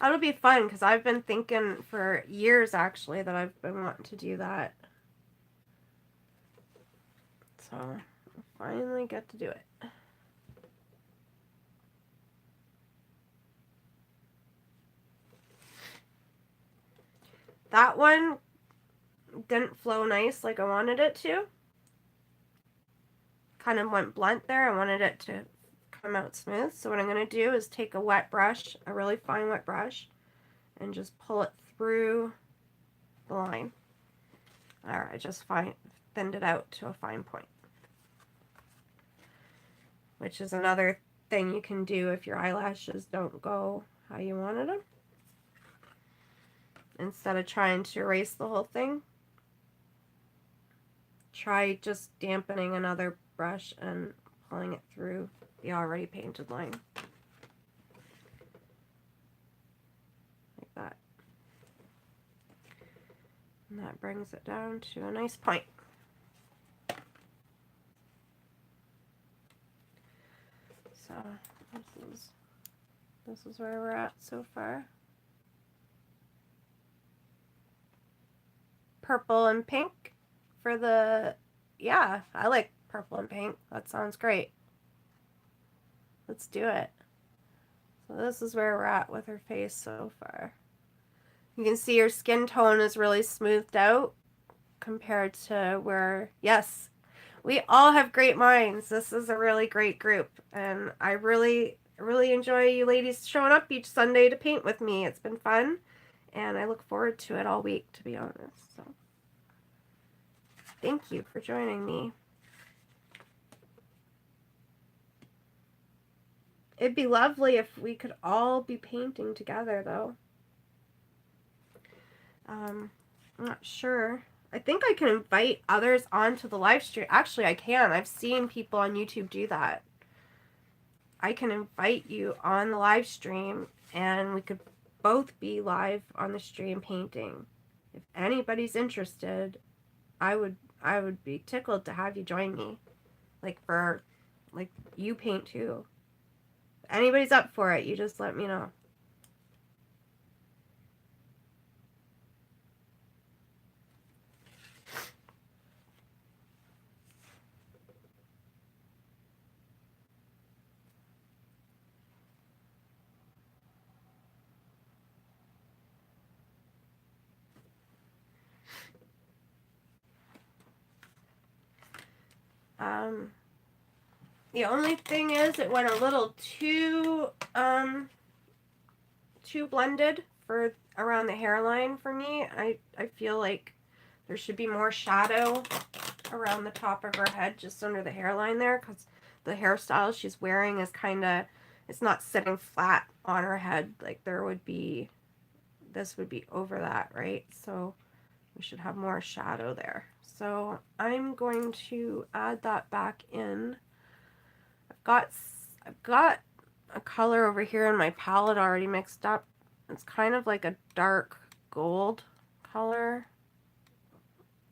That'll be fun, because I've been thinking for years, actually, that I've been wanting to do that. So, I'll finally get to do it. That one didn't flow nice like I wanted it to. Kind of went blunt there. I wanted it to come out smooth. So what I'm going to do is take a wet brush, a really fine wet brush, and just pull it through the line. Alright, I just thinned it out to a fine point. Which is another thing you can do if your eyelashes don't go how you wanted them. Instead of trying to erase the whole thing, try just dampening another brush and pulling it through the already painted line. Like that. And that brings it down to a nice point. This is where we're at so far. Purple and pink for the, yeah, I like purple and pink. That sounds great. Let's do it. So this is where we're at with her face so far. You can see her skin tone is really smoothed out compared to where, yes, we all have great minds. This is a really great group, and I really enjoy you ladies showing up each Sunday to paint with me. It's been fun, and I look forward to it all week, to be honest. So thank you for joining me. It'd be lovely if we could all be painting together, though. I'm not sure. I think I can invite others onto the live stream. Actually, I can. I've seen people on YouTube do that. I can invite you on the live stream, and we could both be live on the stream painting. If anybody's interested, I would be tickled to have you join me. Like you paint too. If anybody's up for it, you just let me know. The only thing is it went a little too blended for around the hairline for me. I feel like there should be more shadow around the top of her head, just under the hairline there, because the hairstyle she's wearing is kind of, it's not sitting flat on her head. Like this would be over that, right? So we should have more shadow there. So I'm going to add that back in. I've got a color over here in my palette already mixed up. It's kind of like a dark gold color.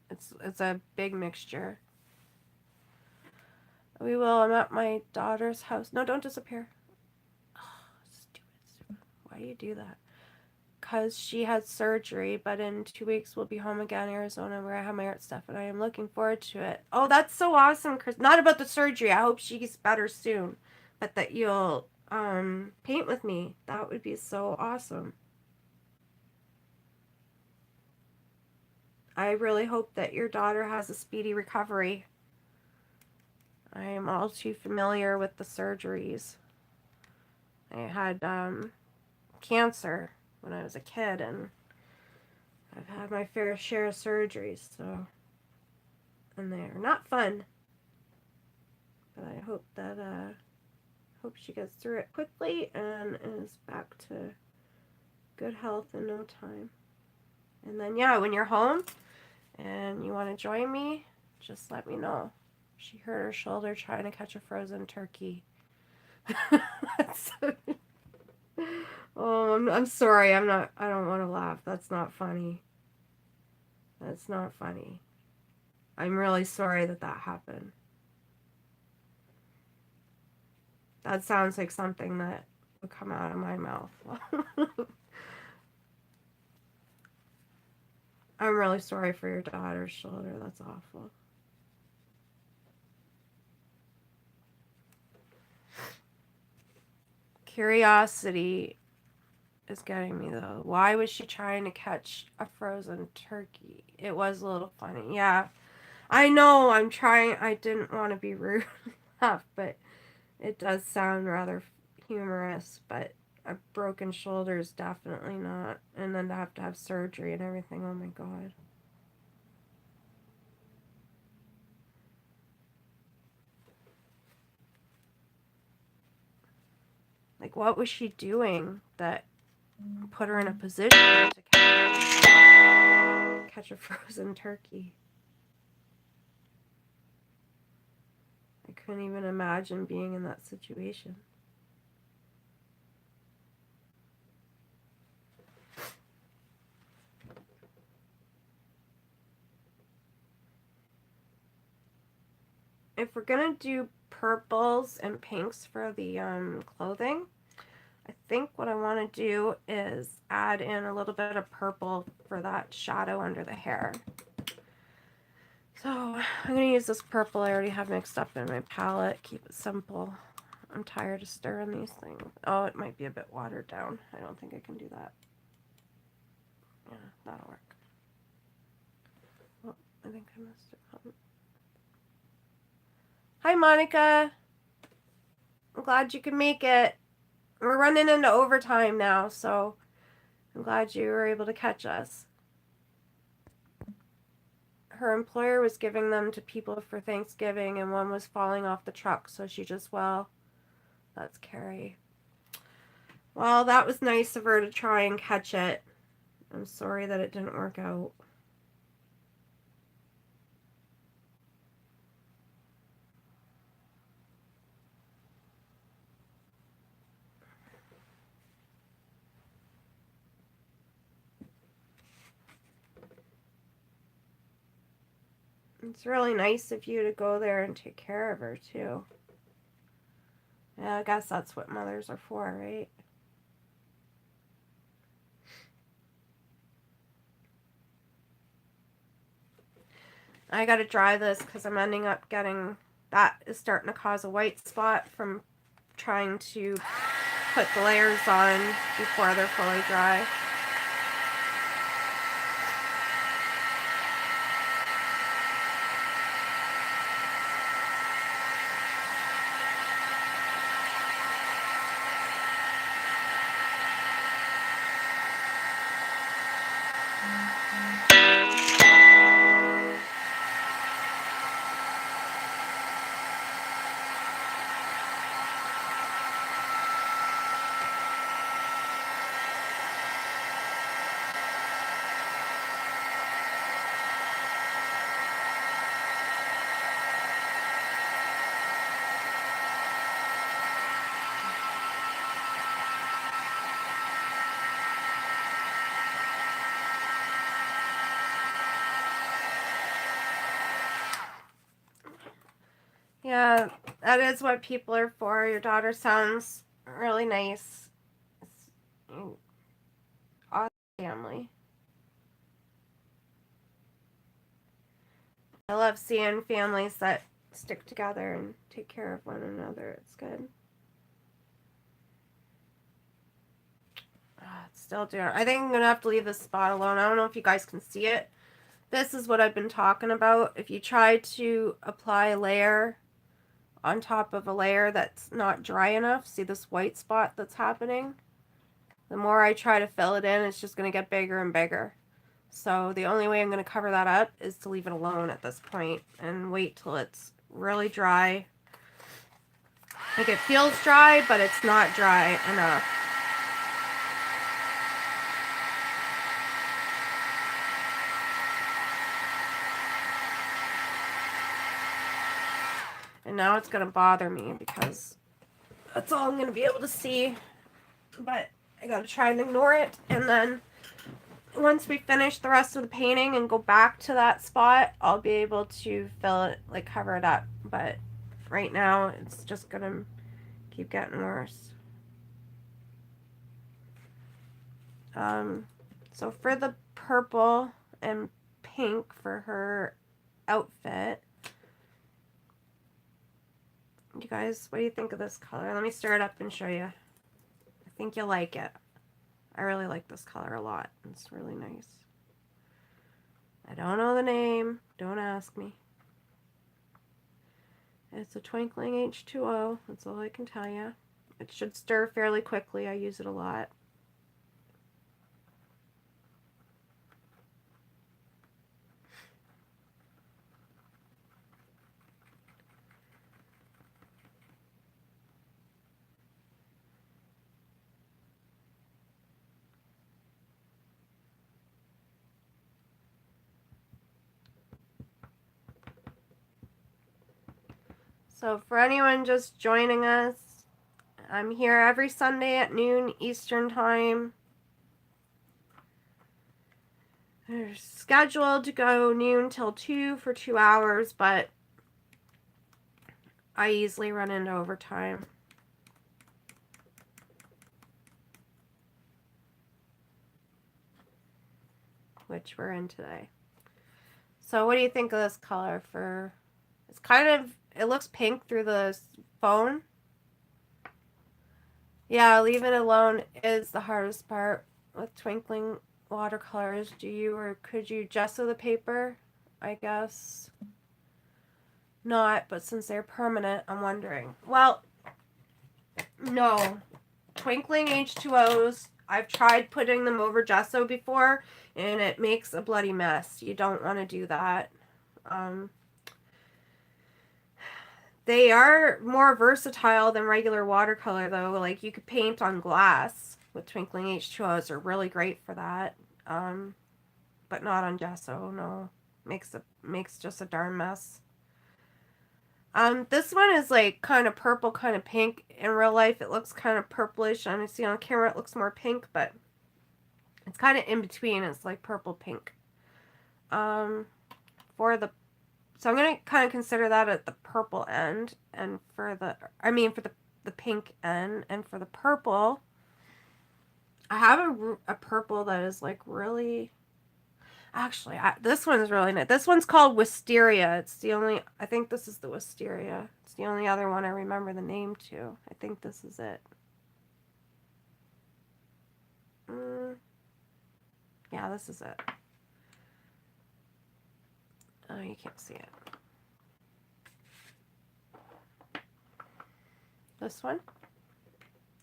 It's a big mixture. I'm at my daughter's house. No, don't disappear. Oh, stupid. Why do you do that? Because she had surgery, but in 2 weeks we'll be home again in Arizona where I have my art stuff, and I am looking forward to it. Oh, that's so awesome, Chris. Not about the surgery. I hope she gets better soon, but that you'll paint with me. That would be so awesome. I really hope that your daughter has a speedy recovery. I am all too familiar with the surgeries. I had cancer when I was a kid, and I've had my fair share of surgeries, so, and they're not fun. But I hope that hope she gets through it quickly and is back to good health in no time. And then yeah, when you're home and you want to join me, just let me know. She hurt her shoulder trying to catch a frozen turkey. Oh, I'm sorry. I don't want to laugh. That's not funny. That's not funny. I'm really sorry that happened. That sounds like something that would come out of my mouth. I'm really sorry for your daughter's shoulder. That's awful. Curiosity is getting me, though. Why was she trying to catch a frozen turkey? It was a little funny. Yeah, I know. I'm trying. I didn't want to be rude, but it does sound rather humorous. But a broken shoulder is definitely not. And then to have surgery and everything. Oh my God. Like, what was she doing that put her in a position to catch a frozen turkey? I couldn't even imagine being in that situation. If we're gonna do purples and pinks for the clothing. I think what I want to do is add in a little bit of purple for that shadow under the hair. So I'm going to use this purple I already have mixed up in my palette. Keep it simple. I'm tired of stirring these things. Oh, it might be a bit watered down. I don't think I can do that. Yeah, that'll work. Oh, I think I messed it up. Hi, Monica. I'm glad you could make it. We're running into overtime now, so I'm glad you were able to catch us. Her employer was giving them to people for Thanksgiving, and one was falling off the truck, so she just, well, that's Carrie. Well, that was nice of her to try and catch it. I'm sorry that it didn't work out. It's really nice of you to go there and take care of her, too. Yeah, I guess that's what mothers are for, right? I gotta dry this because I'm ending up getting, that is starting to cause a white spot from trying to put the layers on before they're fully dry. Yeah, that is what people are for. Your daughter sounds really nice. It's an awesome family. I love seeing families that stick together and take care of one another. It's good. It's still doing. I think I'm gonna have to leave this spot alone. I don't know if you guys can see it. This is what I've been talking about. If you try to apply a layer on top of a layer that's not dry enough, see this white spot that's happening? The more I try to fill it in, it's just going to get bigger and bigger. So the only way I'm going to cover that up is to leave it alone at this point and wait till it's really dry. Like, it feels dry, but it's not dry enough. And now it's going to bother me because that's all I'm going to be able to see. But I got to try and ignore it. And then once we finish the rest of the painting and go back to that spot, I'll be able to fill it, like cover it up. But right now, it's just going to keep getting worse. So for the purple and pink for her outfit, you guys, what do you think of this color? Let me stir it up and show you. I think you'll like it. I really like this color a lot. It's really nice. I don't know the name. Don't ask me. It's a Twinkling H2O. That's all I can tell you. It should stir fairly quickly. I use it a lot. So for anyone just joining us, I'm here every Sunday at noon Eastern Time. They're scheduled to go noon till 2 for 2 hours, but I easily run into overtime. Which we're in today. So what do you think of this color for, it's kind of, it looks pink through the phone. Yeah, leave it alone is the hardest part with twinkling watercolors. Do you or could you gesso the paper? I guess not, but since they're permanent, I'm wondering. Well, no. Twinkling H2Os, I've tried putting them over gesso before, and it makes a bloody mess. You don't want to do that. They are more versatile than regular watercolor, though. Like, you could paint on glass with Twinkling H2Os. Are really great for that. But not on gesso, no. Makes just a darn mess. This one is like kind of purple, kind of pink. In real life, it looks kind of purplish. I see on camera it looks more pink, but it's kind of in between. It's like purple pink. For the So I'm going to kind of consider that at the purple end, and for the pink end, and for the purple, I have a purple that is like really, actually, this one is really nice. This one's called Wisteria. It's the only, I think this is the Wisteria. It's the only other one I remember the name to. I think this is it. Yeah, this is it. Oh, you can't see it. This one.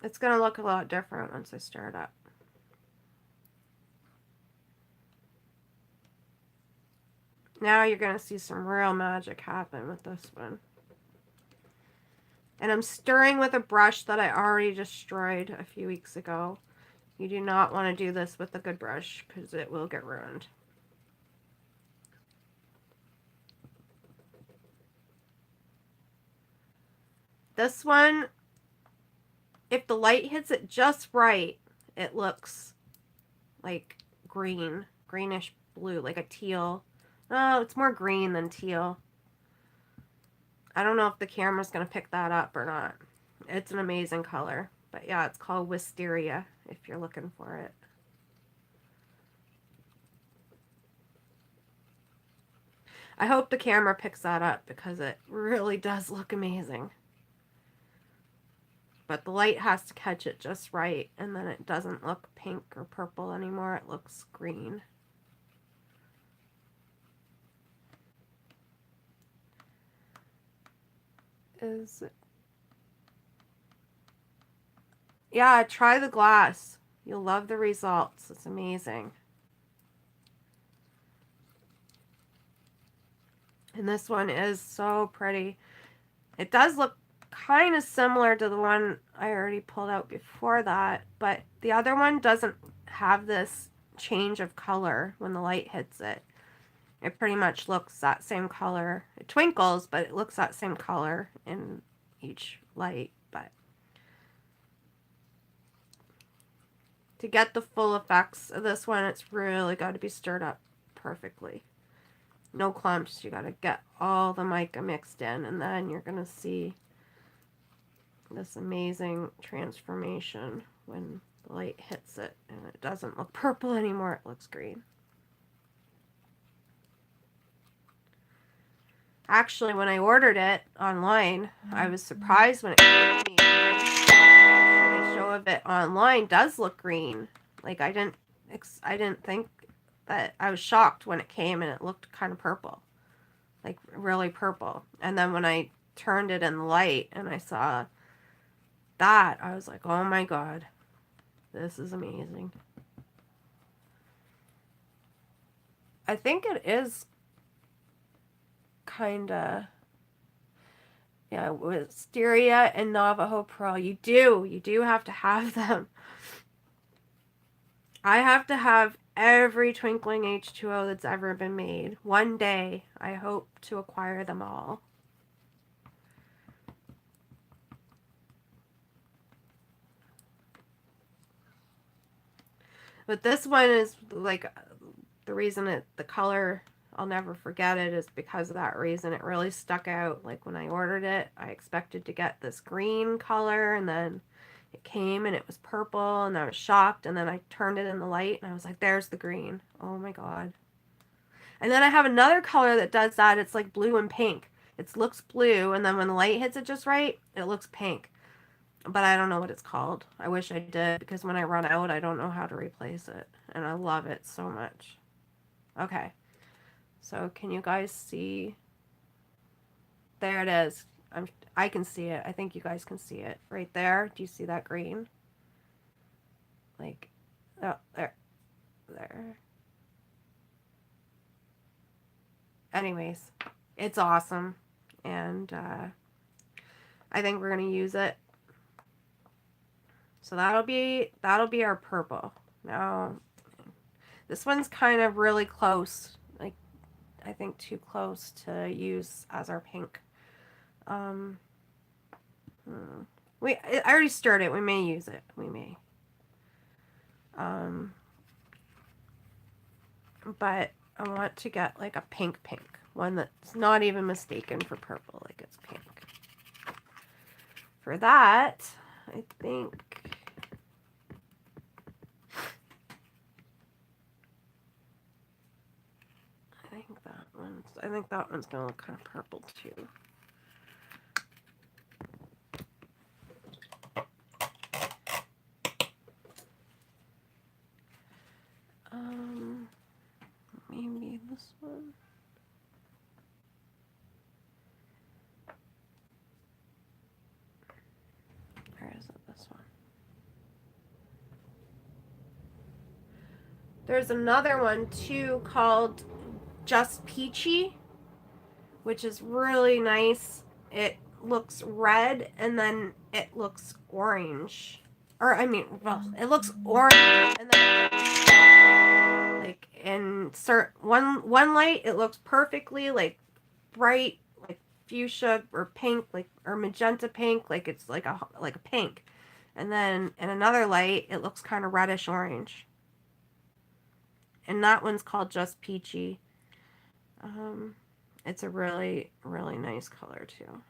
It's going to look a lot different once I stir it up. Now you're going to see some real magic happen with this one. And I'm stirring with a brush that I already destroyed a few weeks ago. You do not want to do this with a good brush because it will get ruined. This one, if the light hits it just right, it looks like green, greenish blue, like a teal. Oh, it's more green than teal. I don't know if the camera's going to pick that up or not. It's an amazing color. But yeah, it's called Wisteria if you're looking for it. I hope the camera picks that up because it really does look amazing. But the light has to catch it just right, and then it doesn't look pink or purple anymore. It looks green. Yeah, try the glass. You'll love the results. It's amazing. And this one is so pretty. It does look kind of similar to the one I already pulled out before that, but the other one doesn't have this change of color when the light hits it. It pretty much looks that same color. It twinkles, but it looks that same color in each light. But to get the full effects of this one, it's really got to be stirred up perfectly. No clumps. You got to get all the mica mixed in, and then you're going to see this amazing transformation when the light hits it, and it doesn't look purple anymore. It looks green. Actually, when I ordered it online, I was surprised when it came to me. The show of it online does look green. Like, I didn't think that. I was shocked when it came and it looked kind of purple, like really purple. And then when I turned it in the light and I saw that, I was like, oh my god, this is amazing. I think it is kinda, yeah, Wisteria and Navajo Pearl. You do have to have them. I have to have every Twinkling H2O that's ever been made. One day, I hope to acquire them all. But this one is like the reason the color I'll never forget it is because of that reason. It really stuck out. Like when I ordered it, I expected to get this green color, and then it came and it was purple, and I was shocked, and then I turned it in the light and I was like, there's the green. Oh my god. And then I have another color that does that. It's like blue and pink. It looks blue, and then when the light hits it just right, it looks pink. But I don't know what it's called. I wish I did, because when I run out, I don't know how to replace it. And I love it so much. Okay. So can you guys see? There it is. I can see it. I think you guys can see it. Right there. Do you see that green? Like, oh, there. There. Anyways, it's awesome. And I think we're going to use it. So that'll be our purple. Now, this one's kind of really close. Like, I think too close to use as our pink. I already stirred it. We may use it. We may. But I want to get like a pink, one that's not even mistaken for purple, like it's pink. For that, I think that one's gonna look kind of purple too. Maybe this one. Or is it this one? There's another one too called Just Peachy, which is really nice. It looks red and then it looks orange. Or I mean, well, it looks orange and then like in one light it looks perfectly like bright, like fuchsia or pink, like or magenta pink, like it's like a pink. And then in another light it looks kind of reddish orange. And that one's called Just Peachy. It's a really, really nice color too.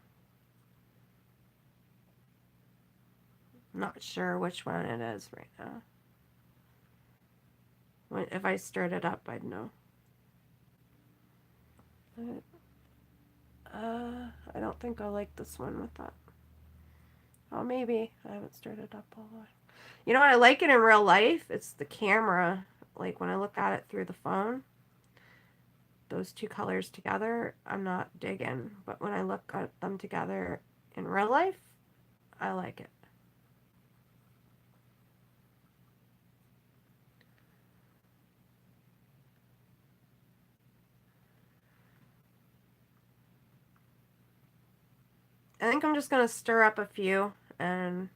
Not sure which one it is right now. If I stirred it up, I'd know. I don't think I like this one with that. Oh, maybe. I haven't stirred it up all the way. You know what? I like it in real life. It's the camera. Like when I look at it through the phone, those two colors together, I'm not digging. But when I look at them together in real life, I like it. I think I'm just going to stir up a few and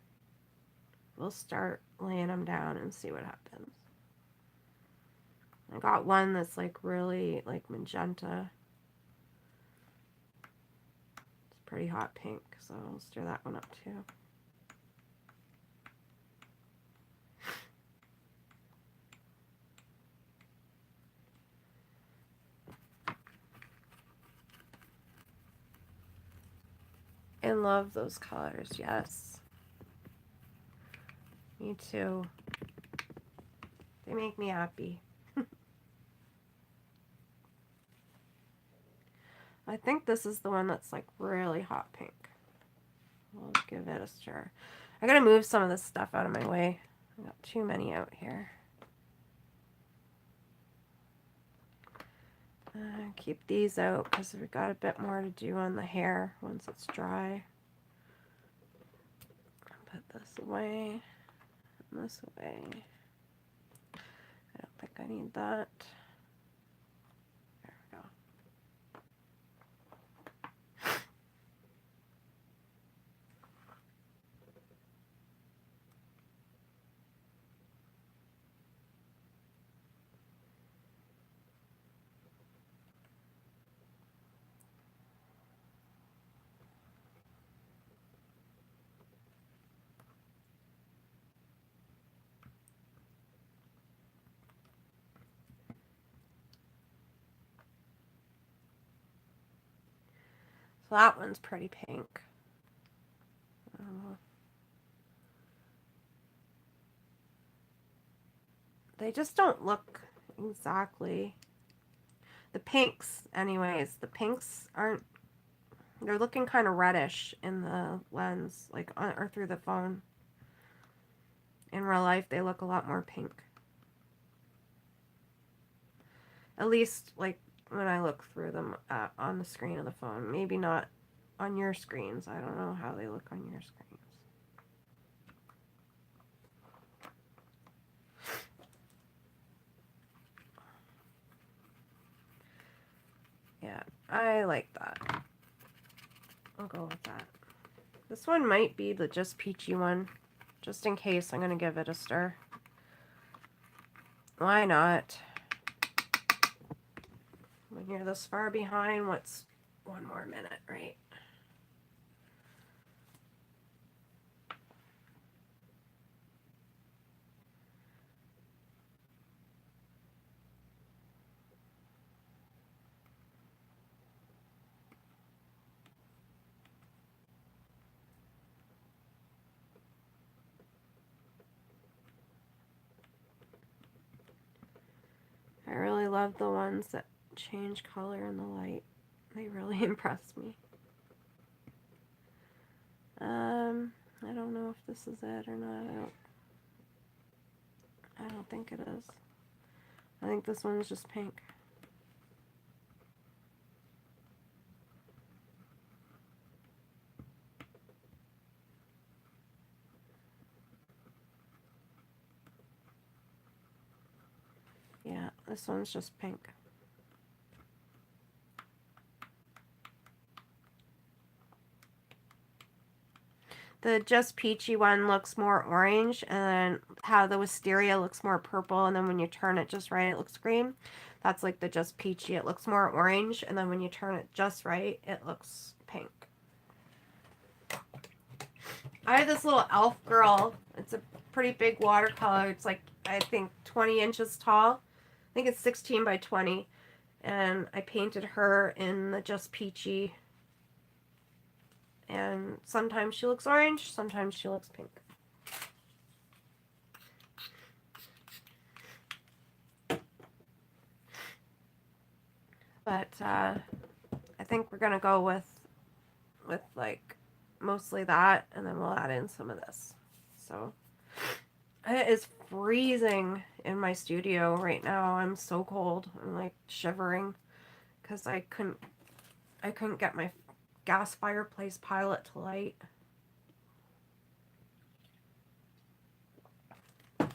we'll start laying them down and see what happens. I got one that's like really like magenta. It's pretty hot pink, so I'll stir that one up too. I love those colors, yes. Me too. They make me happy. I think this is the one that's like really hot pink. We'll give it a stir. I gotta move some of this stuff out of my way. I got too many out here. Keep these out because we've got a bit more to do on the hair once it's dry. Put this away and this away. I don't think I need that. There we go. That one's pretty pink. They just don't look exactly. The pinks, anyways, the pinks aren't, they're looking kind of reddish in the lens, like, or through the phone. In real life, they look a lot more pink. At least, like, when I look through them on the screen of the phone. Maybe not on your screens. I don't know how they look on your screens. Yeah, I like that. I'll go with that. This one might be the just peachy one. Just in case, I'm going to give it a stir. Why not? When you're this far behind, what's one more minute, right? I really love the ones that change color in the light. They really impress me. I don't know if this is it or not. I don't think it is. I think this one's just pink. Yeah, this one's just pink. The just peachy one looks more orange, and how the wisteria looks more purple, and then when you turn it just right, it looks green. That's like the just peachy. It looks more orange, and then when you turn it just right, it looks pink. I have this little elf girl. It's a pretty big watercolor. It's like, I think, 20 inches tall. I think it's 16 by 20. And I painted her in the just peachy. And sometimes she looks orange, sometimes she looks pink. But I think we're gonna go with like mostly that, and then we'll add in some of this. So it is freezing in my studio right now. I'm so cold. I'm like shivering because I couldn't get my gas fireplace pilot to light. And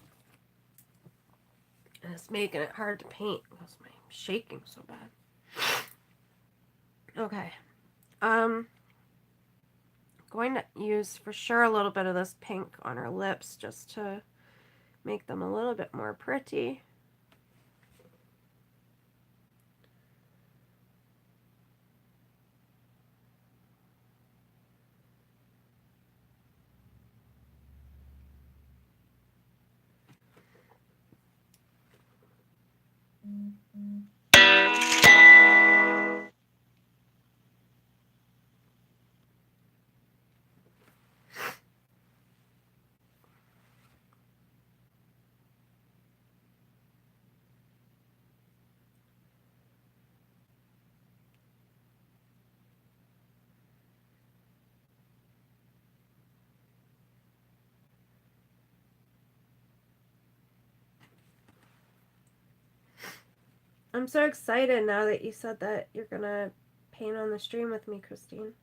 it's making it hard to paint because I'm shaking so bad. Okay. Going to use for sure a little bit of this pink on her lips just to make them a little bit more pretty. I'm so excited now that you said that you're gonna paint on the stream with me, Christine.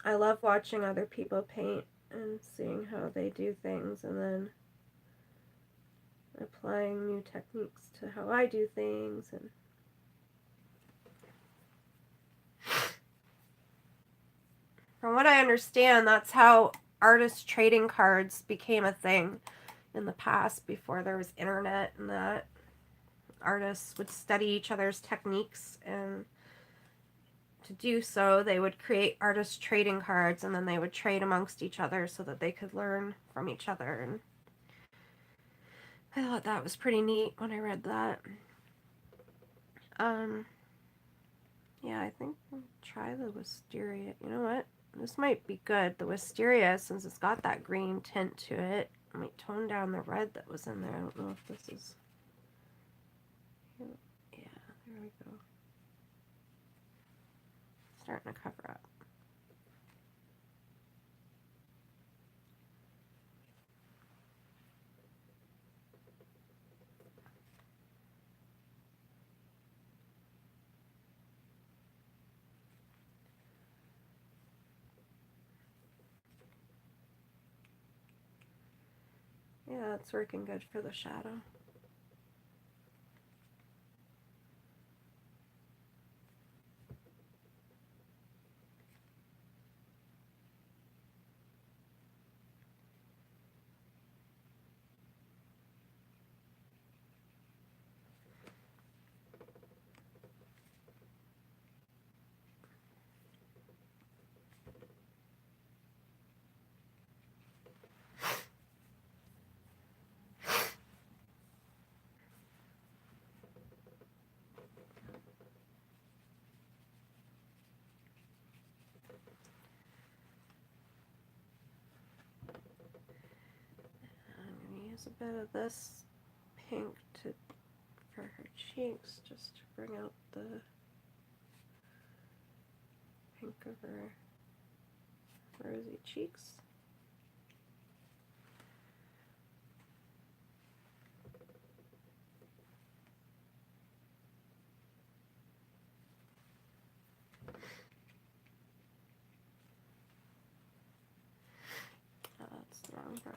I love watching other people paint and seeing how they do things, and then applying new techniques to how I do things. And from what I understand, that's how artist trading cards became a thing in the past, before there was internet, and that artists would study each other's techniques and to do so, they would create artist trading cards, and then they would trade amongst each other so that they could learn from each other. And I thought that was pretty neat when I read that. Yeah, I think I'll try the wisteria. You know what? This might be good. The wisteria, since it's got that green tint to it, I might tone down the red that was in there. I don't know if this is... Yeah, there we go. Starting to cover up. Yeah, it's working good for the shadow. I'm going to use a bit of this pink for her cheeks, just to bring out the pink of her rosy cheeks. Oh, that's the wrong brush.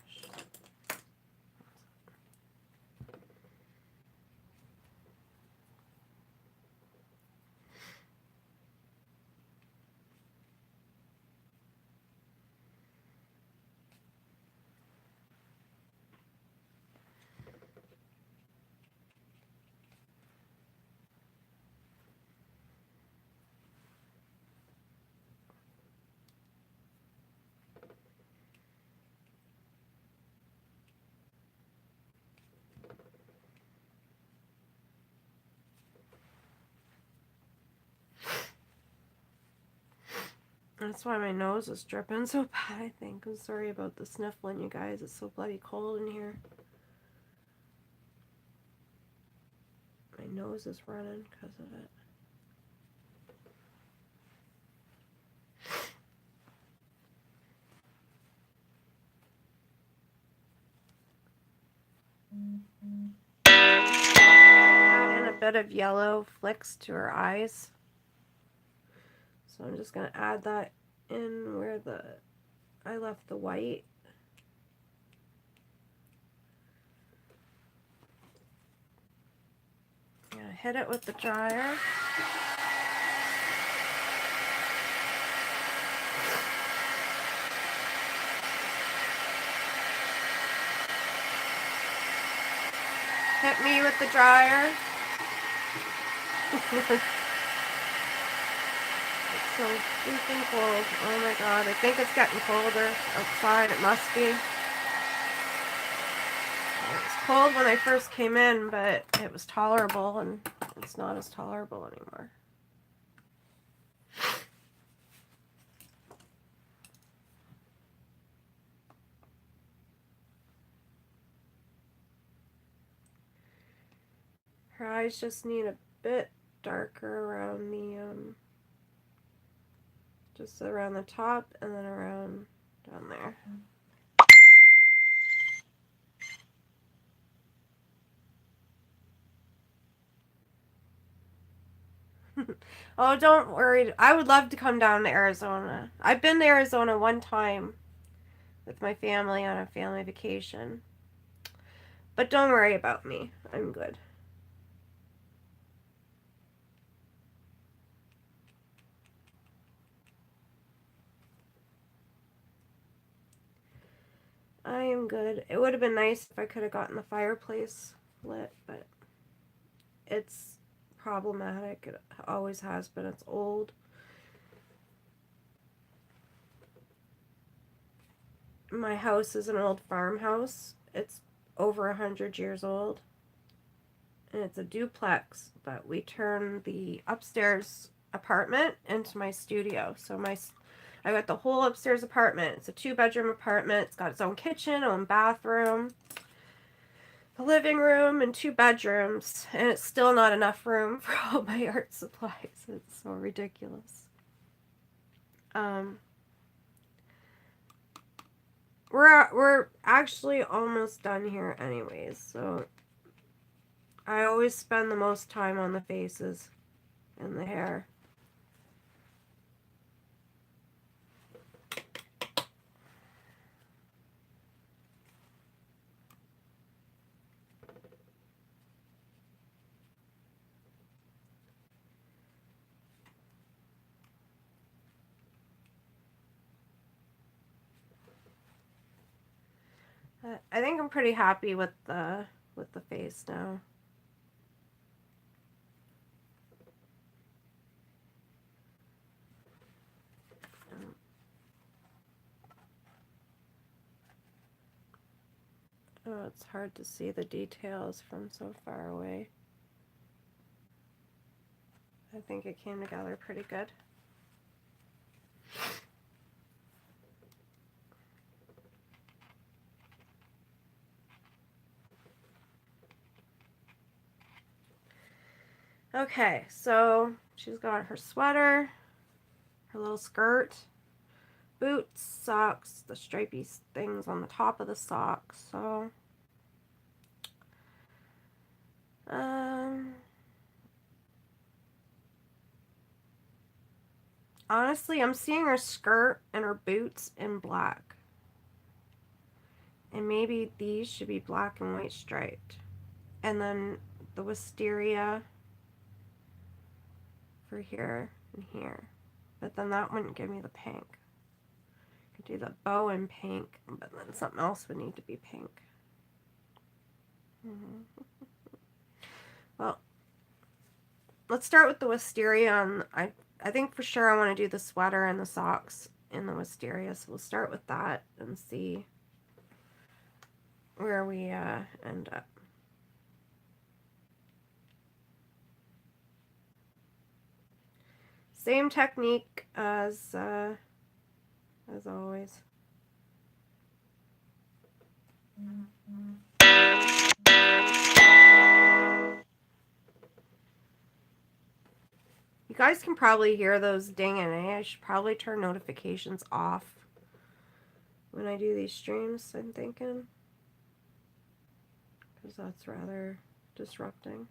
That's why my nose is dripping so bad, I think. I'm sorry about the sniffling, you guys. It's so bloody cold in here. My nose is running because of it. Add in a bit of yellow flicks to her eyes. So I'm just going to add that in where I left the white. I'm going to hit it with the dryer. Hit me with the dryer. It's so freaking cold. Oh my god, I think it's getting colder outside. It must be. It was cold when I first came in, but it was tolerable, and it's not as tolerable anymore. Her eyes just need a bit darker around the, just around the top and then around down there. Oh, don't worry. I would love to come down to Arizona. I've been to Arizona one time with my family on a family vacation. But don't worry about me. I'm good. I am good. It would have been nice if I could have gotten the fireplace lit, but it's problematic. It always has been. It's old. my house is an old farmhouse. It's over 100 years old. And it's a duplex, but we turned the upstairs apartment into my studio. So I got the whole upstairs apartment. It's a 2-bedroom apartment. It's got its own kitchen, own bathroom, a living room, and 2 bedrooms. And it's still not enough room for all my art supplies. It's so ridiculous. We're actually almost done here anyways, so I always spend the most time on the faces and the hair. I think I'm pretty happy with the face now. Oh, it's hard to see the details from so far away. I think it came together pretty good. Okay, so she's got her sweater, her little skirt, boots, socks, the stripy things on the top of the socks. So, honestly, I'm seeing her skirt and her boots in black. And maybe these should be black and white striped. And then the wisteria for here and here. But then that wouldn't give me the pink. I could do the bow in pink, but then something else would need to be pink. Well, let's start with the wisteria. And I think for sure I want to do the sweater and the socks in the wisteria. So we'll start with that and see where we end up. Same technique as always. You guys can probably hear those dinging, eh? I should probably turn notifications off when I do these streams, I'm thinking. Because that's rather disrupting.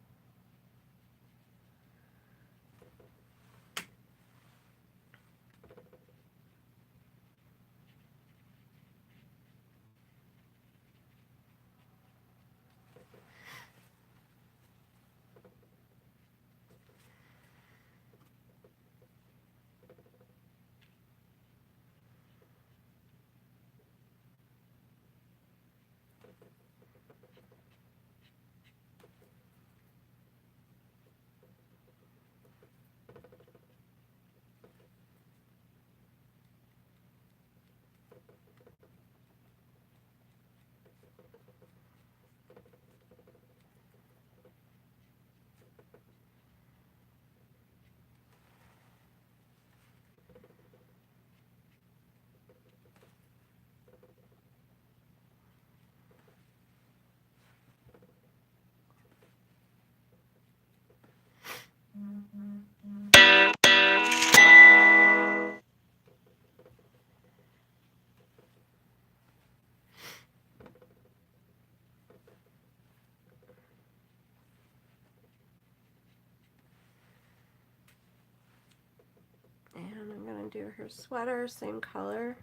And I'm going to do her sweater, same color.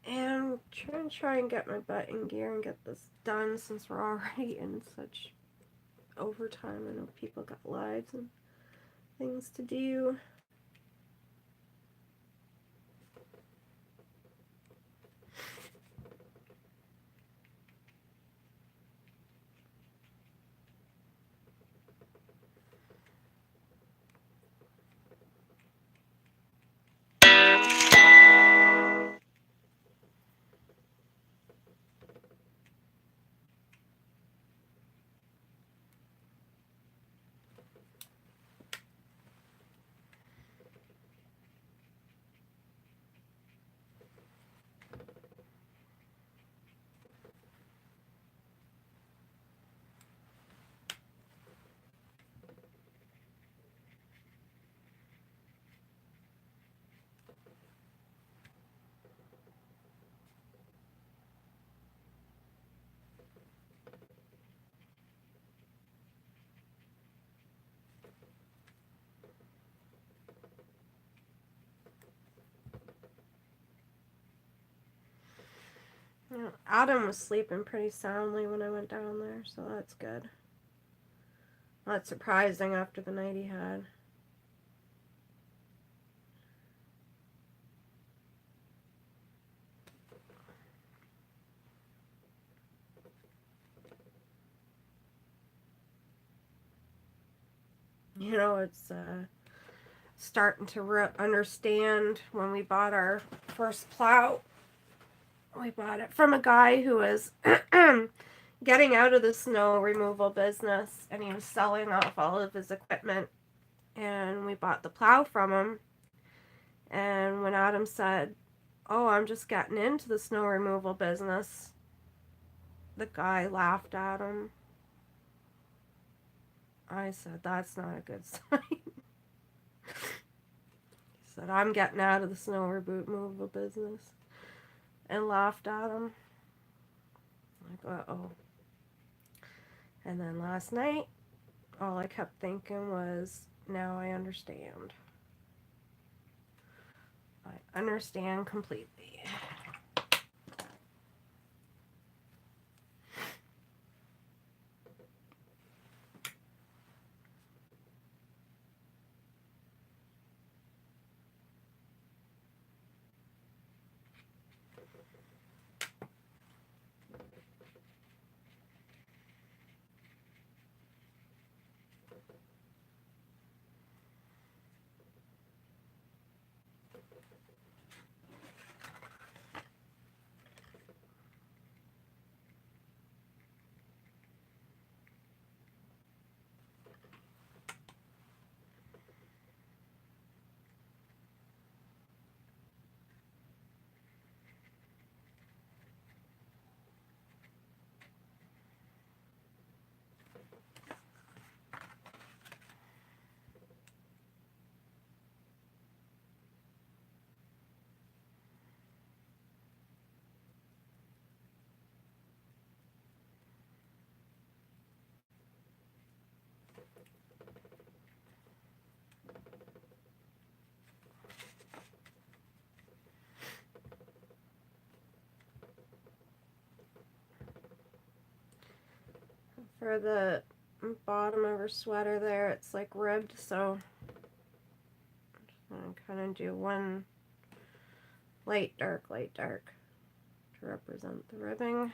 And I'm try and get my butt in gear and get this done since we're already in such overtime. I know people got lives and things to do. Yeah, Adam was sleeping pretty soundly when I went down there, so that's good. Not surprising after the night he had. You know, it's starting to understand when we bought our first plow. We bought it from a guy who was getting out of the snow removal business, and he was selling off all of his equipment. And we bought the plow from him. And when Adam said, "Oh, I'm just getting into the snow removal business," the guy laughed at him. I said, "That's not a good sign." He said, "I'm getting out of the snow removal business," and laughed at him. Like, uh-oh. And then last night, all I kept thinking was, now I understand. I understand completely. For the bottom of her sweater there, it's like ribbed, so I'm kind of do one light, dark to represent the ribbing.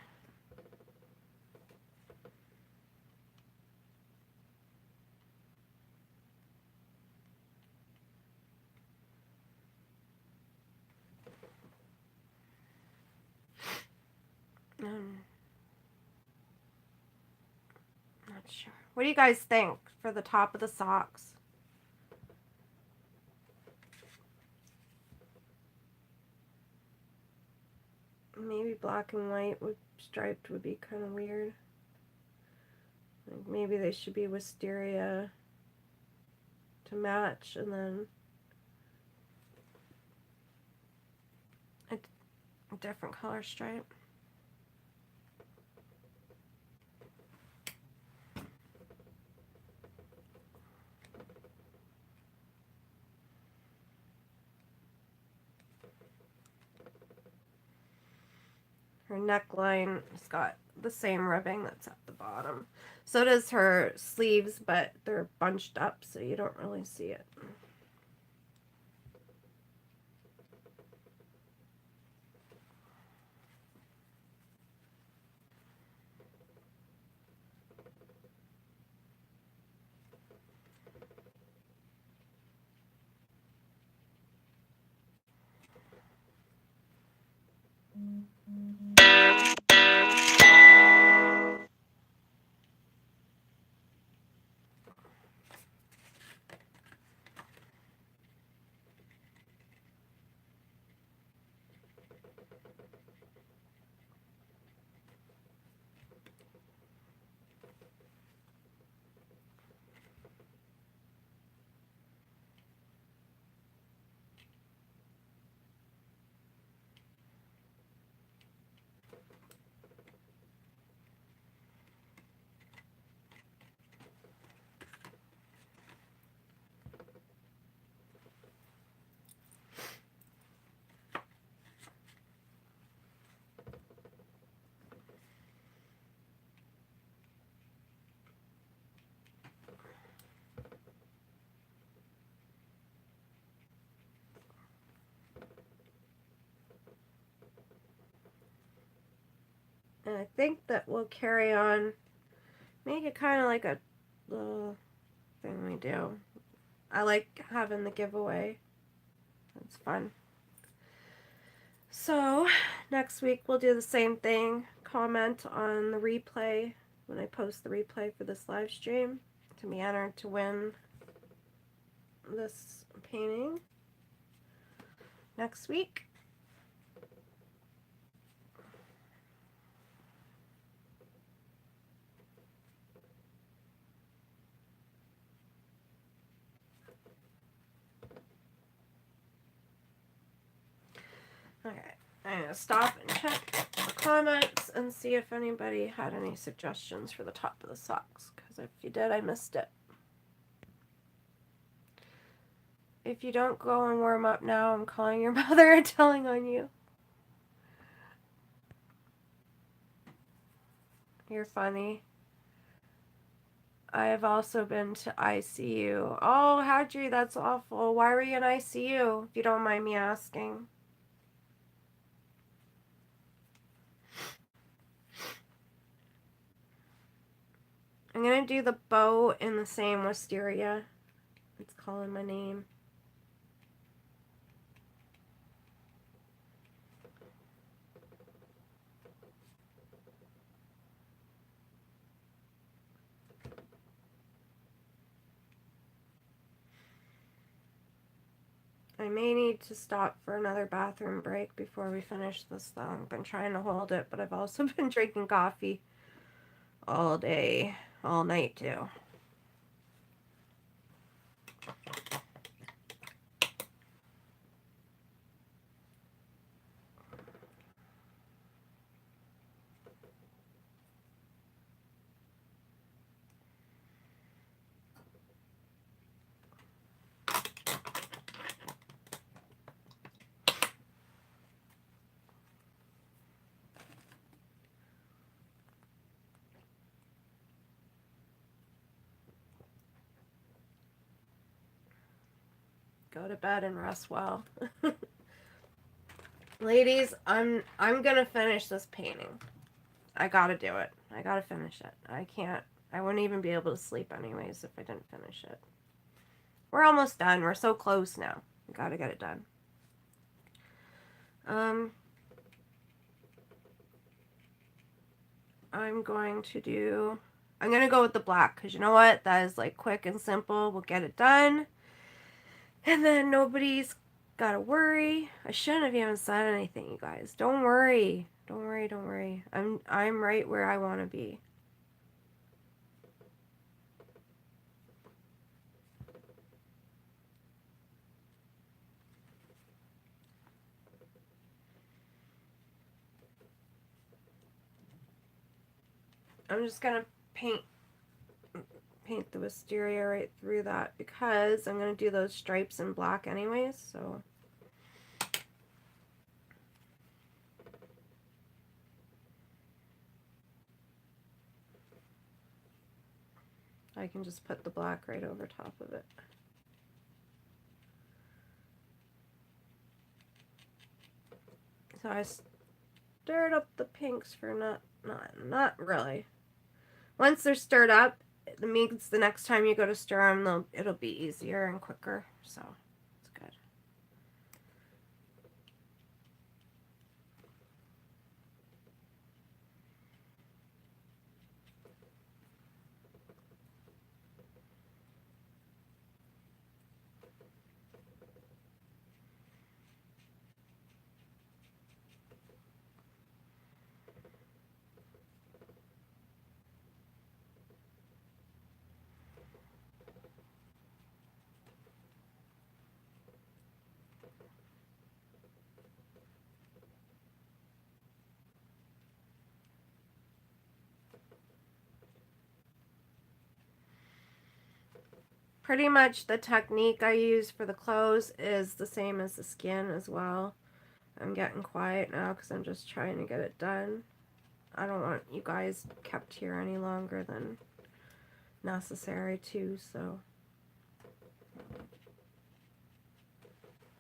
Not sure. What do you guys think for the top of the socks? Maybe black and white with striped would be kind of weird. Like maybe they should be wisteria to match, and then a different color stripe. Her neckline has got the same ribbing that's at the bottom. So does her sleeves, but they're bunched up so you don't really see it. And I think that we'll carry on, make it kind of like a little thing we do. I like having the giveaway. It's fun. So, next week we'll do the same thing. Comment on the replay when I post the replay for this live stream to be entered to win this painting next week. Okay, I'm gonna stop and check the comments and see if anybody had any suggestions for the top of the socks, because if you did, I missed it. If you don't go and warm up now, I'm calling your mother and telling on you. You're funny. I have also been to ICU. Oh, Hadri, that's awful. Why were you in ICU, if you don't mind me asking? I'm going to do the bow in the same wisteria. It's calling my name. I may need to stop for another bathroom break before we finish this though. I've been trying to hold it, but I've also been drinking coffee all day, all night too. Go to bed and rest well. Ladies, I'm gonna finish this painting. I gotta do it. I gotta finish it. I wouldn't even be able to sleep anyways if I didn't finish it. We're almost done. We're so close now. We gotta get it done. I'm gonna go with the black, because you know what? That is like quick and simple. We'll get it done. And then nobody's gotta worry. I shouldn't have even said anything, you guys. Don't worry. Don't worry, don't worry. I'm right where I wanna be. I'm just gonna paint the wisteria right through that, because I'm gonna do those stripes in black anyways, so I can just put the black right over top of it. So I stirred up the pinks for not really. Once they're stirred up, it means the next time you go to stir them, it'll be easier and quicker, so it's good. Pretty much the technique I use for the clothes is the same as the skin as well. I'm getting quiet now because I'm just trying to get it done. I don't want you guys kept here any longer than necessary too, so.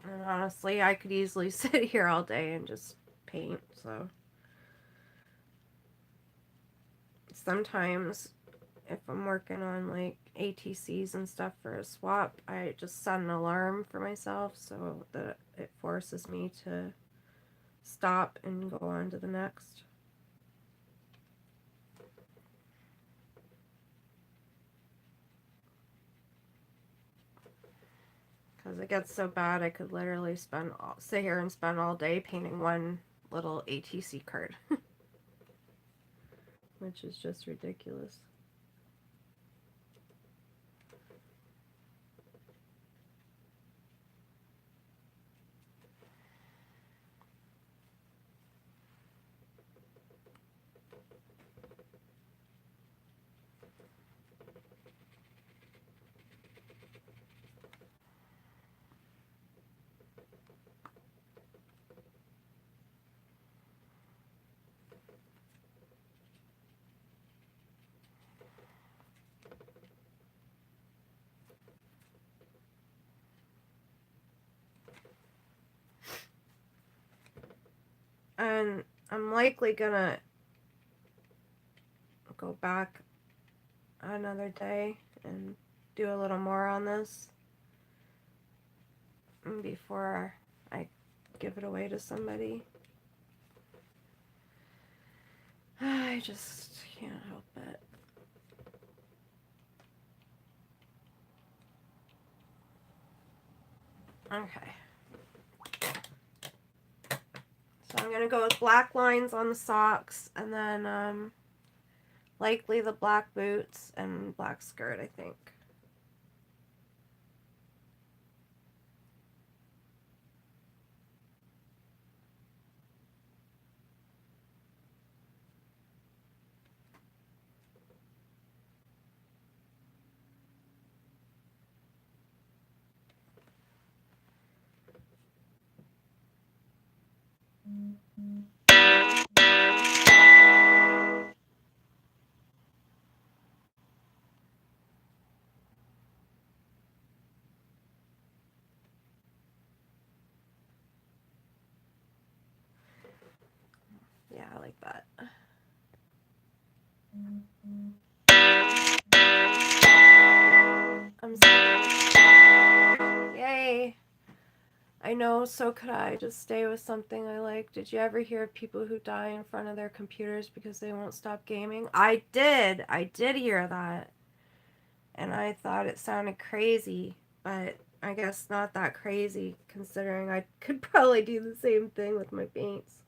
And honestly, I could easily sit here all day and just paint, so. sometimes if I'm working on like ATCs and stuff for a swap, I just set an alarm for myself so that it forces me to stop and go on to the next. Because it gets so bad I could literally sit here and spend all day painting one little ATC card. Which is just ridiculous. And I'm likely gonna go back another day and do a little more on this before I give it away to somebody. I just can't help it. Okay. So I'm gonna go with black lines on the socks, and then likely the black boots and black skirt, I think. Yeah, I like that. I'm sorry. Yay! I know, so could I. Just stay with something I like. Did you ever hear of people who die in front of their computers because they won't stop gaming? I did. I did hear that. And I thought it sounded crazy, but I guess not that crazy considering I could probably do the same thing with my paints.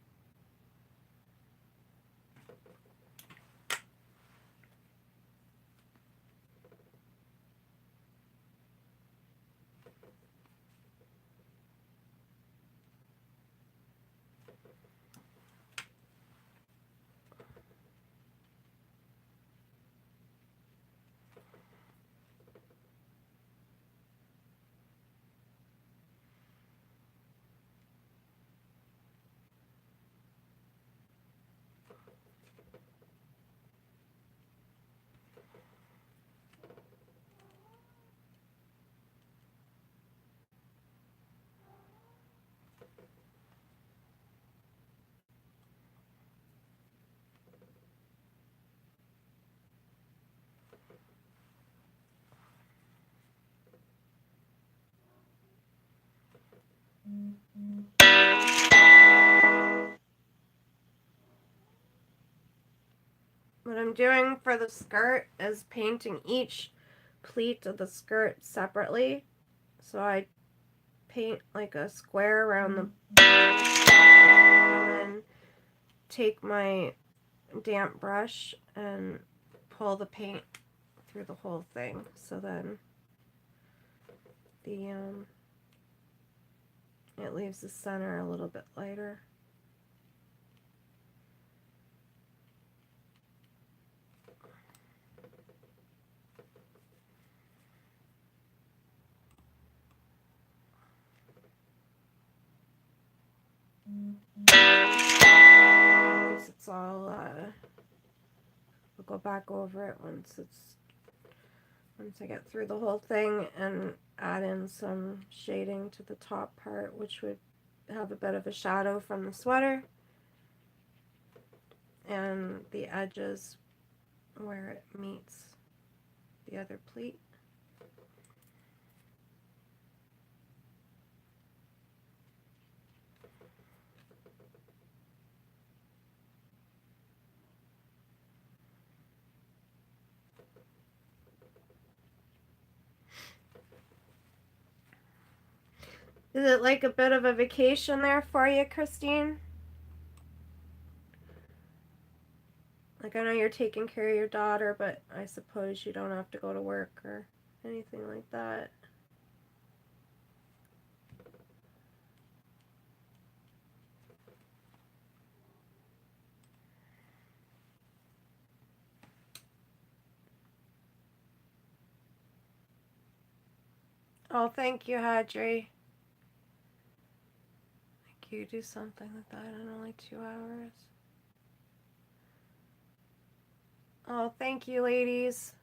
What I'm doing for the skirt is painting each pleat of the skirt separately. So I paint like a square around the and then take my damp brush and pull the paint through the whole thing. So then the it leaves the center a little bit lighter. Once it's all, I'll go back over it once I get through the whole thing and add in some shading to the top part, which would have a bit of a shadow from the sweater, and the edges where it meets the other pleat. Is it like a bit of a vacation there for you, Christine? Like, I know you're taking care of your daughter, but I suppose you don't have to go to work or anything like that. Oh, thank you, Hadri. Like, you do something like that in only 2 hours. Oh, thank you, ladies.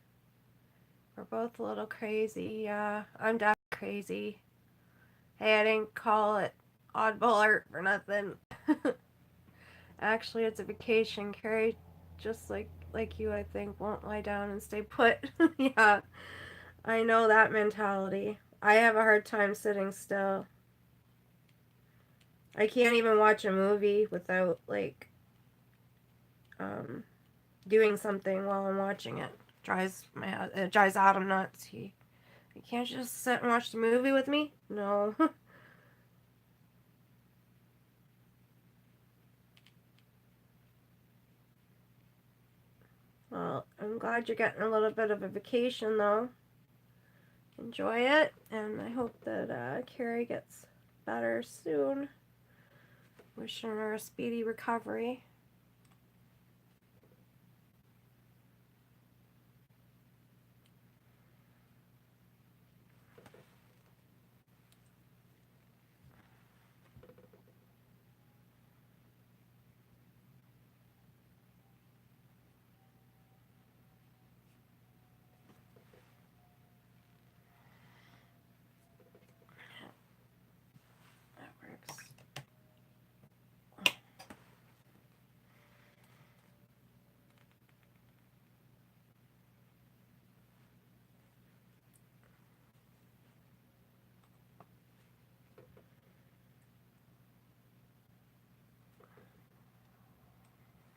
We're both a little crazy. Yeah, I'm definitely crazy. Hey, I didn't call it oddball art for nothing. Actually, it's a vacation. Carrie, just like you, I think, won't lie down and stay put. Yeah, I know that mentality. I have a hard time sitting still. I can't even watch a movie without like doing something while I'm watching it. It drives Adam nuts. You can't just sit and watch the movie with me? No. Well, I'm glad you're getting a little bit of a vacation though. Enjoy it, and I hope that Carrie gets better soon. Wishing her a speedy recovery. That works.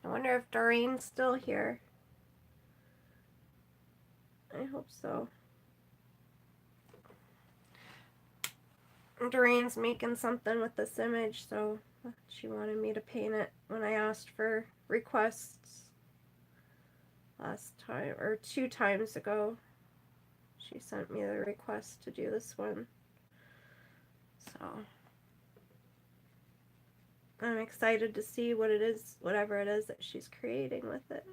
I wonder if Doreen's still here. I hope so. Doreen's making something with this image, so she wanted me to paint it when I asked for requests last time, or 2 times ago. She sent me the request to do this one. So I'm excited to see what it is, whatever it is that she's creating with it.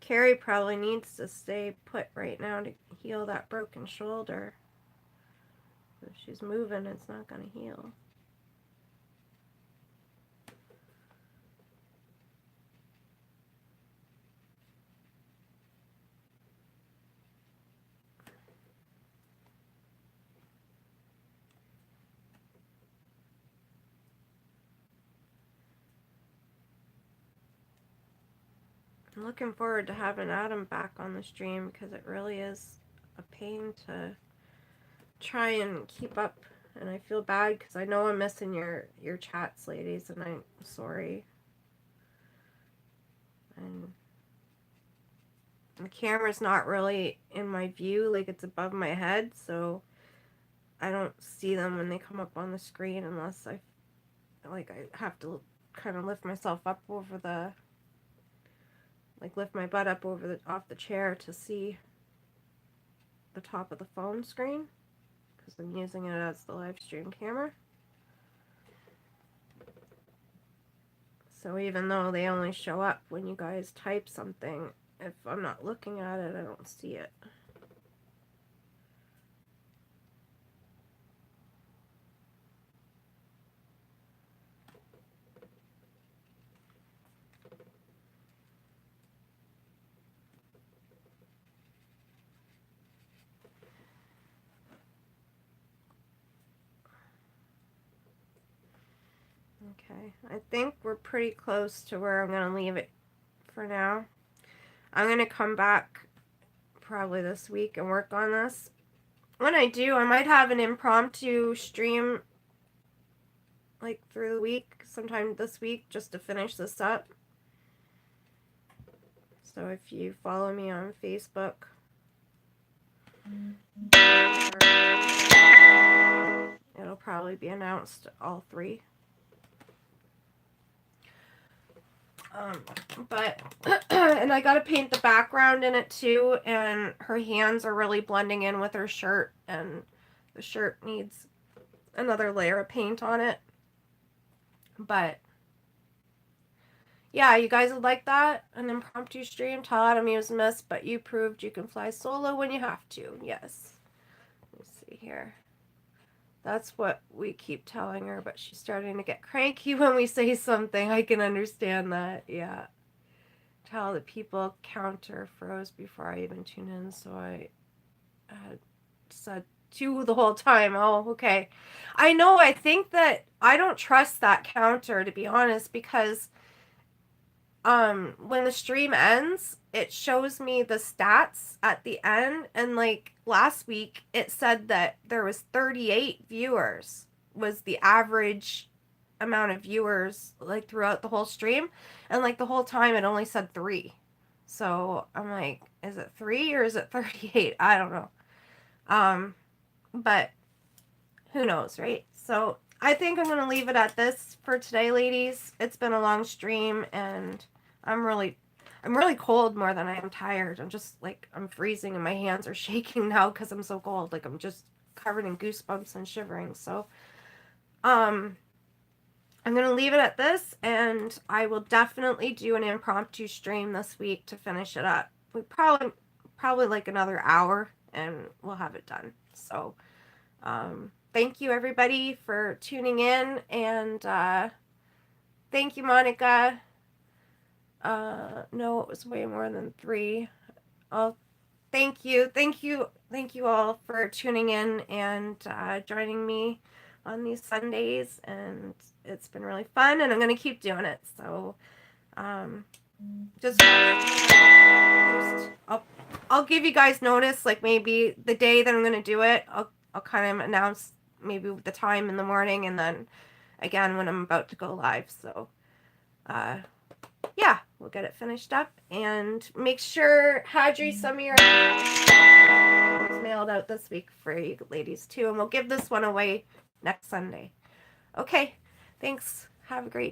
Carrie probably needs to stay put right now to heal that broken shoulder. If she's moving, it's not going to heal. I'm looking forward to having Adam back on the stream because it really is a pain to try and keep up, and I feel bad because I know I'm missing your chats, ladies, and I'm sorry. And the camera's not really in my view, like it's above my head, so I don't see them when they come up on the screen unless I have to kind of lift myself up over the like lift my butt up off the chair to see the top of the phone screen because I'm using it as the live stream camera. So even though they only show up when you guys type something, if I'm not looking at it, I don't see it. Okay, I think we're pretty close to where I'm going to leave it for now. I'm going to come back probably this week and work on this. When I do, I might have an impromptu stream like through the week, sometime this week, just to finish this up. So if you follow me on Facebook, it'll probably be announced, all three. But and I gotta paint the background in it too, and her hands are really blending in with her shirt, and the shirt needs another layer of paint on it. But yeah, you guys would like that? An impromptu stream? Todd, amused miss, but you proved you can fly solo when you have to. Yes. Let's see here. That's what we keep telling her, but she's starting to get cranky when we say something. I can understand that. Yeah. Tell the people counter froze before I even tune in, so I had said 2 the whole time. Oh, okay. I know, I think that I don't trust that counter, to be honest, because when the stream ends, it shows me the stats at the end, and like last week it said that there was 38 viewers was the average amount of viewers like throughout the whole stream, and like the whole time it only said 3. So I'm like, is it 3 or is it 38? I don't know. But who knows, right? So I think I'm gonna leave it at this for today, ladies. It's been a long stream, and I'm really cold more than I am tired. I'm just like, I'm freezing and my hands are shaking now because I'm so cold. Like I'm just covered in goosebumps and shivering. So I'm gonna leave it at this, and I will definitely do an impromptu stream this week to finish it up. We probably like another hour and we'll have it done. So thank you everybody for tuning in, and thank you, Monica. No, it was way more than 3. Oh, thank you all for tuning in and joining me on these Sundays, and it's been really fun, and I'm gonna keep doing it. So just I'll give you guys notice, like maybe the day that I'm gonna do it. I'll kind of announce maybe the time in the morning, and then again when I'm about to go live. So yeah, we'll get it finished up, and make sure Hadri, some of your is mailed out this week for you ladies too, and we'll give this one away next Sunday. Okay, thanks. Have a great